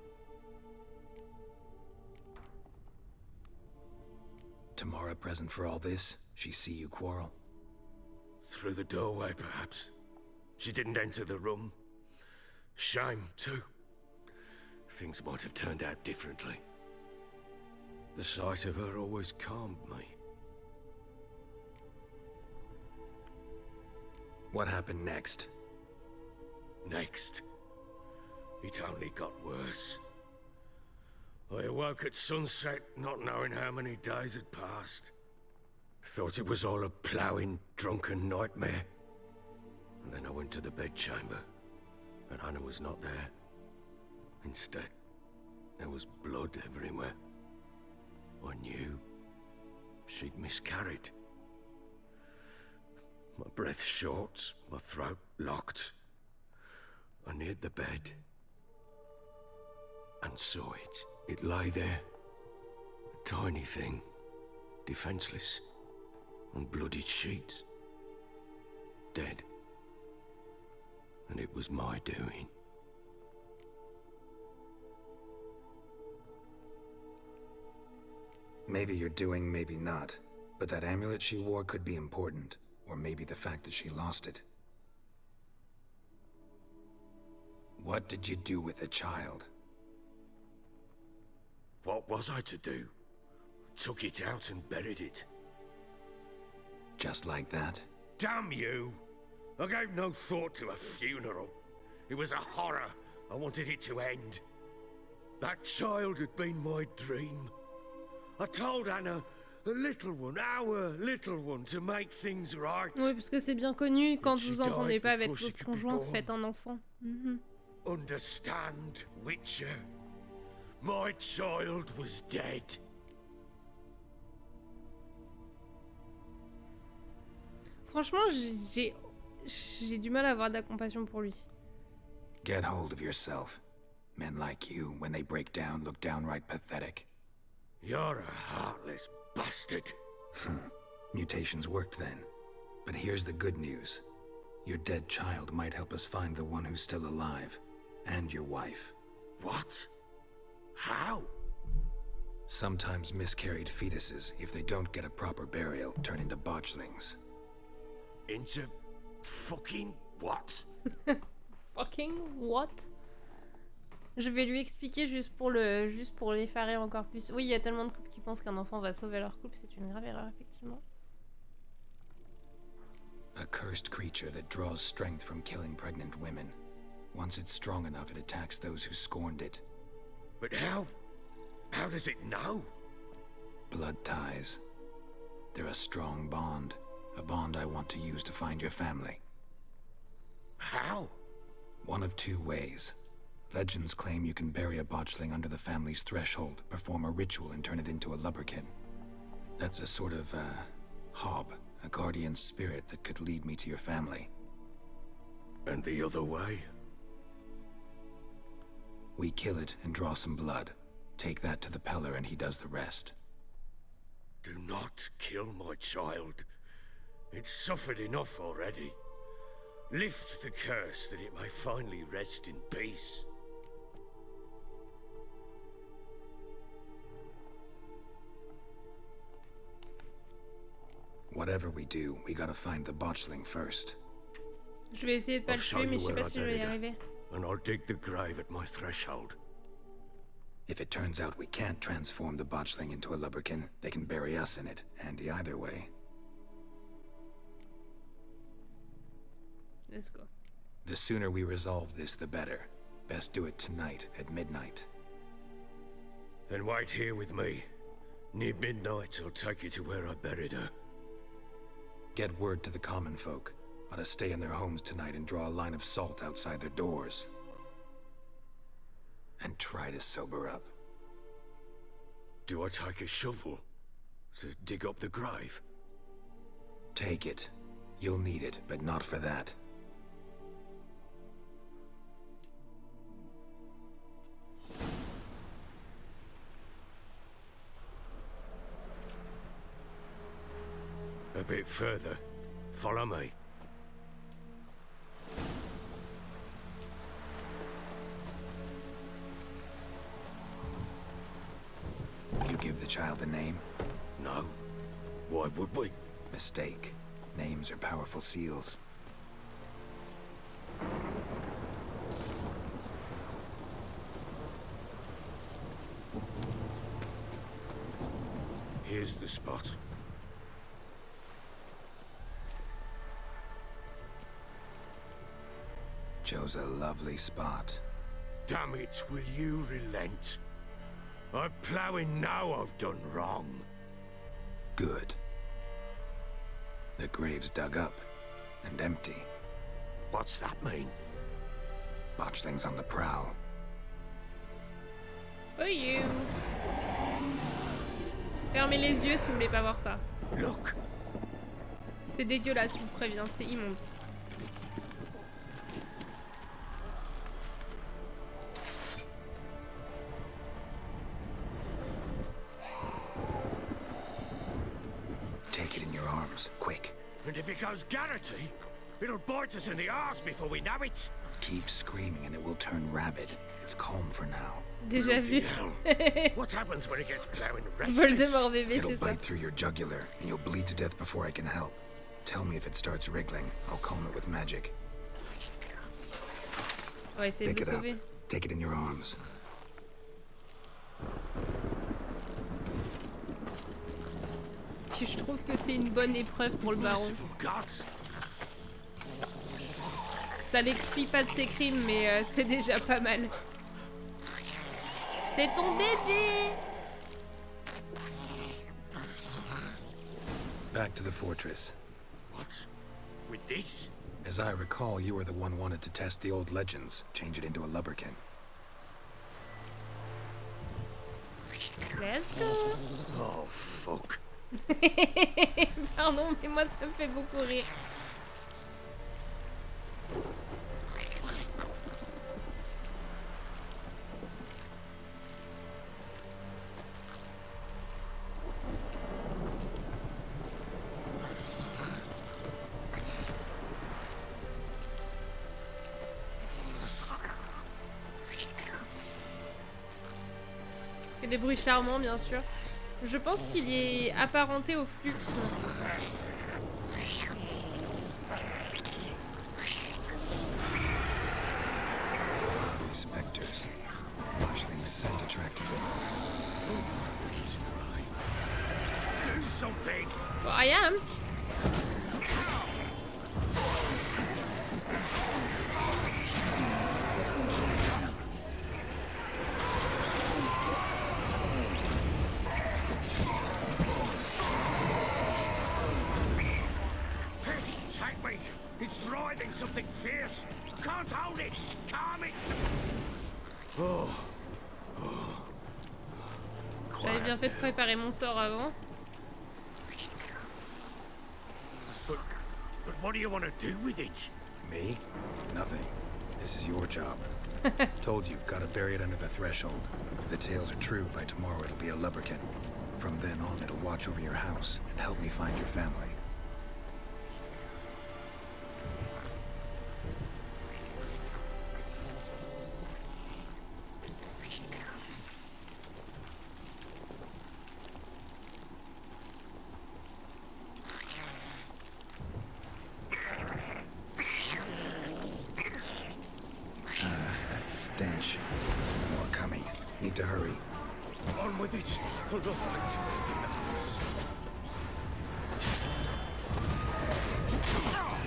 Tamara present for all this? She see you quarrel? Through the doorway, perhaps. She didn't enter the room. Shame, too. Things might have turned out differently. The sight of her always calmed me. What happened next? Next? It only got worse. I awoke at sunset, not knowing how many days had passed. Thought it was all a ploughing, drunken nightmare. And then I went to the bedchamber, but Anna was not there. Instead, there was blood everywhere. I knew she'd miscarried. My breath short, my throat locked. I neared the bed and saw it. It lay there, a tiny thing, defenseless, on bloodied sheets, dead. And it was my doing. Maybe you're doing, maybe not. But that amulet she wore could be important. Or maybe the fact that she lost it. What did you do with the child? What was I to do? Took it out and buried it. Just like that? Damn you! I gave no thought to a funeral. It was a horror. I wanted it to end. That child had been my dream. I told Anna, a little one, our little one, to make things right. Oui, parce que c'est bien connu, quand vous entendez pas avec votre conjoint, faites un enfant. Understand, Witcher? My child was dead. Franchement, j'ai du mal à avoir de la compassion pour lui. Get hold of yourself. Men like you, when they break down, look downright pathetic. You're a heartless bastard. Mutations worked then. But here's the good news. Your dead child might help us find the one who's still alive. And your wife. What? How? Sometimes miscarried fetuses, if they don't get a proper burial, turn into botchlings. Into fucking what? Fucking what? Je vais lui expliquer juste pour l'effarer encore plus. Oui, il y a tellement de couples qui pensent qu'un enfant va sauver leur couple, c'est une grave erreur, effectivement. A cursed creature that draws strength from killing pregnant women. Once it's strong enough, it attacks those who scorned it. But how? How does it know? Blood ties. They're a strong bond. A bond I want to use to find your family. How? One of two ways. Legends claim you can bury a botchling under the family's threshold, perform a ritual and turn it into a lubberkin. That's a sort of, hob, a guardian spirit that could lead me to your family. And the other way? We kill it and draw some blood. Take that to the Peller and he does the rest. Do not kill my child. It's suffered enough already. Lift the curse that it may finally rest in peace. Whatever we do, we gotta find the botchling first. Je vais essayer de pas le tuer, mais je sais pas si je vais y arriver. And I'll dig the grave at my threshold. If it turns out we can't transform the botchling into a lubberkin, they can bury us in it. Handy either way. Let's go. The sooner we resolve this, the better. Best do it tonight at midnight. Then wait here with me. Near midnight, I'll take you to where I buried her. Get word to the common folk. Ought to stay in their homes tonight and draw a line of salt outside their doors. And try to sober up. Do I take a shovel to dig up the grave? Take it. You'll need it, but not for that. A bit further. Follow me. You give the child a name? No. Why would we? Mistake. Names are powerful seals. Here's the spot. Chose a lovely spot. Damn it, will you relent? I'm ploughing now I've done wrong. Good. The grave's dug up and empty. What's that mean? Botchling's on the prowl. For you. Fermez les yeux si vous voulez pas voir ça. Look. C'est dégueulasse, je vous préviens, c'est immonde. Take it in your arms, quick. And if it goes garrety, it'll bite us in the arse before we know it. Keep screaming and it will turn rabid. It's calm for now. Déjà vu. What happens when it gets plowing restless? Voldemort bébé, It'll c'est ça. bite through your jugular and you'll bleed to death before I can help. Tell me if it starts wriggling. I'll calm it with magic. On va essayer de le sauver. Take it in your arms. Puis je trouve que c'est une bonne épreuve pour le baron. Ça l'explique pas de ses crimes, mais c'est déjà pas mal. C'est ton bébé! Back to the fortress. What? With this? As I recall, you were the one wanted to test the old legends, change it into a lubberkin. Let's go! Oh, fuck. Pardon, mais moi ça me fait beaucoup rire. Il fait des bruits charmants, bien sûr. Je pense qu'il est apparenté au flux. Spectres. Botchling's scent attracted them. Do something! Well, I am. It's writhing something fierce. Can't hold it. Calm it. J'avais bien fait de préparer mon sort avant. But what do you want to do with it? Me? Nothing. This is your job. Told you, gotta bury it under the threshold. If the tales are true, by tomorrow it'll be a lubberkin. From then on, it'll watch over your house and help me find your family. That stench. More coming. Need to hurry. On with it. Pull the fight to the developers.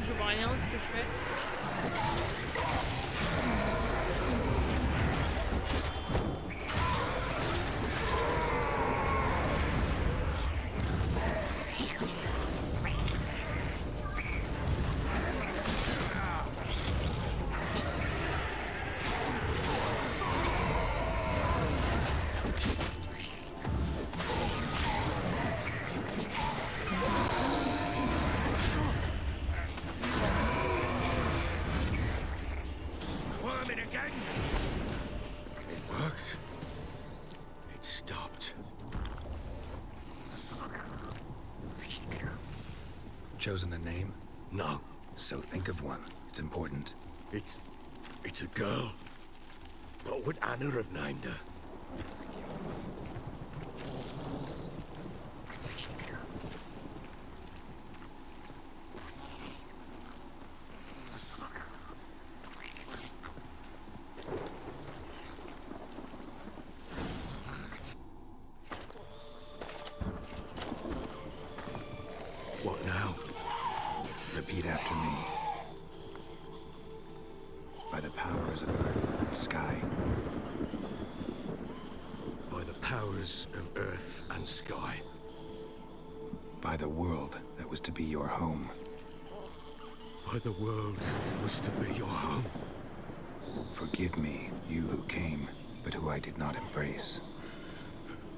Je vois rien ce que je fais. Squirming again. It worked. It stopped. Chosen a name? No. So think of one. It's important. It's a girl. What would Anna have named her? What now? Repeat after me. By the powers of earth and sky. By the powers of earth and sky. By the world that was to be your home. By the world that was to be your home. Forgive me, you who came, but who I did not embrace.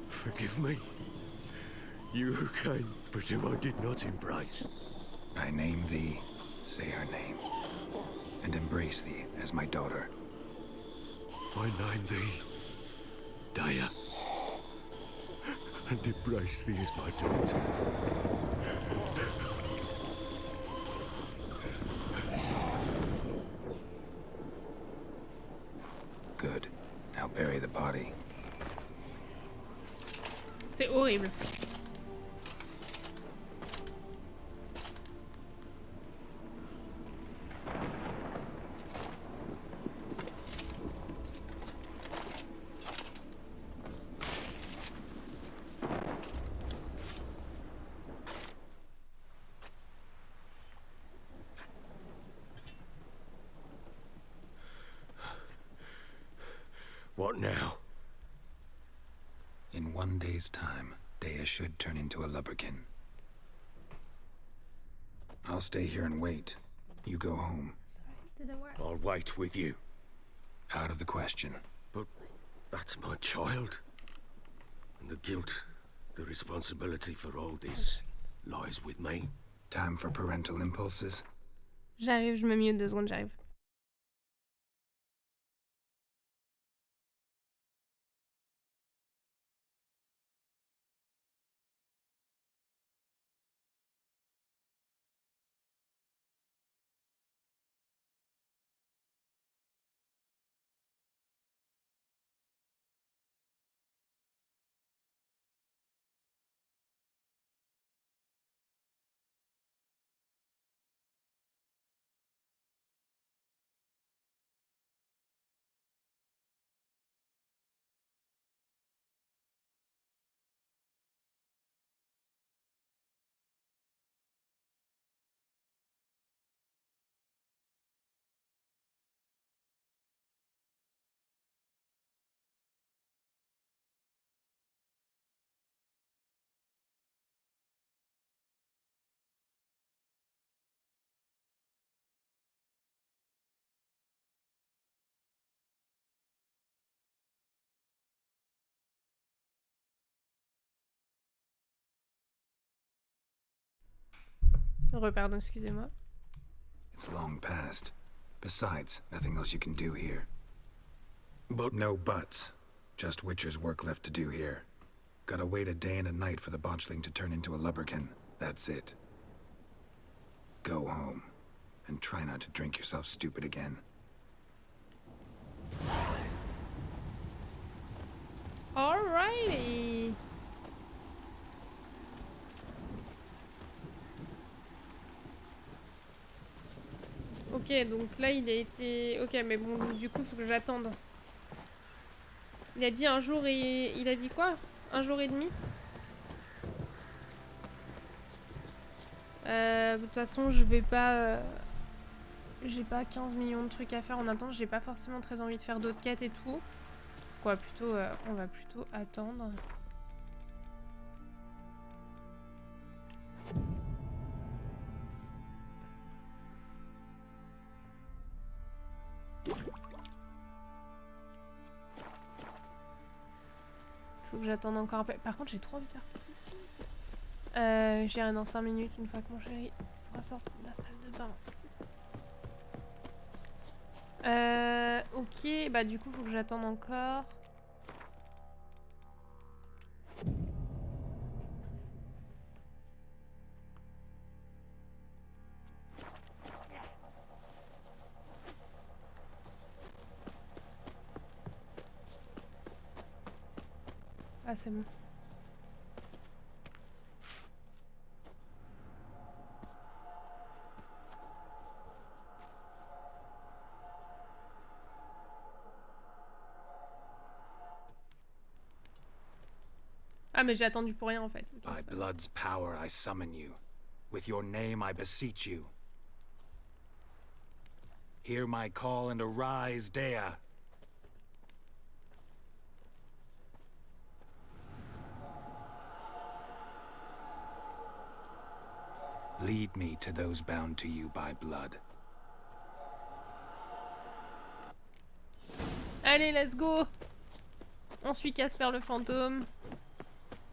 Forgive me. You who came, but who I did not embrace. I name thee, say her name, and embrace thee as my daughter. I name thee, Daya, and embrace thee as my daughter. Good. Now bury the body. C'est horrible. What now? In 1 day's time, Daya should turn into a lubberkin. I'll stay here and wait. You go home. Did it work? I'll wait with you. Out of the question. But that's my child. And the guilt, the responsibility for all this lies with me. Time for parental impulses? J'arrive, je me mute 2 secondes, j'arrive. Repardon, excusez-moi. It's long past. Besides, nothing else you can do here. But no buts. Just Witcher's work left to do here. Gotta wait a day and a night for the botchling to turn into a lubberkin. That's it. Go home. And try not to drink yourself stupid again. Alrighty. Ok, donc là il a été... Ok, mais bon, du coup faut que j'attende. Il a dit un jour et... Il a dit quoi? Un jour et demi? De toute façon je vais pas... J'ai pas 15 millions de trucs à faire en attendant, j'ai pas forcément très envie de faire d'autres quêtes et tout. Quoi, plutôt, on va plutôt attendre. Faut que j'attende encore un peu. Par contre, j'ai trop envie de faire. J'irai dans 5 minutes une fois que mon chéri sera sorti de la salle de bain. Ok, bah du coup, faut que j'attende encore. Ah, c'est bon. Ah, mais j'ai attendu pour rien en fait. Okay, By blood's power I summon you. With your name I beseech you. Hear my call and arise, Dea. Lead me to those bound to you by blood. Allez, let's go. On suit Casper le fantôme.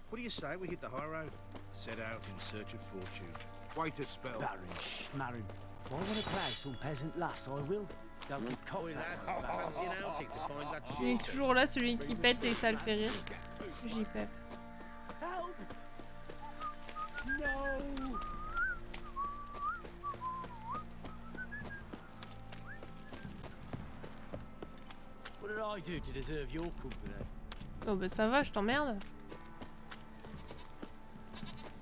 What do you say we hit the high road? Set out in search of fortune. Wait a spell. Baron Schmarren. If I want to play some peasant lass, I will. Don't give cock fancy an outing to find that shit. Il est toujours là, celui qui pète et ça le fait rire. J'y pète. Help! No! What did I do to deserve your company? Oh bah ça va, je t'emmerde.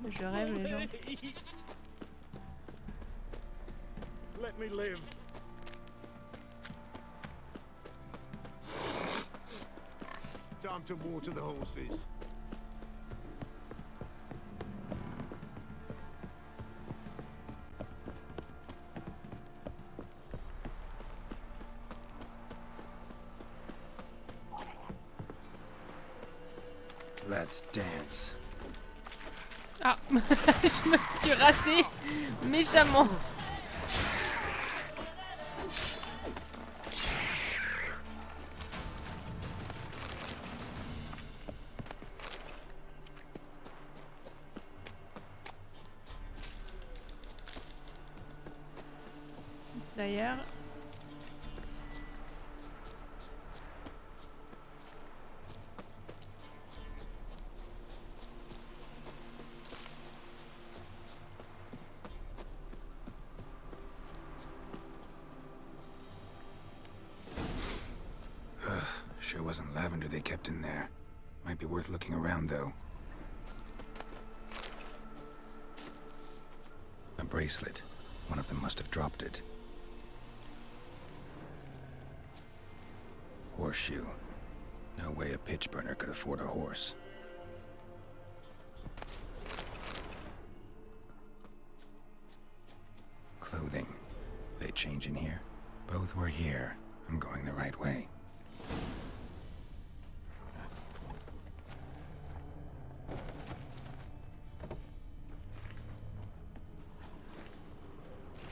Je rêve les gens. Let me live. Time to water the horses. Let's dance. Ah, je me suis ratée méchamment. D'ailleurs... Sure wasn't lavender they kept in there. Might be worth looking around, though. A bracelet. One of them must have dropped it. Horseshoe. No way a pitch burner could afford a horse. Clothing. They change in here? Both were here. I'm going the right way.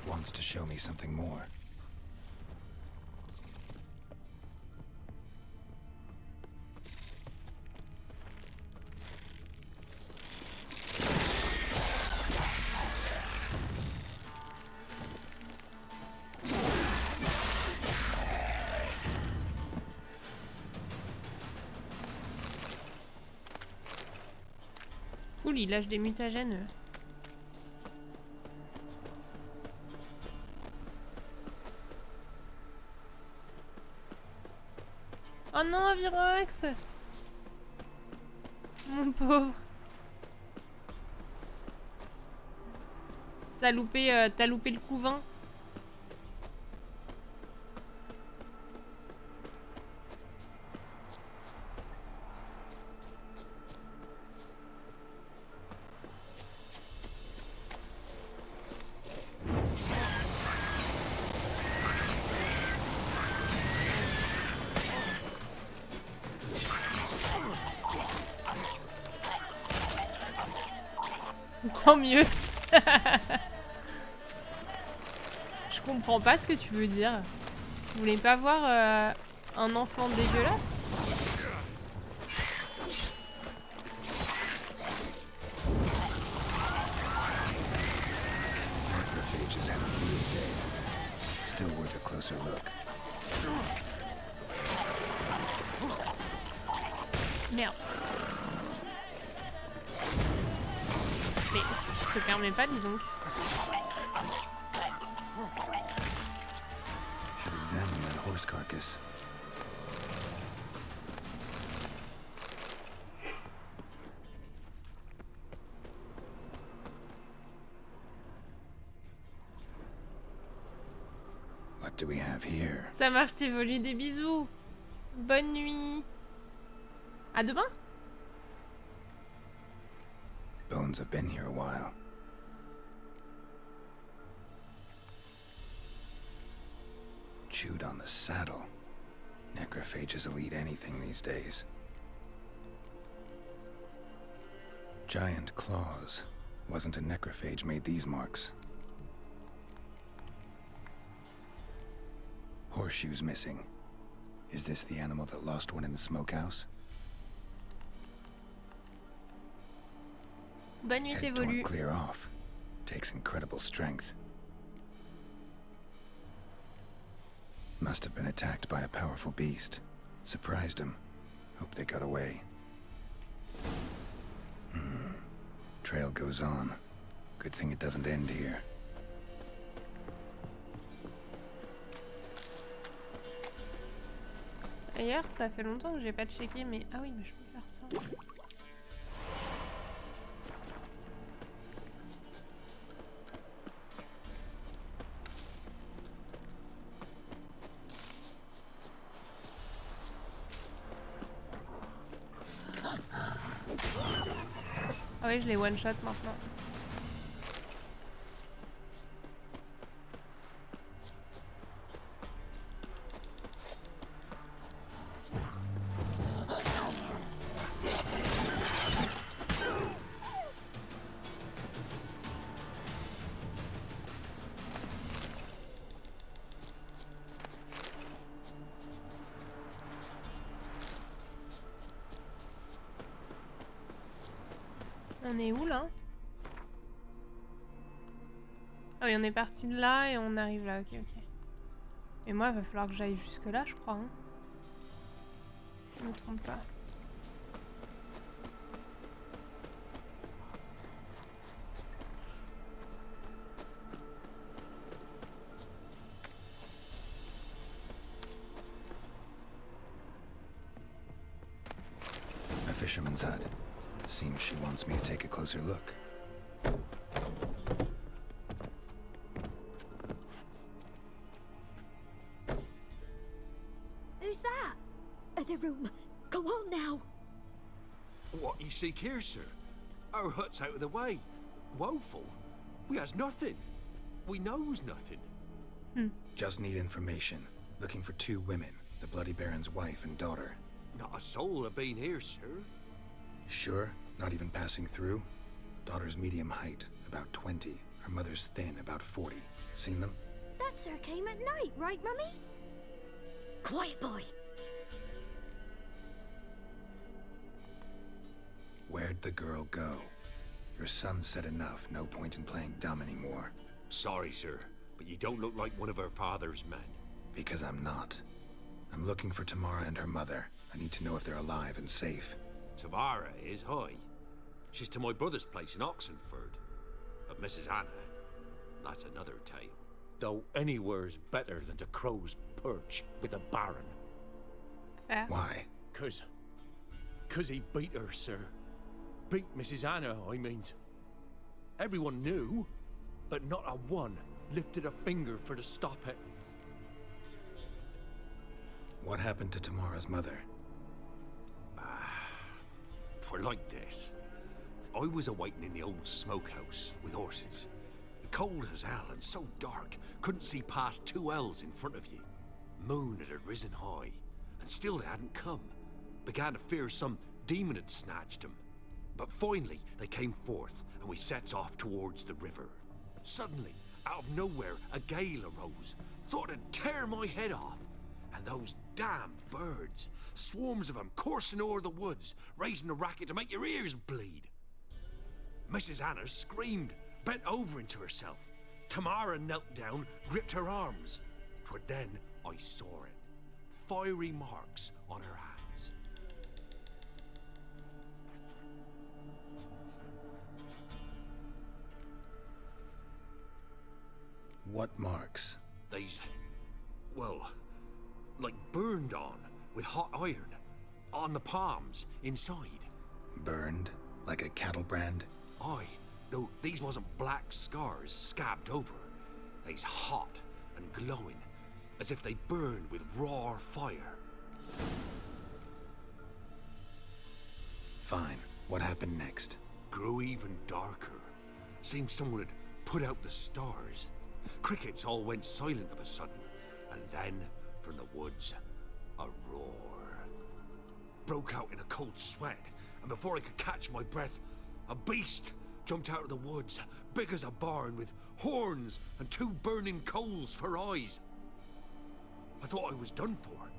Wants to show me something more. cool, ils lâchent des mutagènes. Oh non, Virox! Mon pauvre. T'as loupé le couvain. Tant mieux. Je comprends pas ce que tu veux dire. Vous voulez pas voir un enfant dégueulasse? Still worth a closer look. Merde. Mais je te permets pas, dis donc. Should examine that horse carcass. What do we have here? Ça marche, t'évolues, des bisous. Bonne nuit. À demain. Bones have been here a while. Chewed on the saddle. Necrophages will eat anything these days. Giant claws. Wasn't a necrophage made these marks. Horseshoes missing. Is this the animal that lost one in the smokehouse? Bonne nuit, Head torn t'évolues. clear off. Takes incredible strength. Must have been attacked by a powerful beast. Surprised him. Hope they got away. Trail goes on. Good thing it doesn't end here. D'ailleurs, ça fait longtemps que j'ai pas checké, mais... Ah oui, mais je peux faire ça. Ah oui, je les one-shot maintenant. On est où là? Ah oui, on est parti de là et on arrive là, ok, ok. Mais moi, il va falloir que j'aille jusque là, je crois. Hein. Si je me trompe pas. A fisherman's hut. Seems she wants me to take a closer look. Who's that? The room. Go on now. What you seek here, sir? Our hut's out of the way. Woeful. We has nothing. We knows nothing. Just need information. Looking for 2 women. The Bloody Baron's wife and daughter. Not a soul have been here, sir. Sure? Not even passing through? Daughter's medium height, about 20. Her mother's thin, about 40. Seen them? That sir came at night, right, Mummy? Quiet, boy. Where'd the girl go? Your son said enough. No point in playing dumb anymore. Sorry, sir, but you don't look like one of her father's men. Because I'm not. I'm looking for Tamara and her mother. I need to know if they're alive and safe. Tamara is, hi. She's to my brother's place in Oxenford. But Mrs. Anna, that's another tale. Though anywhere's better than the Crow's Perch with a baron. Fair. Why? 'Cause he beat her, sir. Beat Mrs. Anna, I means. Everyone knew, but not a one lifted a finger for to stop it. What happened to Tamara's mother? Twere like this. I was awaiting in the old smokehouse with horses. Cold as hell and so dark, couldn't see past 2 ells in front of you. Moon had risen high, and still they hadn't come. Began to fear some demon had snatched them. But finally they came forth, and we sets off towards the river. Suddenly, out of nowhere, a gale arose. Thought it'd tear my head off. And those damn birds, swarms of them coursing o'er the woods, raising a racket to make your ears bleed. Mrs. Anna screamed, bent over into herself. Tamara knelt down, gripped her arms. 'Twere then I saw it. Fiery marks on her hands. What marks? These, well, like burned on with hot iron. On the palms, inside. Burned? Like a cattle brand? Aye, though these wasn't black scars scabbed over. They's hot and glowing, as if they burned with raw fire. Fine. What happened next? Grew even darker. Seemed someone had put out the stars. Crickets all went silent of a sudden, and then, from the woods, a roar. Broke out in a cold sweat, and before I could catch my breath, a beast jumped out of the woods, big as a barn, with horns and 2 burning coals for eyes. I thought I was done for.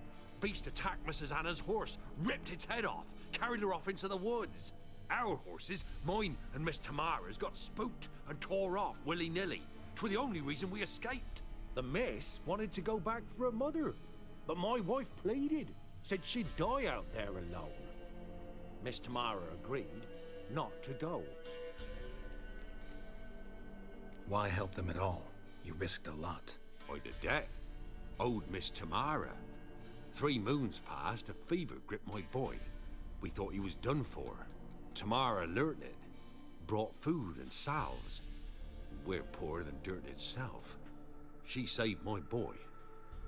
Beast attacked Mrs. Anna's horse, ripped its head off, carried her off into the woods. Our horses, mine and Miss Tamara's, got spooked and tore off willy-nilly. 'Twere the only reason we escaped. The miss wanted to go back for her mother, but my wife pleaded, said she'd die out there alone. Miss Tamara agreed not to go. Why help them at all? You risked a lot. I'd a debt. Owed Miss Tamara. 3 moons passed, a fever gripped my boy. We thought he was done for. Tamara learnt it. Brought food and salves. We're poorer than dirt itself. She saved my boy.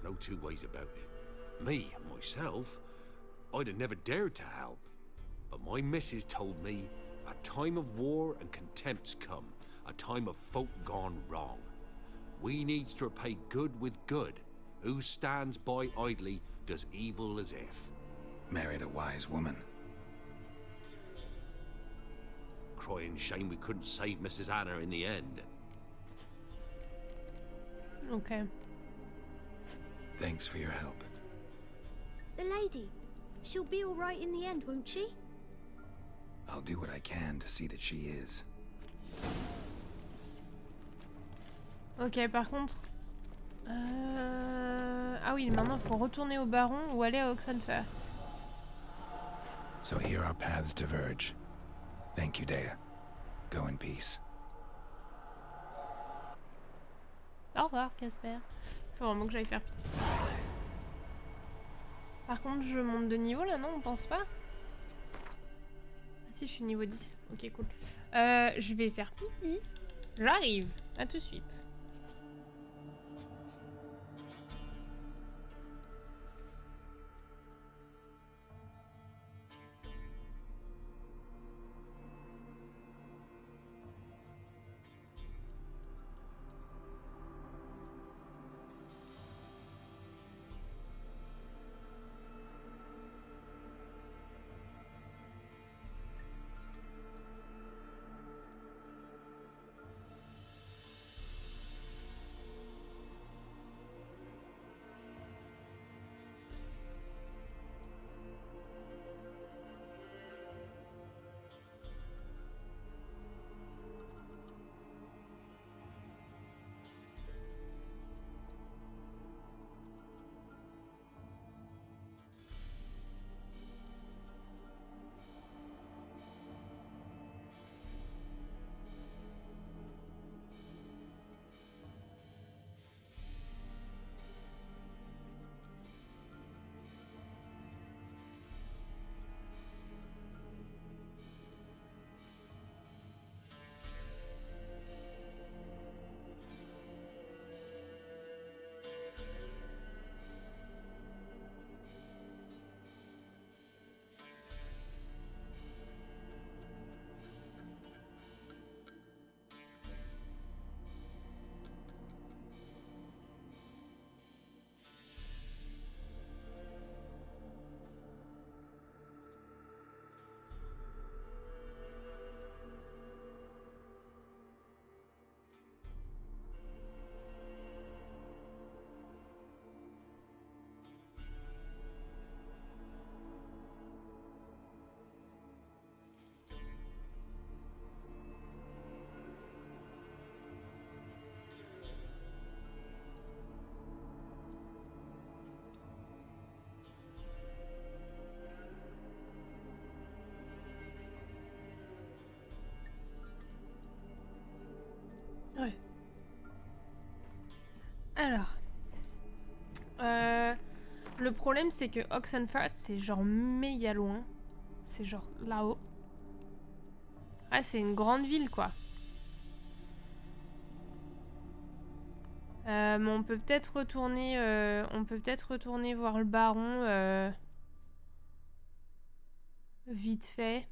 No 2 ways about it. Me, myself, I'd have never dared to help. But my missus told me a time of war and contempt's come. A time of folk gone wrong. We needs to repay good with good. Who stands by idly does evil as if. Married a wise woman. Crying shame we couldn't save Mrs. Anna in the end. Okay. Thanks for your help. The lady, she'll be all right in the end, won't she? I'll do what I can to see that she is. Ok, par contre... Ah oui, maintenant il faut retourner au baron ou aller à Oxenfurt. So here our paths diverge. Thank you, Dea. Go in peace. Au revoir, Casper. Faut vraiment que j'aille faire pipi. Par contre, je monte de niveau là, non? On pense pas? Ah si, je suis niveau 10. Ok, cool. Je vais faire pipi. J'arrive. À tout de suite. Alors. Le problème, c'est que Oxenford, c'est genre méga loin. C'est genre là-haut. Ah, c'est une grande ville, quoi. Mais on peut peut-être retourner voir le baron vite fait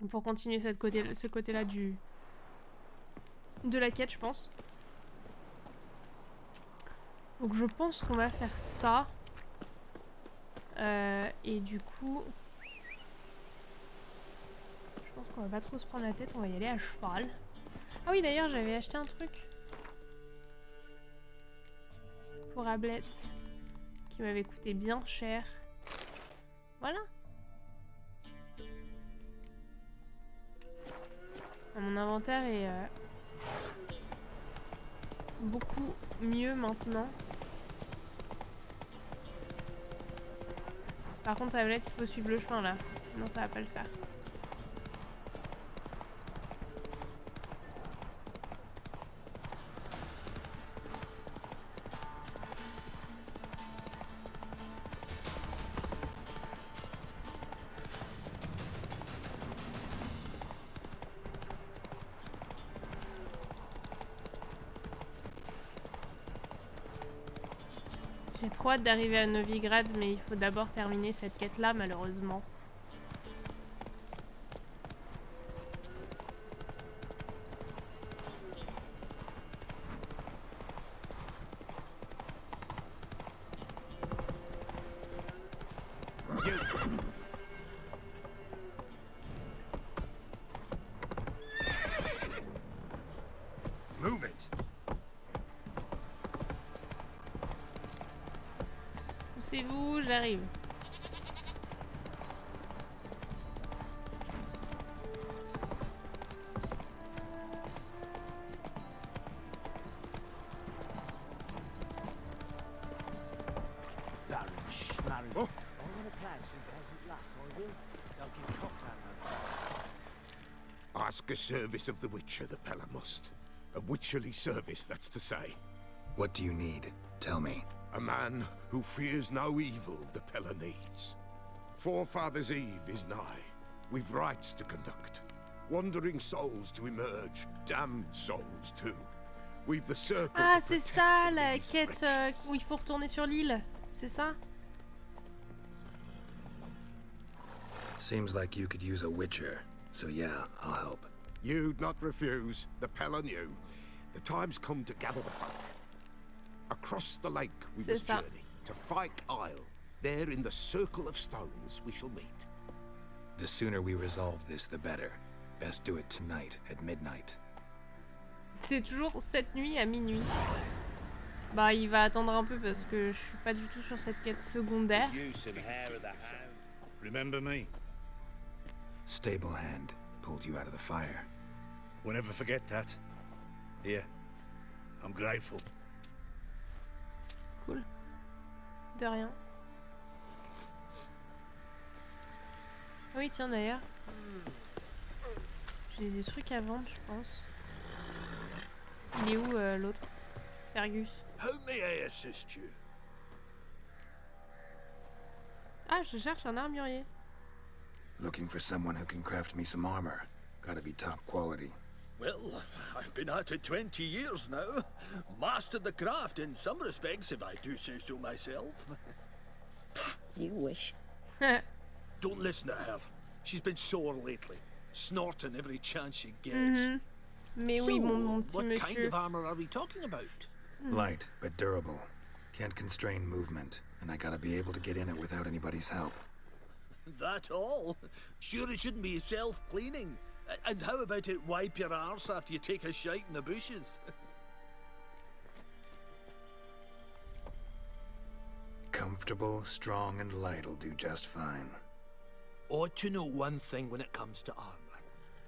pour continuer ce côté-là de la quête, je pense. Donc je pense qu'on va faire ça. Et du coup, je pense qu'on va pas trop se prendre la tête, on va y aller à cheval. Ah oui, d'ailleurs, j'avais acheté un truc pour Ablette qui m'avait coûté bien cher. Voilà. Mon inventaire est beaucoup mieux maintenant. Par contre, Ablette, il faut suivre le chemin là, sinon ça va pas le faire. J'ai trop hâte d'arriver à Novigrad, mais il faut d'abord terminer cette quête-là, malheureusement. Move it. Poussez-vous, j'arrive. Ask a service of the Witcher, the Pella must. A witcherly service, that's to say. What do you need? Tell me. A man who fears no evil the Pella needs. Forefathers' Eve is nigh. We've rites to conduct. Wandering souls to emerge. Damned souls too. We've the circle. Ah, c'est ça la quête où il faut retourner sur l'île. C'est ça? Seems like you could use a witcher. So yeah, I'll help. You'd not refuse. The Pella knew. The time's come to gather the folk. Across the lake we must journey to Fyke Isle. There in the circle of stones we shall meet. The sooner we resolve this, the better. Best do it tonight at midnight. C'est toujours cette nuit à minuit. Bah, il va attendre un peu parce que je suis pas du tout sur cette quête secondaire. Remember me? Stable hand pulled you out of the fire. We'll never forget that. Here, I'm grateful. Cool. De rien. Oui, tiens d'ailleurs. J'ai des trucs à vendre, je pense. Il est où l'autre? Fergus. How may I assist you? Ah, je cherche un armurier. Looking for someone who can craft me some armor. Gotta be top quality. Well, I've been at it 20 years now. Mastered the craft in some respects, if I do say so myself. You wish. Don't listen to her. She's been sore lately, snorting every chance she gets. Mais oui, mon petit what monsieur. kind of armor are we talking about? Light, but durable. Can't constrain movement, and I gotta be able to get in it without anybody's help. That all? Sure it shouldn't be self-cleaning. And how about it wipe your arse after you take a shite in the bushes? Comfortable, strong, and light'll do just fine. Ought to know one thing when it comes to armor.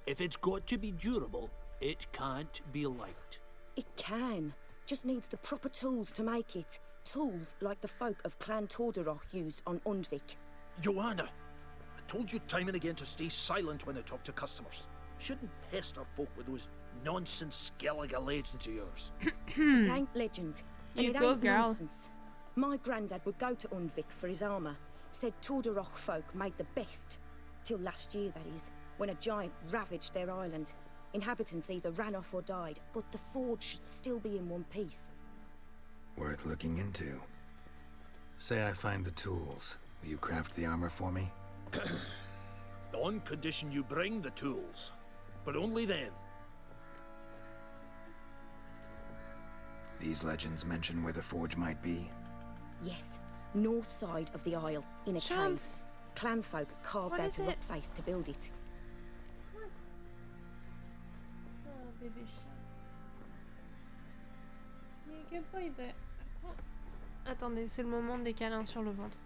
If it's got to be durable, it can't be light. It can. Just needs the proper tools to make it. Tools like the folk of Clan Tordaroch use on Undvik. Joanna, I told you time and again to stay silent when I talk to customers. Shouldn't pester folk with those nonsense Skellige legends of yours. It ain't legend, and You it go, ain't girl. nonsense. My granddad would go to Unvik for his armour. Said Tordarroch folk made the best. Till last year, that is, when a giant ravaged their island. Inhabitants either ran off or died, but the forge should still be in one piece. Worth looking into. Say I find the tools. Will you craft the armor for me? On condition you bring the tools. But only then. These legends mention where the forge might be? Yes, north side of the isle, in a Chance. cave. Clanfolk carved What out is a it? rock face to build it. What? Oh, bébé chat. You good boy, but... Attendez, c'est le moment des câlins sur le ventre.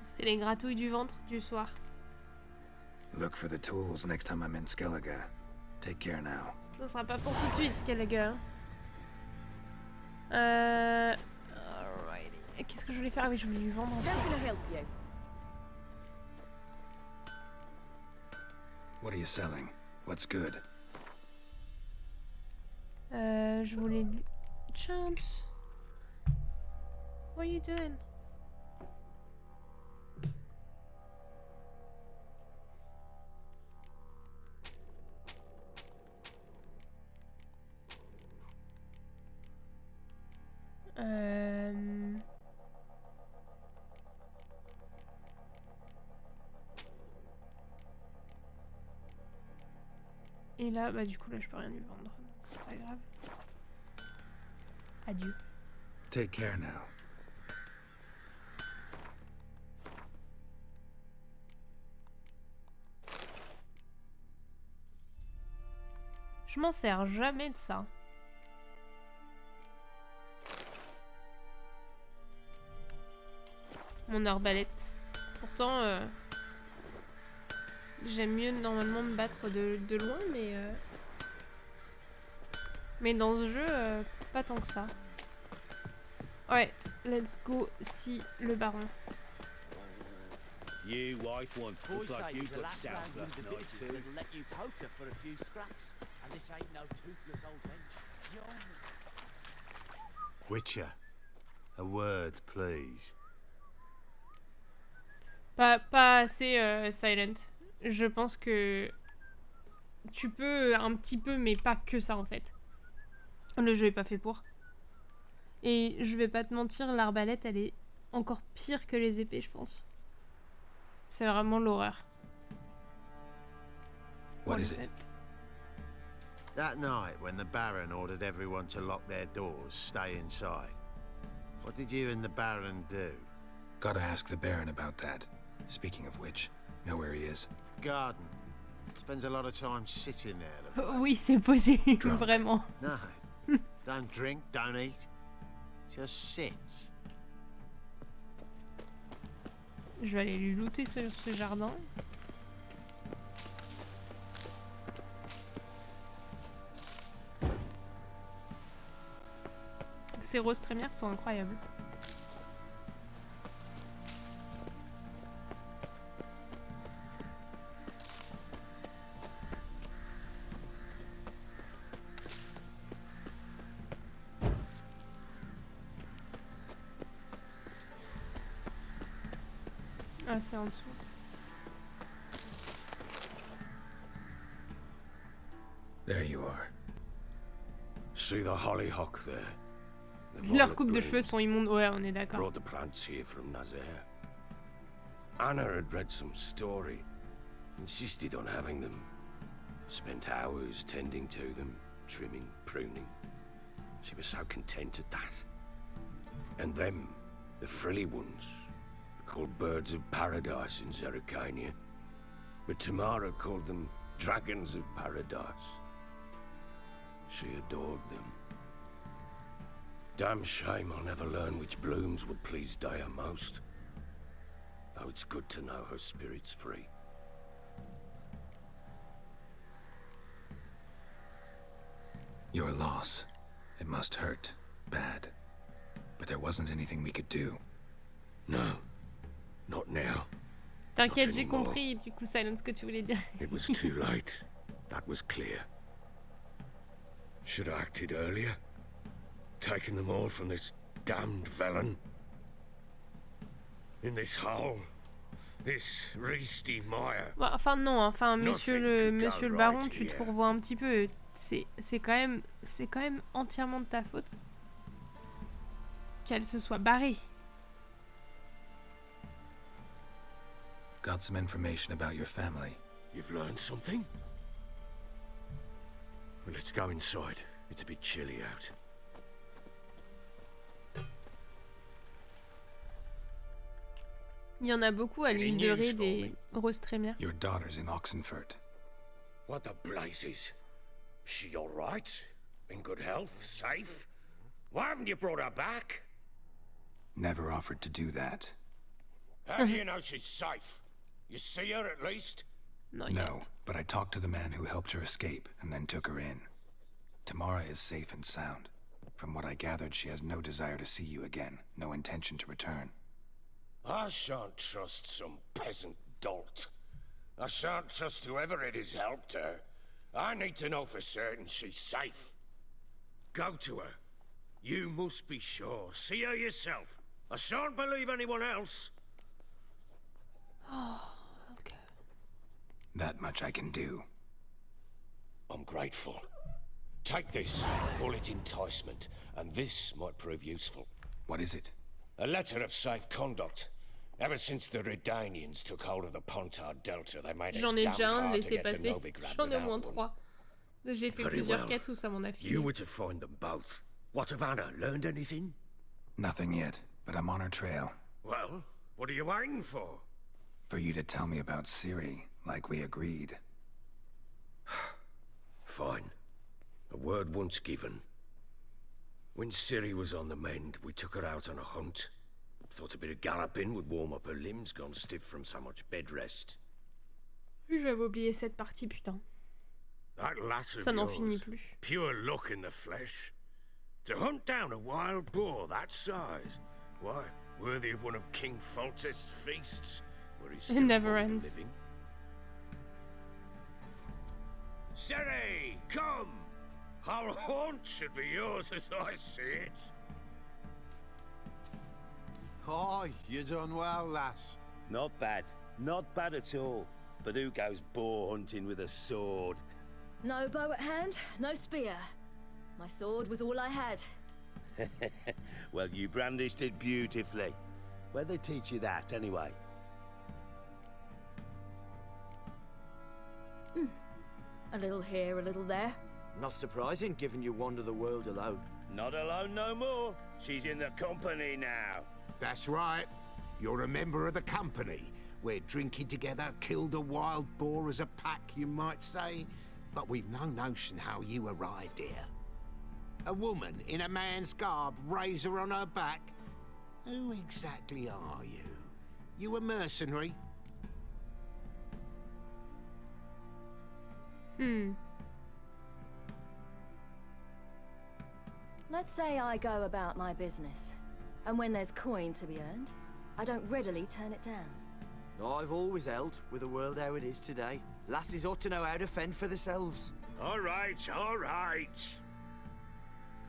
C'est les gratouilles du ventre du soir. Look for the tools next time I'm in Skellige. Take care now. Ça sera pas pour tout de suite, Skellige. Alrighty. Qu'est-ce que je voulais faire? Ah oui, je voulais lui vendre. How can I help you? What are you selling? What's good? Je voulais lui... Chance. What are you doing? Et là, bah du coup là je peux rien lui vendre, donc c'est pas grave. Adieu. Take care now. Je m'en sers jamais de ça. Mon arbalète. Pourtant, j'aime mieux normalement me battre de loin, mais dans ce jeu, pas tant que ça. Alright, let's go see le baron. You white one, Boys look like say you he's the got last round soused with last the night villagers too. that'll let you poker for a few scraps. And this ain't no toothless old wench. John. Witcher, a word, please. Pas assez silent. Je pense que tu peux un petit peu, mais pas que ça en fait. Le jeu est pas fait pour. Et je vais pas te mentir, l'arbalète elle est encore pire que les épées, je pense. C'est vraiment l'horreur. What is it? That night when the Baron ordered everyone to lock their doors, stay inside. What did you and the Baron do? Gotta ask the Baron about that. Speaking of which, know where he is? Garden. Spends a lot of time sitting there. the Oui, c'est possible, Drunk. vraiment. No. Don't drink, don't eat. Just sits. Je vais aller lui looter ce jardin. Ces roses trémières sont incroyables. Ah, c'est en dessous. There you are. See the hollyhock there? The Leurs violet coupes de bloom cheveux sont immondes. Ouais, on est d'accord. brought the plants here from Nazaire. Anna had read some story, insisted on having them. Spent hours tending to them, trimming, pruning. She was so content at that. And them, the frilly ones, called birds of paradise in Zerrikania. But Tamara called them dragons of paradise. She adored them. Damn shame I'll never learn which blooms would please Dea most. Though it's good to know her spirit's free. Your loss. It must hurt. Bad. But there wasn't anything we could do. No. Not now. T'inquiète, j'ai compris du coup, Silent, ce que tu voulais dire. It was too late. That was clear. Should have acted earlier. Taken them all from this damned Velen. In this hole. This Reesty mire. Bon, enfin non, enfin monsieur le baron, tu te fourvoies un petit peu. C'est quand même entièrement de ta faute qu'elle se soit barrée. Got some information about your family. You've learned something? Well, let's go inside. It's a bit chilly out. Il y en a beaucoup à l'île de Ré des Rostrémières. Your daughter's in Oxenfurt. What the blazes? She all right? In good health? Safe? Why haven't you brought her back? Never offered to do that. How do you know she's safe? You see her at least? No, but I talked to the man who helped her escape and then took her in. Tamara is safe and sound. From what I gathered, she has no desire to see you again, no intention to return. I shan't trust some peasant dolt. I shan't trust whoever it is helped her. I need to know for certain she's safe. Go to her. You must be sure. See her yourself. I shan't believe anyone else. Oh, okay. That much I can do. I'm grateful. Take this. Call it enticement. And this might prove useful. What is it? A letter of safe conduct. Ever since the Redanians took hold of the Pontard Delta, they made it J'en ai damned déjà un, hard to laissez get to passer. Novigrad J'en ai au moins without 3. J'ai fait Very plusieurs well. quêtes où ça m'en a filé. You were to find them both. What of Anna? Learned anything? Nothing yet, but I'm on her trail. Well, what are you waiting for? For you to tell me about Ciri, like we agreed. Fine. A word once given. When Ciri was on the mend, we took her out on a hunt. Thought a bit of galloping would warm up her limbs, gone stiff from so much bed rest. J'avais oublié cette partie, putain. That lass of Ça n'en finit yours, plus. pure luck in the flesh. To hunt down a wild boar that size, why, worthy of one of King Foltest's feasts, where he's still never among the ends. living. Ciri, come! Our haunt should be yours as I see it. Oh, you done well, lass. Not bad. Not bad at all. But who goes boar hunting with a sword? No bow at hand, no spear. My sword was all I had. Well, you brandished it beautifully. Where'd they teach you that, anyway? A little here, a little there. Not surprising, given you wander the world alone. Not alone no more. She's in the company now. That's right. You're a member of the company. We're drinking together, killed a wild boar as a pack, you might say. But we've no notion how you arrived here. A woman in a man's garb, razor on her back? Who exactly are you? You a mercenary? Let's say I go about my business. And when there's coin to be earned, I don't readily turn it down. I've always held, with the world how it is today, lasses ought to know how to fend for themselves. All right, all right.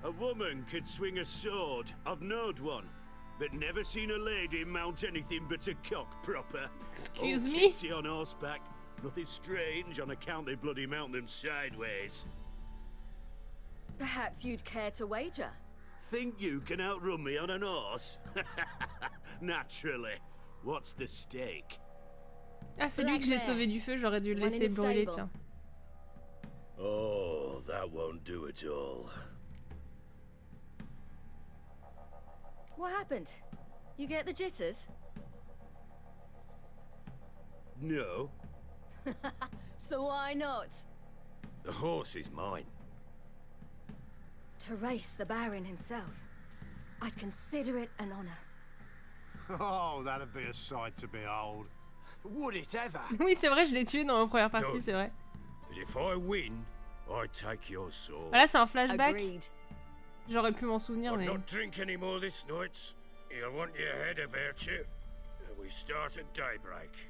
A woman could swing a sword. I've knowed one. But never seen a lady mount anything but a cock proper. Excuse All me? tipsy on horseback. Nothing strange on account they bloody mount them sideways. Perhaps you'd care to wager? Think you can outrun me on an horse? Naturally. What's the stake? Ah, c'est lui que j'ai sauvé du feu, j'aurais dû le laisser brûler, tiens. Oh, that won't do it all. What happened? You get the jitters? No. So why not? The horse is mine. To race the Baron himself. I'd consider it an honor. Oh, that'd be a sight to behold. Would it ever? Oui, c'est vrai, je l'ai tué dans la première partie, c'est vrai. But if I win, I take your sword. Voilà, c'est un flashback. Agreed. J'aurais pu m'en souvenir, I'll mais... not drink any more this night. You'll want your head about you. We start at daybreak.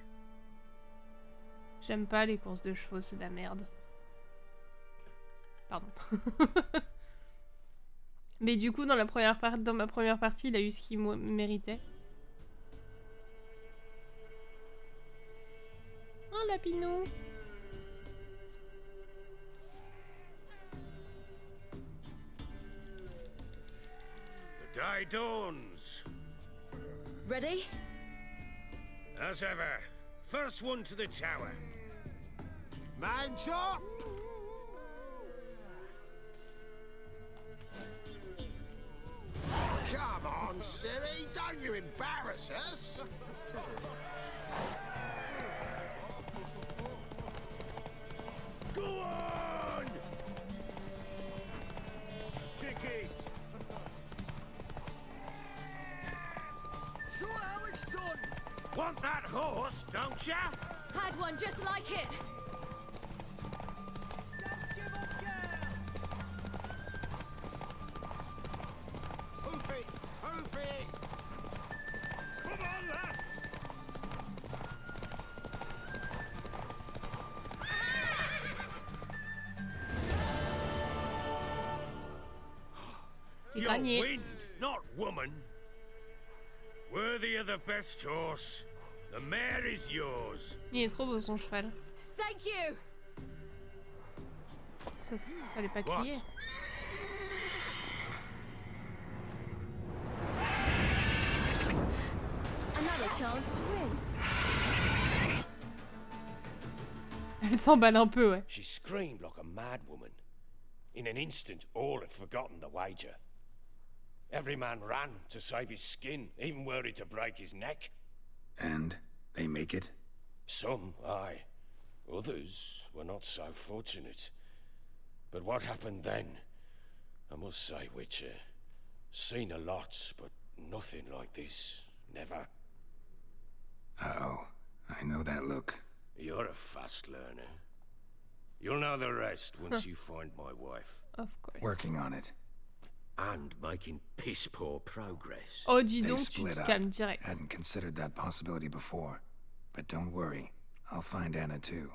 J'aime pas les courses de chevaux, c'est de la merde. Pardon. Mais du coup, dans ma première partie, il a eu ce qu'il méritait. Oh, lapinou! The day dawns. Ready? As ever, first one to the tower. Man chop! Come on, Siri, don't you embarrass us! Go on! Kick it! Show how it's done! Want that horse, don't ya? Had one just like it. Hoof it! Hoof it! Come on, lass! J'ai Your gagné. wind, not woman. Worthy of the best horse. The mare is yours. Il est trop beau son cheval. Thank you. Ça, fallait pas crier. Another chance to win. Elle s'emballe un peu, ouais. She screamed like a mad woman. In an instant, all had forgotten the wager. Every man ran to save his skin, even were he to break his neck. And they make it? Some, aye. Others were not so fortunate. But what happened then? I must say, Witcher, seen a lot, but nothing like this. Never. Uh-oh. I know that look. You're a fast learner. You'll know the rest once you find my wife. Of course. Working on it. And making piss-poor progress. Oh, dis They donc, tu split te up. calmes direct. Hadn't considered that possibility before. But don't worry. I'll find Anna too.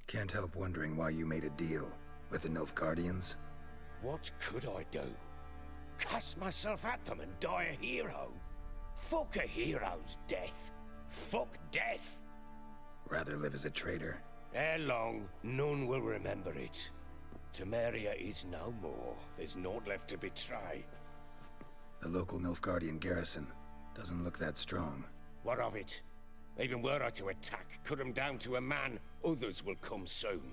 Can't help wondering why you made a deal with the Nilfgaardians. What could I do? Cast myself at them and die a hero? Fuck a hero's death. Fuck death. Rather live as a traitor. Ere long, none will remember it. Temeria is no more. There's naught left to betray. The local Nilfgaardian garrison doesn't look that strong. What of it? Even were I to attack, cut them down to a man, others will come soon.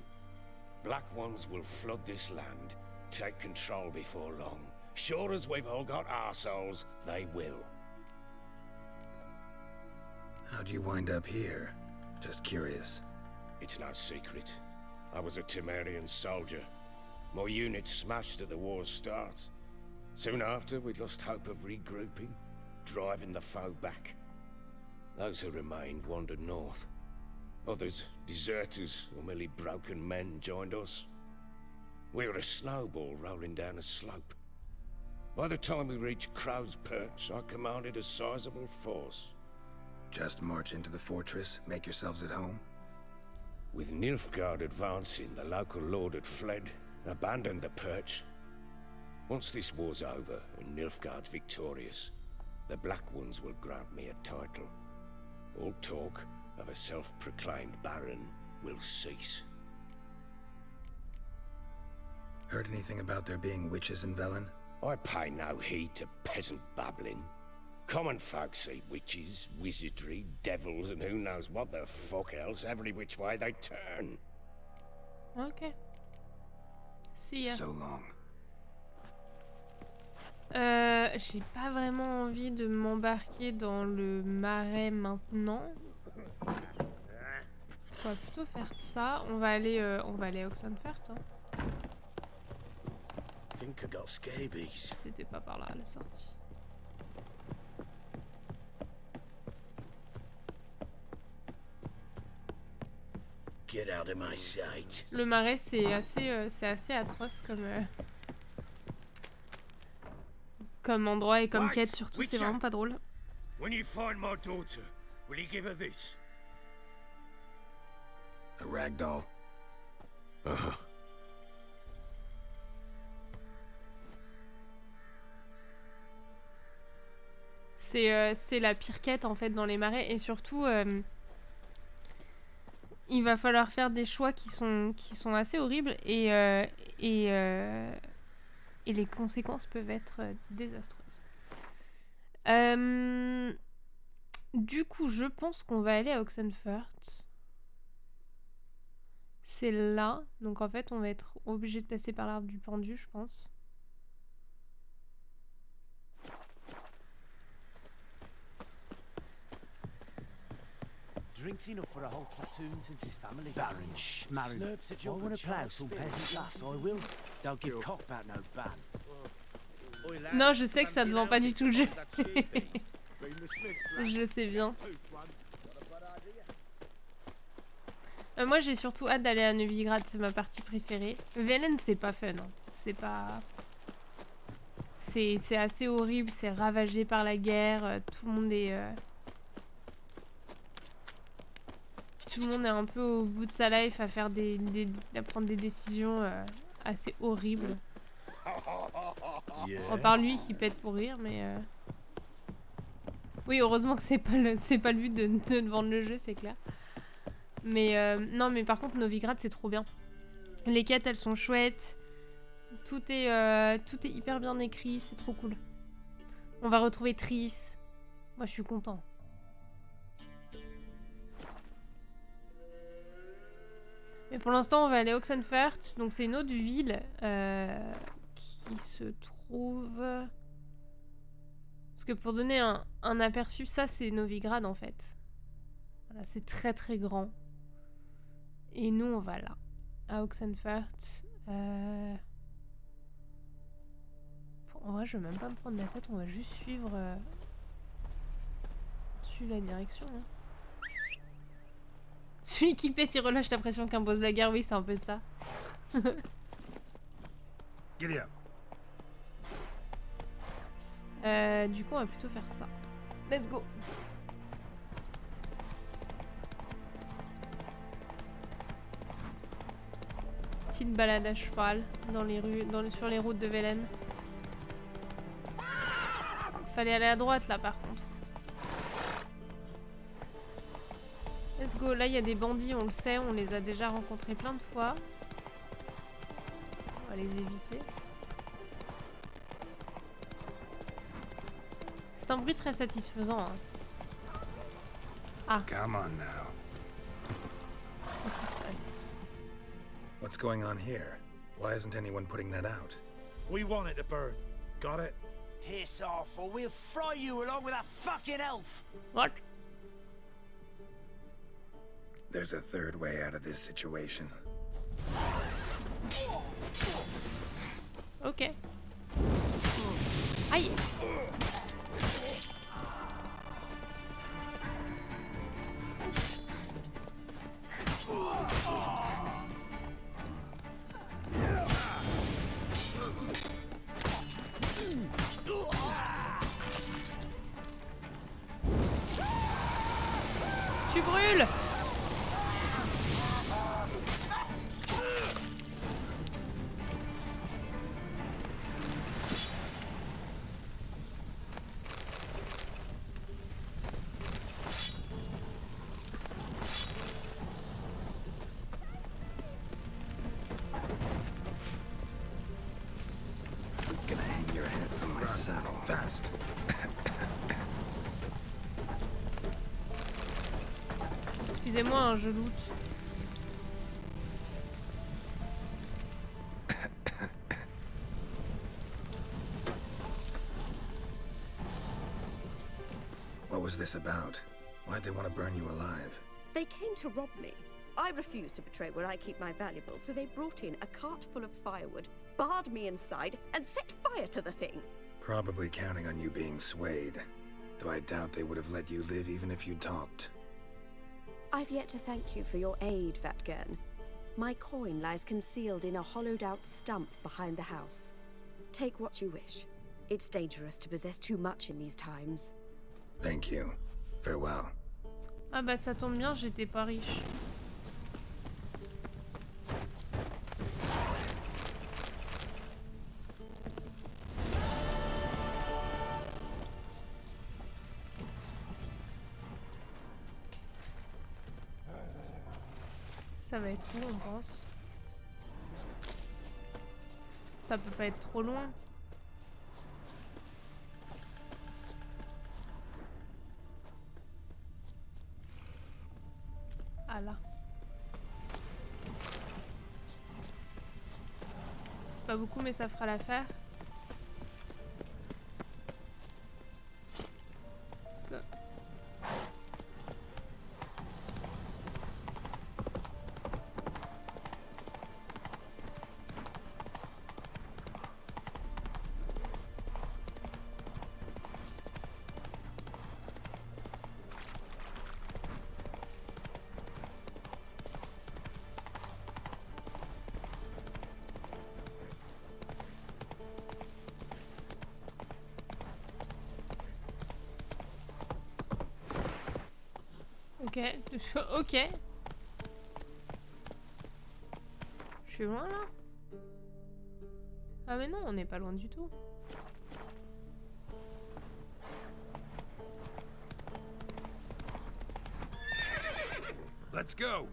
Black ones will flood this land, take control before long. Sure as we've all got arseholes, they will. How'd you wind up here? Just curious. It's no secret. I was a Temerian soldier. My unit smashed at the war's start. Soon after, we lost hope of regrouping, driving the foe back. Those who remained wandered north. Others, deserters or merely broken men, joined us. We were a snowball rolling down a slope. By the time we reached Crow's Perch, I commanded a sizable force. Just march into the fortress, make yourselves at home? With Nilfgaard advancing, the local lord had fled, abandoned the perch. Once this war's over and Nilfgaard's victorious, the Black Ones will grant me a title. All talk of a self-proclaimed baron will cease. Heard anything about there being witches in Velen? I pay no heed to peasant babbling. Common folk see witches, wizardry, devils, and who knows what the fuck else every which way they turn. Ok. See ya. So long. J'ai pas vraiment envie de m'embarquer dans le marais maintenant. On va plutôt faire ça. On va aller à Oxenfurt. Hein. Think I got scabies. C'était pas par là la sortie. Get out of my sight. Le marais, c'est assez atroce comme endroit et comme quête surtout, c'est vraiment pas drôle. When you find my daughter, will you give her this? A rag doll? Uh-huh. C'est la pire quête en fait dans les marais et surtout il va falloir faire des choix qui sont assez horribles et les conséquences peuvent être désastreuses. Du coup, je pense qu'on va aller à Oxenfurt. C'est là, donc en fait on va être obligé de passer par l'arbre du pendu, je pense. Drinks enough for a whole platoon since his family. Baron Schmarren. Slurps a job. I want to plough some peasant lass, I will. Don't give cock about no ban. Non, je sais que ça ne vend pas du tout le jeu. Je le sais bien. Moi, j'ai surtout hâte d'aller à Novigrad, c'est ma partie préférée. Velen, c'est pas fun. Hein. C'est pas... C'est assez horrible, c'est ravagé par la guerre. Tout le monde est... Tout le monde est un peu au bout de sa life à faire à prendre des décisions assez horribles. À part lui qui pète pour rire, mais... Oui, heureusement que c'est pas le but de vendre le jeu, c'est clair. Mais non, mais par contre, Novigrad, c'est trop bien. Les quêtes, elles sont chouettes. Tout est hyper bien écrit, c'est trop cool. On va retrouver Triss. Moi, je suis content. Mais pour l'instant, on va aller à Oxenfurt. Donc, c'est une autre ville qui se trouve... Parce que pour donner un aperçu, ça, c'est Novigrad, en fait. Voilà, c'est très, très grand. Et nous, on va là, à Oxenfurt. En vrai, je vais même pas me prendre la tête, on va juste suivre la direction. Hein. Celui qui pète, il relâche la pression qu'impose la guerre, oui, c'est un peu ça. Giddy up. Du coup, on va plutôt faire ça. Let's go. Petite balade à cheval dans les rues, sur les routes de Velen. Fallait aller à droite là par contre. Let's go. Là il y a des bandits, on le sait, on les a déjà rencontrés plein de fois. On va les éviter. C'est un bruit très satisfaisant. Hein. Ah. Come on now. Qu'est-ce qui se passe? What's going on here? Why isn't anyone putting that out? We want it to burn. Got it? Piss off, or we'll fry you along with that fucking elf! What? There's a third way out of this situation. Ok. Aïe! Tu brûles! Gonna hang your head from my saddle fast. Excusez-moi, hein, je loot. What was this about? Why'd they want to burn you alive? They came to rob me. I refused to betray where I keep my valuables, so they brought in a cart full of firewood, barred me inside, and set fire to the thing. Probably counting on you being swayed. Though I doubt they would have let you live even if you talked. I've yet to thank you for your aid, Vatgern. My coin lies concealed in a hollowed-out stump behind the house. Take what you wish. It's dangerous to possess too much in these times. Thank you. Farewell. Ah bah ça tombe bien, j'étais pas riche. Ça va être où, on pense? Ça peut pas être trop loin. Ah là. C'est pas beaucoup mais ça fera l'affaire. Let's go. Ok, ok. Je suis loin là? Ah mais non, on n'est pas loin du tout. Let's go.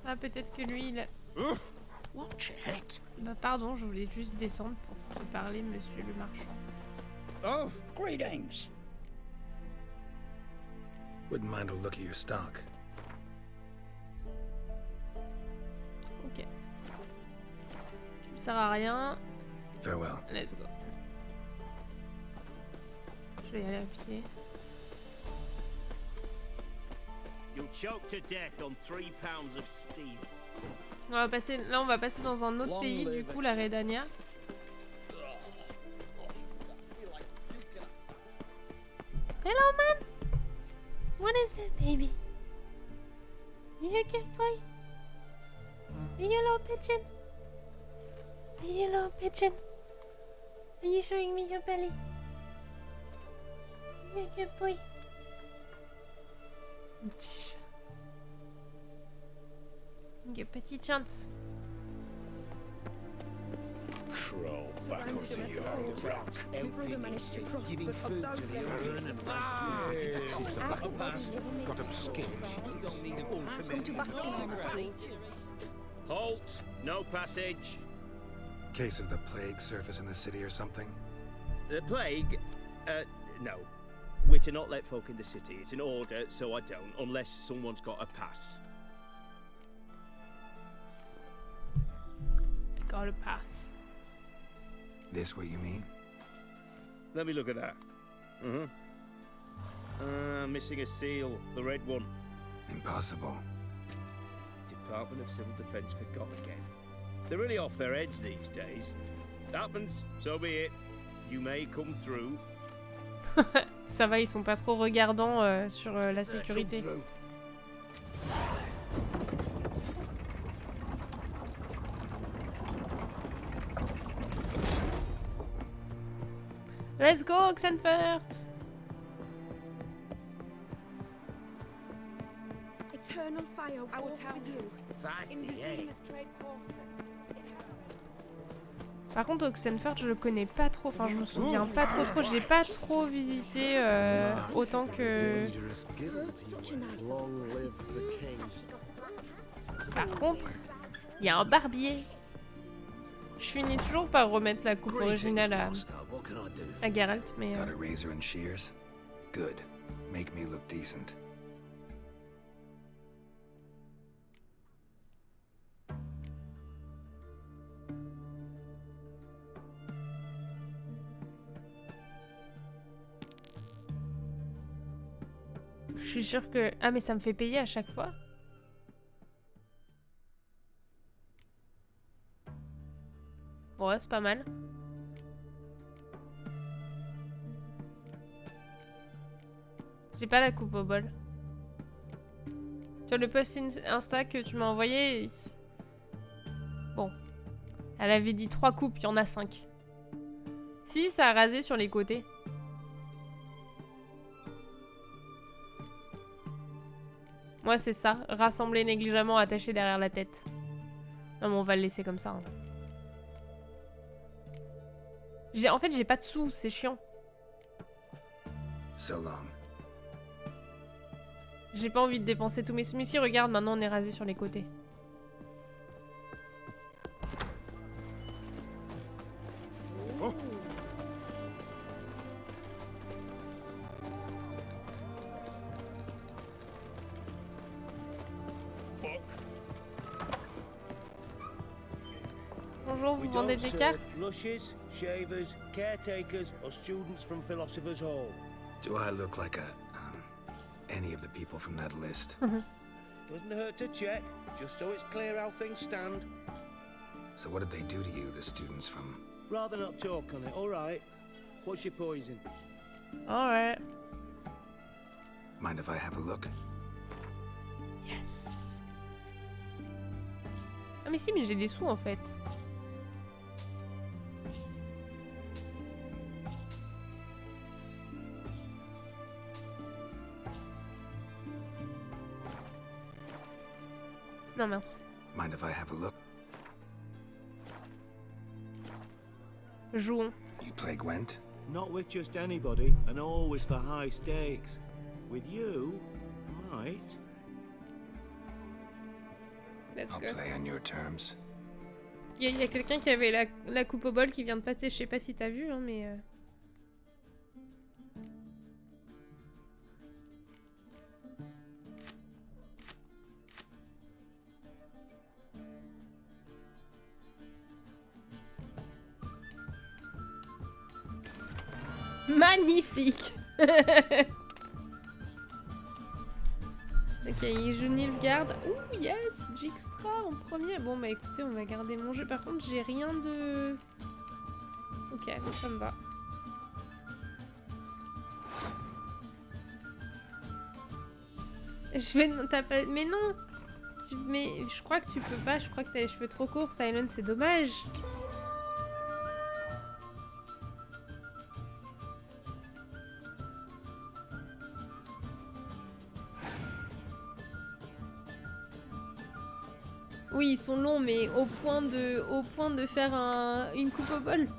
Ah peut-être que lui il a... Watch it. Bah pardon, je voulais juste descendre pour te parler, monsieur le marchand. Oh, greetings. Wouldn't mind a look at your stock. Ok. Tu me sers à rien. Farewell. Let's go. Je vais y aller à pied. You'll choke to death on 3 pounds of steel. On va passer, là on va passer dans un autre pays, du coup la Redania. Hello man! What is it, baby? You a good boy? Are you a little pigeon? Are you a little pigeon? Are you showing me your belly? You a good boy? Un petit chat. Une petite chance. Crawl back onto your rock. My brother managed to cross, Giving but food of to those the left urn and She's the battle pass. got him skittish. You don't need an Come to Baskin Street. Halt! No passage. Case of the plague surface in the city or something? The plague? No. We're to not let folk in the city. It's an order, so I don't, unless someone's got a pass. I got a pass. This what you mean? Let me look at that. Missing a seal, the red one. Impossible. Department of Civil Defense forgot again. They're really off their heads these days. Happens, so be it. You may come through. Ça va, ils sont pas trop regardants sur la sécurité. Let's go, Oxenfurt! Eternal fire out with you. In the Zealous trade quarter. Par contre, Oxenfurt, je le connais pas trop. Enfin, je me souviens pas trop. J'ai pas trop visité autant que. Par contre, il y a un barbier. Je finis toujours par remettre la coupe originale à Geralt, mais. Got a razor and shears? Good. Make me look decent. Je suis sûre que... Ah, mais ça me fait payer à chaque fois. Ouais, c'est pas mal. J'ai pas la coupe au bol. Tu vois, le post Insta que tu m'as envoyé... Bon. Elle avait dit 3 coupes, il y en a 5. Si, ça a rasé sur les côtés. Moi, c'est ça. Rassembler négligemment, attaché derrière la tête. Non, mais on va le laisser comme ça. Hein. En fait, j'ai pas de sous, c'est chiant. So long. J'ai pas envie de dépenser tous mes sous. Mais si, regarde, maintenant on est rasé sur les côtés. Oh. Bonjour, vous vendez des cartes? Lushes, shavers, caretakers, or students from Philosopher's Hall. Do I look like any of the people from that list? Doesn't hurt to check, just so it's clear how things stand. So what did they do to you, the students from... Rather not talk on it, alright? What's your poison? Alright. Mind if I have a look? Yes. Ah mais si, mais j'ai des sous en fait. Non mince. Mind if I have a look? Jouons. You play Gwent? Not with just anybody, and always for high stakes. With you, might. Let's I'll go. play on your terms. Il y a quelqu'un qui avait la coupe au bol qui vient de passer, je sais pas si t'as vu, hein, mais... Magnifique. Ok, il joue Nilfgaard. Ouh, yes, Jixtra en premier. Bon, bah écoutez, on va garder mon jeu. Par contre, j'ai rien de... Ok, bon, ça me va. Je vais... T'as pas... Mais non. Mais je crois que tu peux pas. Je crois que t'as les cheveux trop courts, Silent, c'est dommage. Oui, ils sont longs, mais au point de faire une coupe au bol.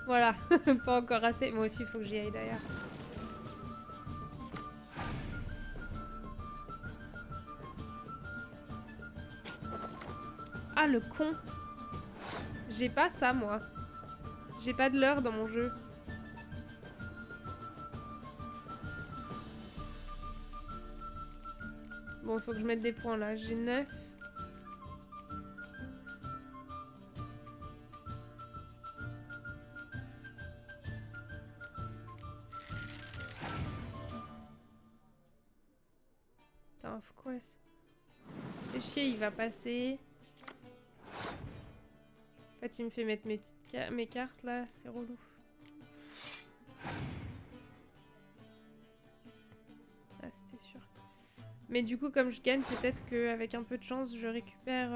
Voilà, pas encore assez. Moi aussi, il faut que j'y aille d'ailleurs. Ah, le con. J'ai pas ça, moi. J'ai pas de l'heure dans mon jeu. Bon, il faut que je mette des points là. J'ai 9. Putain, of course. Fais chier, il va passer. En fait, il me fait mettre mes cartes là, c'est relou. Ah, c'était sûr. Mais du coup, comme je gagne, peut-être qu'avec un peu de chance, je récupère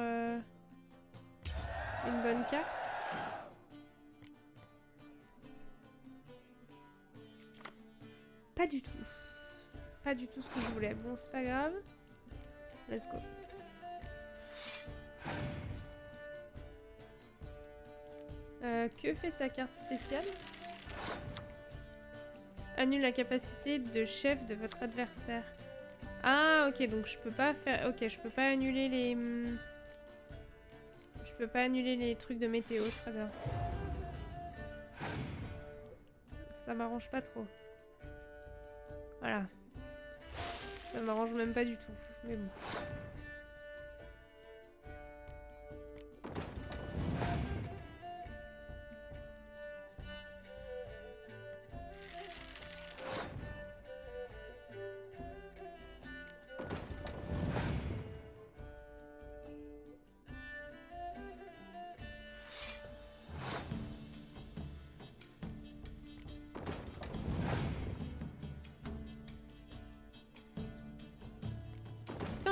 une bonne carte. Pas du tout. Pas du tout ce que je voulais. Bon, c'est pas grave. Let's go. Que fait sa carte spéciale? Annule la capacité de chef de votre adversaire. Ah, ok, donc je peux pas faire... Ok, je peux pas annuler les... Je peux pas annuler les trucs de météo, très bien. Ça m'arrange pas trop. Voilà. Ça m'arrange même pas du tout, mais bon.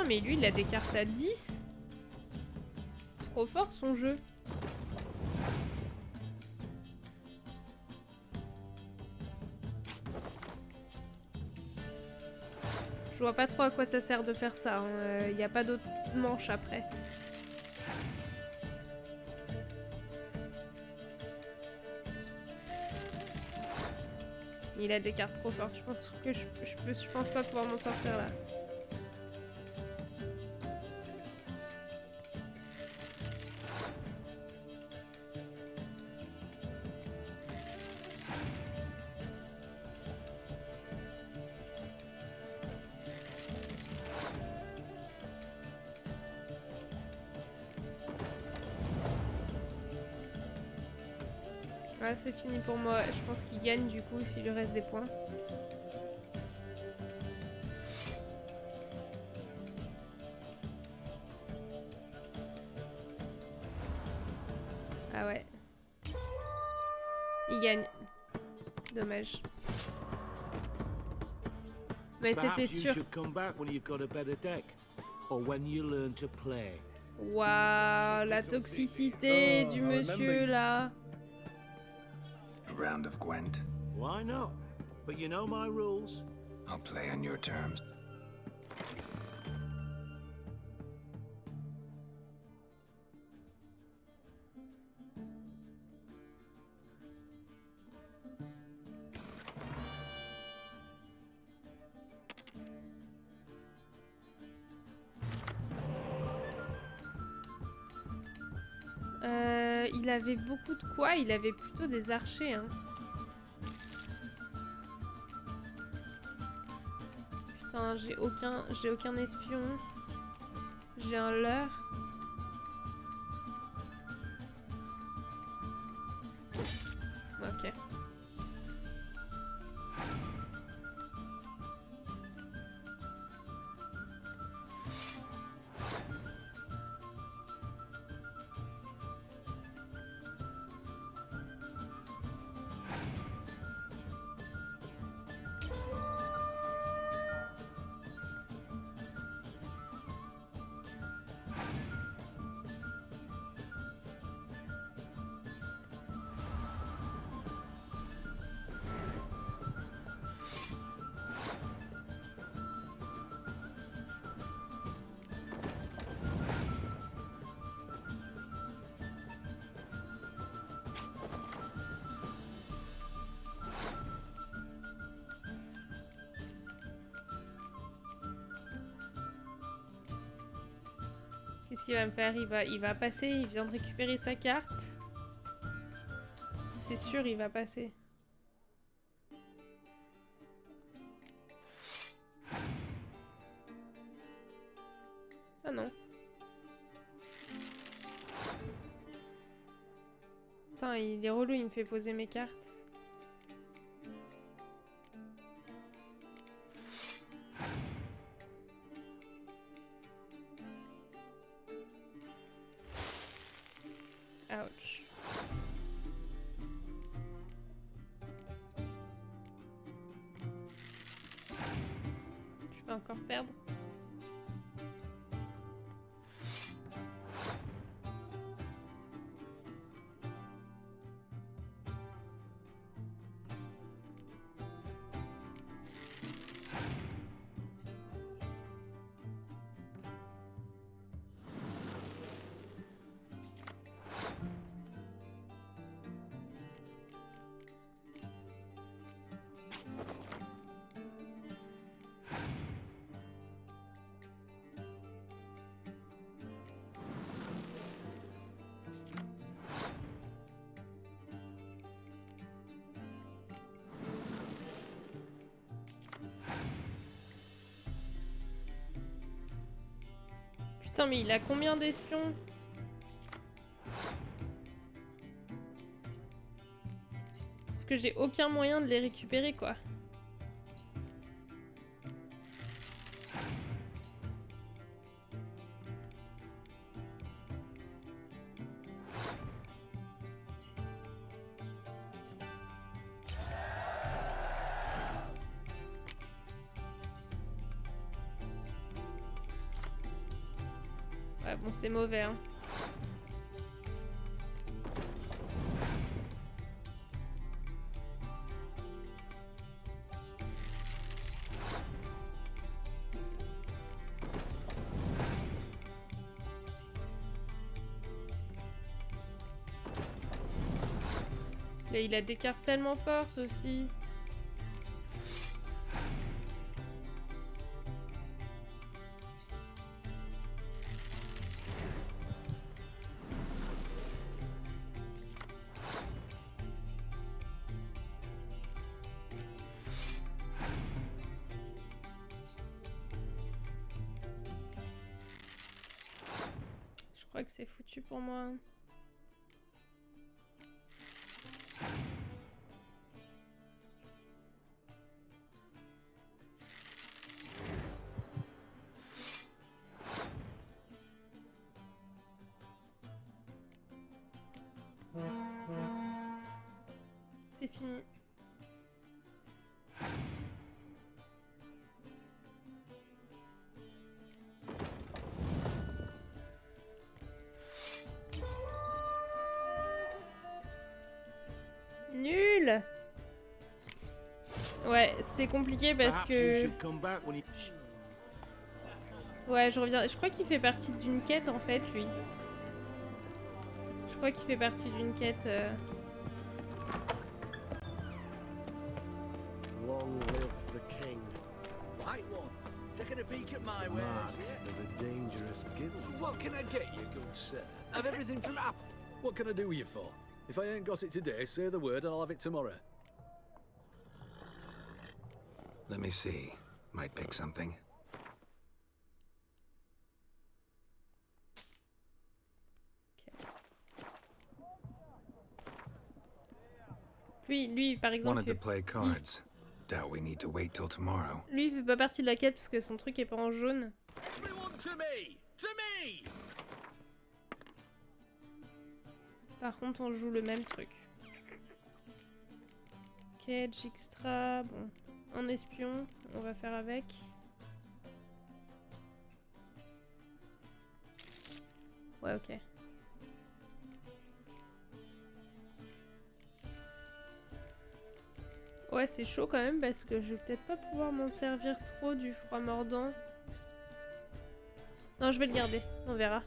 mais lui, il a des cartes à 10. Trop fort, son jeu. Je vois pas trop à quoi ça sert de faire ça. Il n'y a pas d'autre manche après. Il a des cartes trop fortes. Je pense que je pense pas pouvoir m'en sortir là. Ouais, c'est fini pour moi. Je pense qu'il gagne du coup s'il lui reste des points. Ah ouais. Il gagne. Dommage. Mais c'était sûr. Waouh, la toxicité du monsieur là. A round of Gwent. Why not? But you know my rules. I'll play on your terms. Il avait beaucoup de quoi? Il avait plutôt des archers, hein. Putain, j'ai aucun espion. J'ai un leurre. Ok. Qu'est-ce qu'il va me faire? Il va passer, il vient de récupérer sa carte. C'est sûr, il va passer. Ah non. Putain, il est relou, il me fait poser mes cartes. Ouch. Je vais encore perdre. Putain, mais il a combien d'espions? Sauf que j'ai aucun moyen de les récupérer, quoi. Bon, c'est mauvais, hein. Et il a des cartes tellement fortes aussi. Je crois que c'est foutu pour moi. C'est fini. Nul. Ouais, c'est compliqué parce que... Ouais, je reviens. Je crois qu'il fait partie d'une quête en fait, lui. Je crois qu'il fait partie d'une quête. Long live the king. Right one. Taking a peek at my wares. Mark of a dangerous guild. What can I get you, good sir? I've everything from app. What can I do you for? If I ain't got it today, say the word and I'll have it tomorrow. Let me see. Might pick something. Lui, par exemple, Wanted to play cards. Doubt we need to wait till tomorrow. Lui, il fait pas partie de la quête parce que son truc est pas en jaune. Par contre, on joue le même truc. Quête, extra, bon. Un espion, on va faire avec. Ouais, ok. Ouais, c'est chaud quand même parce que je vais peut-être pas pouvoir m'en servir trop du froid mordant. Non, je vais le garder, on verra.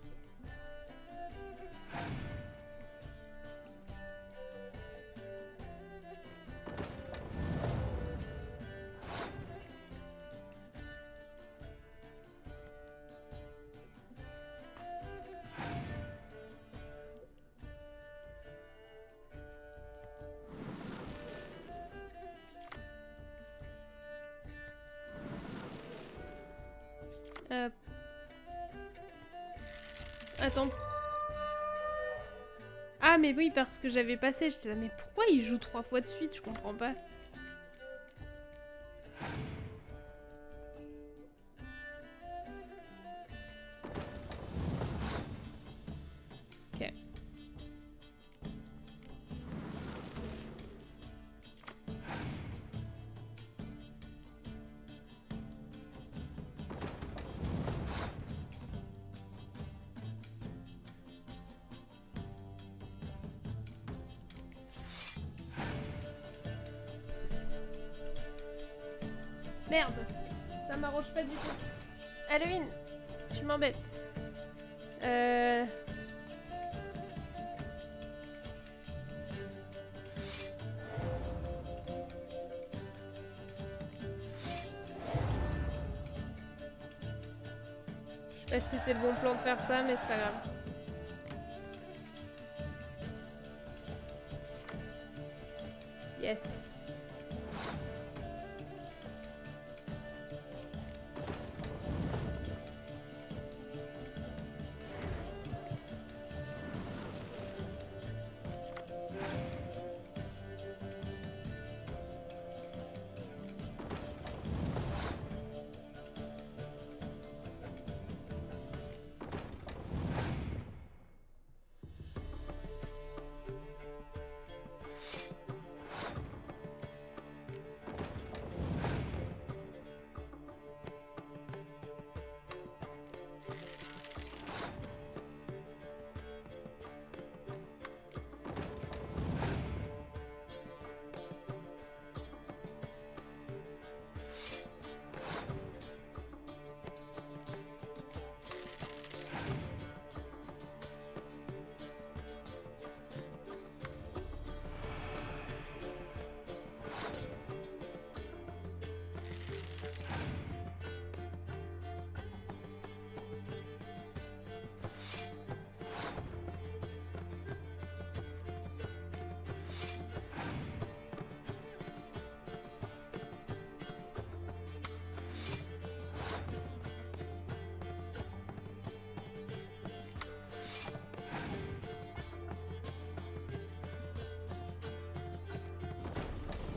Attends. Ah mais oui, parce que j'avais passé, j'étais là, mais pourquoi il joue 3 fois de suite? Je comprends pas. Ok. Merde, ça m'arrange pas du tout. Halloween, tu m'embêtes. Je sais pas si c'était le bon plan de faire ça, mais c'est pas grave. Yes.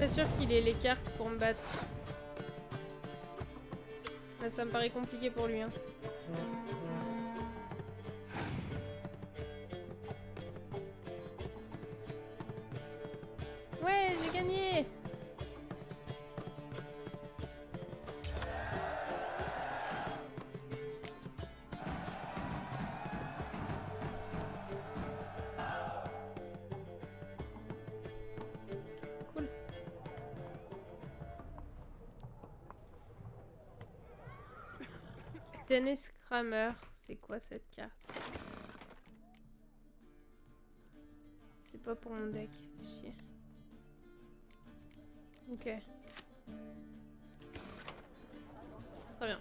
Pas sûr qu'il ait les cartes pour me battre. Là, ça me paraît compliqué pour lui. Hein. Ouais, j'ai gagné! Cool. Dennis Kramer, c'est quoi cette carte? C'est pas pour mon deck, fais chier. Ok. Très bien.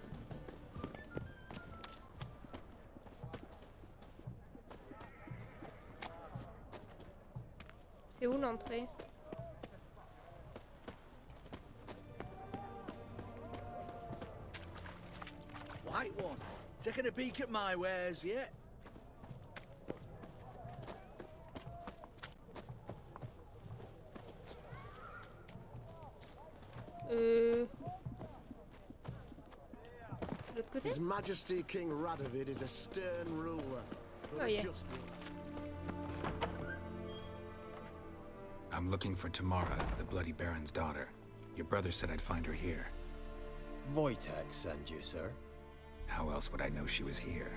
C'est où l'entrée? White one, taking a peek at my wares yet? L'autre côté? His Majesty King Radovid is a stern ruler, but Oh, a yeah. just one. I'm looking for Tamara, the Bloody Baron's daughter. Your brother said I'd find her here. Wojtek sent you, sir. How else would I know she was here?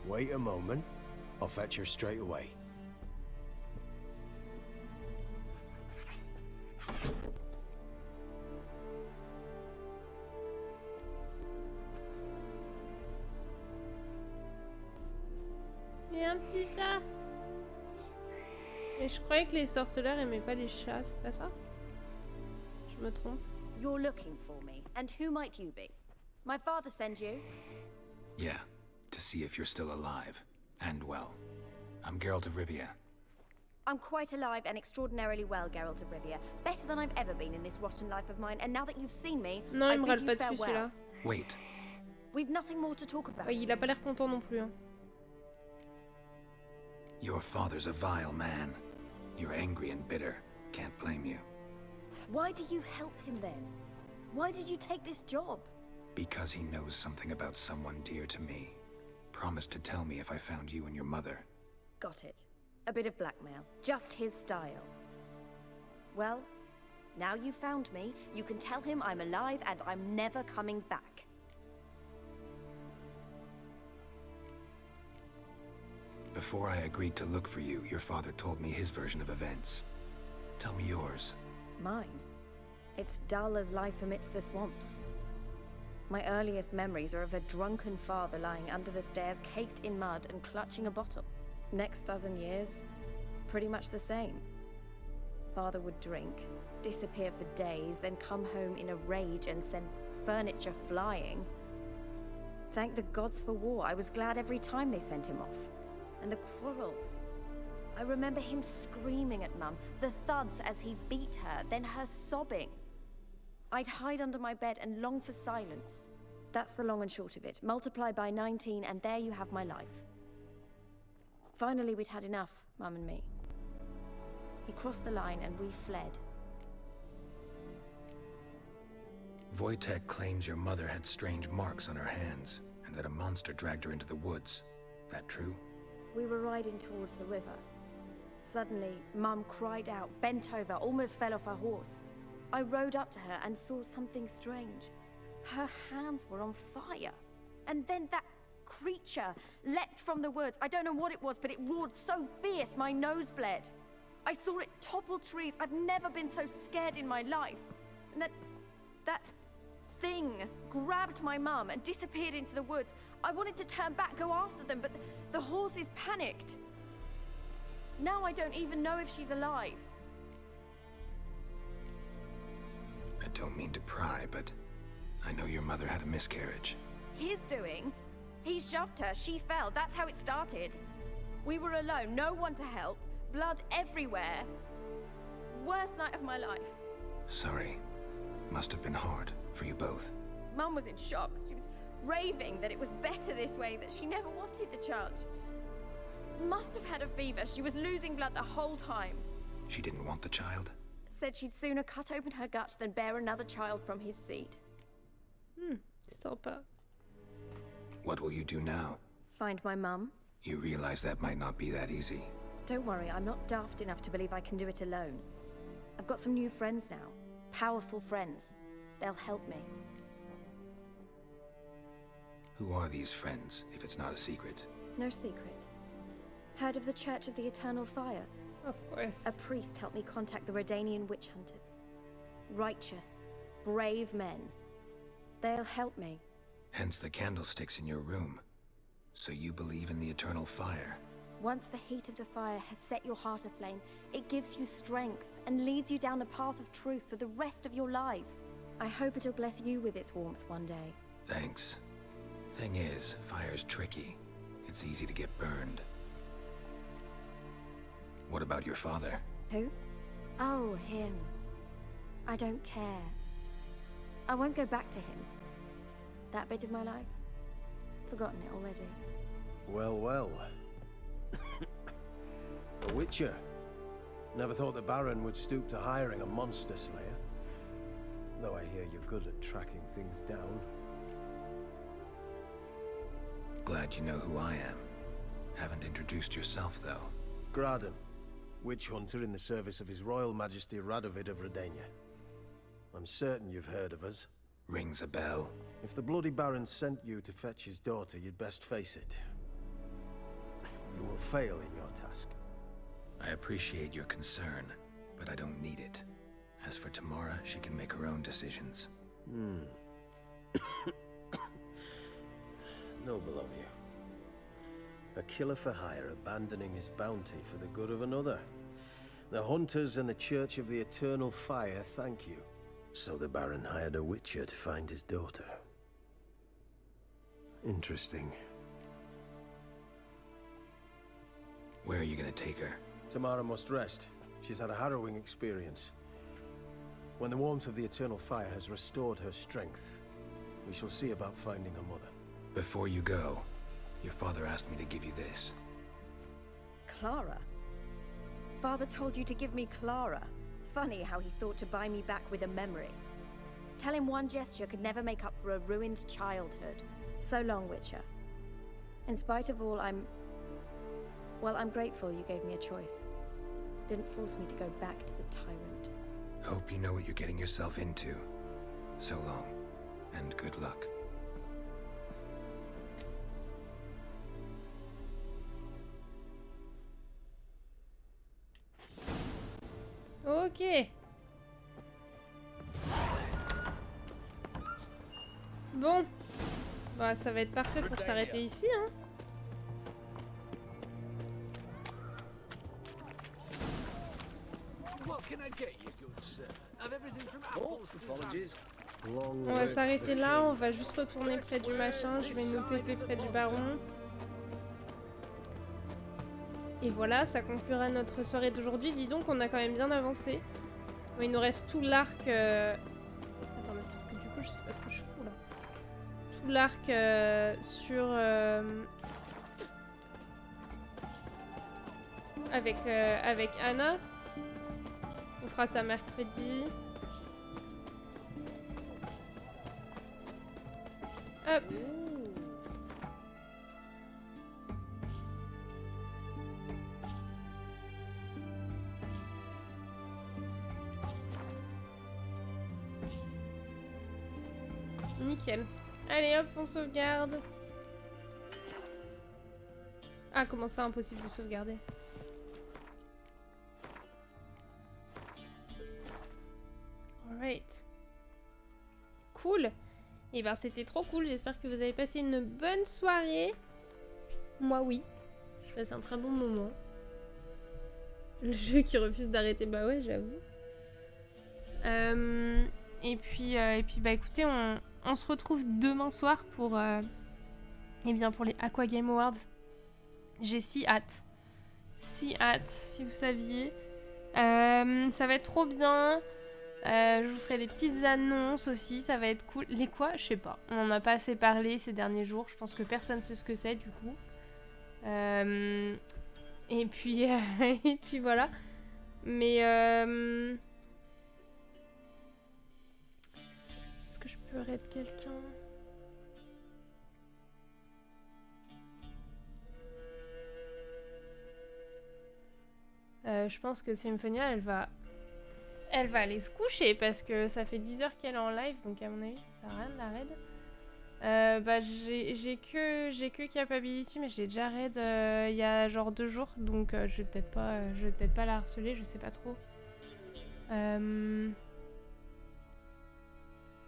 Wait a moment. I'll fetch her straight away. Il y a un petit chat. Et je croyais que les sorceleurs aimaient pas les chats, c'est pas ça? Je me trompe. You're looking for me, and who might you be? My father sent you? Yeah, to see if you're still alive. And well. I'm Geralt of Rivia. I'm quite alive and extraordinarily well, Geralt of Rivia. Better than I've ever been in this rotten life of mine, and now that you've seen me, Non, I il me bid râle you pas dessus farewell. celui-là. Wait. We've nothing more to talk about. Ouais, il a pas l'air content non plus. Hein. Your father's a vile man. You're angry and bitter. Can't blame you. Why do you help him then? Why did you take this job? Because he knows something about someone dear to me. Promised to tell me if I found you and your mother. Got it. A bit of blackmail. Just his style. Well, now you've found me, you can tell him I'm alive and I'm never coming back. Before I agreed to look for you, your father told me his version of events. Tell me yours. Mine? It's dull as life amidst the swamps. My earliest memories are of a drunken father lying under the stairs, caked in mud and clutching a bottle. Next dozen years, pretty much the same. Father would drink, disappear for days, then come home in a rage and send furniture flying. Thank the gods for war. I was glad every time they sent him off. And the quarrels. I remember him screaming at Mum, the thuds as he beat her, then her sobbing. I'd hide under my bed and long for silence. That's the long and short of it. Multiply by 19 and there you have my life. Finally, we'd had enough, Mum and me. He crossed the line and we fled. Wojtek claims your mother had strange marks on her hands, and that a monster dragged her into the woods. That true? We were riding towards the river. Suddenly, Mum cried out, bent over, almost fell off her horse. I rode up to her and saw something strange. Her hands were on fire. And then that creature leapt from the woods. I don't know what it was, but it roared so fierce my nose bled. I saw it topple trees. I've never been so scared in my life. And that thing grabbed my mum and disappeared into the woods. I wanted to turn back, go after them, but the horses panicked. Now I don't even know if she's alive. I don't mean to pry, but I know your mother had a miscarriage. His doing? He shoved her, she fell, that's how it started. We were alone, no one to help, blood everywhere. Worst night of my life. Sorry. Must have been hard for you both. Mum was in shock. She was raving that it was better this way, that she never wanted the charge. Must have had a fever. She was losing blood the whole time. She didn't want the child? Said she'd sooner cut open her gut than bear another child from his seed. Sympa. What will you do now? Find my mum? You realize that might not be that easy. Don't worry, I'm not daft enough to believe I can do it alone. I've got some new friends now. Powerful friends. They'll help me. Who are these friends, if it's not a secret? No secret. Heard of the Church of the Eternal Fire? Of course. A priest helped me contact the Redanian witch hunters. Righteous, brave men. They'll help me. Hence the candlesticks in your room. So you believe in the eternal fire? Once the heat of the fire has set your heart aflame, it gives you strength and leads you down the path of truth for the rest of your life. I hope it'll bless you with its warmth one day. Thanks. Thing is, fire's tricky. It's easy to get burned. What about your father? Who? Oh, him. I don't care. I won't go back to him. That bit of my life? Forgotten it already. Well, well. A witcher. Never thought the Baron would stoop to hiring a monster slayer. Though I hear you're good at tracking things down. Glad you know who I am. Haven't introduced yourself, though. Graden, witch hunter in the service of His Royal Majesty Radovid of Redania. I'm certain you've heard of us. Rings a bell. If the bloody Baron sent you to fetch his daughter, you'd best face it. You will fail in your task. I appreciate your concern, but I don't need it. As for Tamara, she can make her own decisions. Noble of you. A killer for hire abandoning his bounty for the good of another. The hunters and the Church of the Eternal Fire thank you. So the Baron hired a witcher to find his daughter. Interesting. Where are you gonna take her? Tamara must rest. She's had a harrowing experience. When the warmth of the Eternal Fire has restored her strength, we shall see about finding her mother. Before you go, your father asked me to give you this. Clara? Father told you to give me Clara. Funny how he thought to buy me back with a memory. Tell him one gesture could never make up for a ruined childhood. So long, Witcher. In spite of all, I'm grateful you gave me a choice. Didn't force me to go back to the tyrant. Hope you know what you're getting yourself into. So long, and good luck. Ok. Bon. Bah, ça va être parfait pour s'arrêter ici, hein. On va s'arrêter là, on va juste retourner près du machin, je vais nous TP près du baron. Et voilà, ça conclura notre soirée d'aujourd'hui. Dis donc, on a quand même bien avancé. Bon, il nous reste tout l'arc... Attends, parce que du coup, je sais pas ce que je fous là. Tout l'arc sur... Avec Anna. On fera ça mercredi. Hop. Nickel. Allez hop, on sauvegarde. Ah, comment ça, impossible de sauvegarder? Alright. Cool. Et ben c'était trop cool, j'espère que vous avez passé une bonne soirée. Moi oui. J'ai passé un très bon moment. Le jeu qui refuse d'arrêter, bah ouais j'avoue. Et puis bah écoutez, on se retrouve demain soir pour pour les Aqua Game Awards. J'ai si hâte. Si hâte, si vous saviez. Ça va être trop bien. Je vous ferai des petites annonces aussi, ça va être cool. Les quoi? Je sais pas. On en a pas assez parlé ces derniers jours. Je pense que personne sait ce que c'est du coup. Et puis voilà. Mais est-ce que je peux raid quelqu'un? Je pense que Symphonia, elle va aller se coucher parce que ça fait 10 heures qu'elle est en live, donc à mon avis, ça sert à rien de la raid. Bah j'ai que Capability, mais j'ai déjà raid il y a genre 2 jours, donc je vais peut-être pas la harceler, je sais pas trop. Vous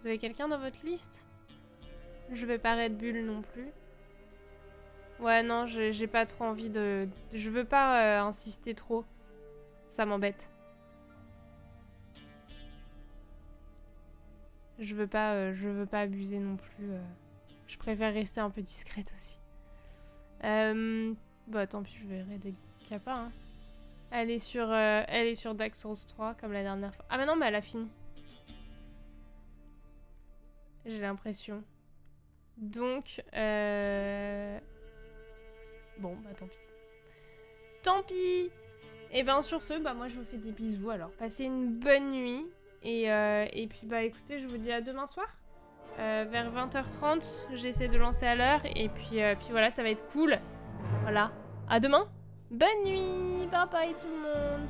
avez quelqu'un dans votre liste? Je vais pas raid Bull non plus. Ouais non, j'ai pas trop envie de... Je veux pas insister trop. Ça m'embête. Je veux pas abuser non plus. Je préfère rester un peu discrète aussi. Bah tant pis, je vais raider Kappa. Hein. Elle est sur Dark Souls 3 comme la dernière fois. Ah mais non, mais elle a fini. J'ai l'impression. Donc, bon, bah tant pis. Tant pis. Et ben sur ce, bah moi je vous fais des bisous alors. Passez une bonne nuit. Et puis bah écoutez, je vous dis à demain soir. Vers 20h30, j'essaie de lancer à l'heure. Et puis voilà, ça va être cool. Voilà. À demain. Bonne nuit. Bye bye tout le monde.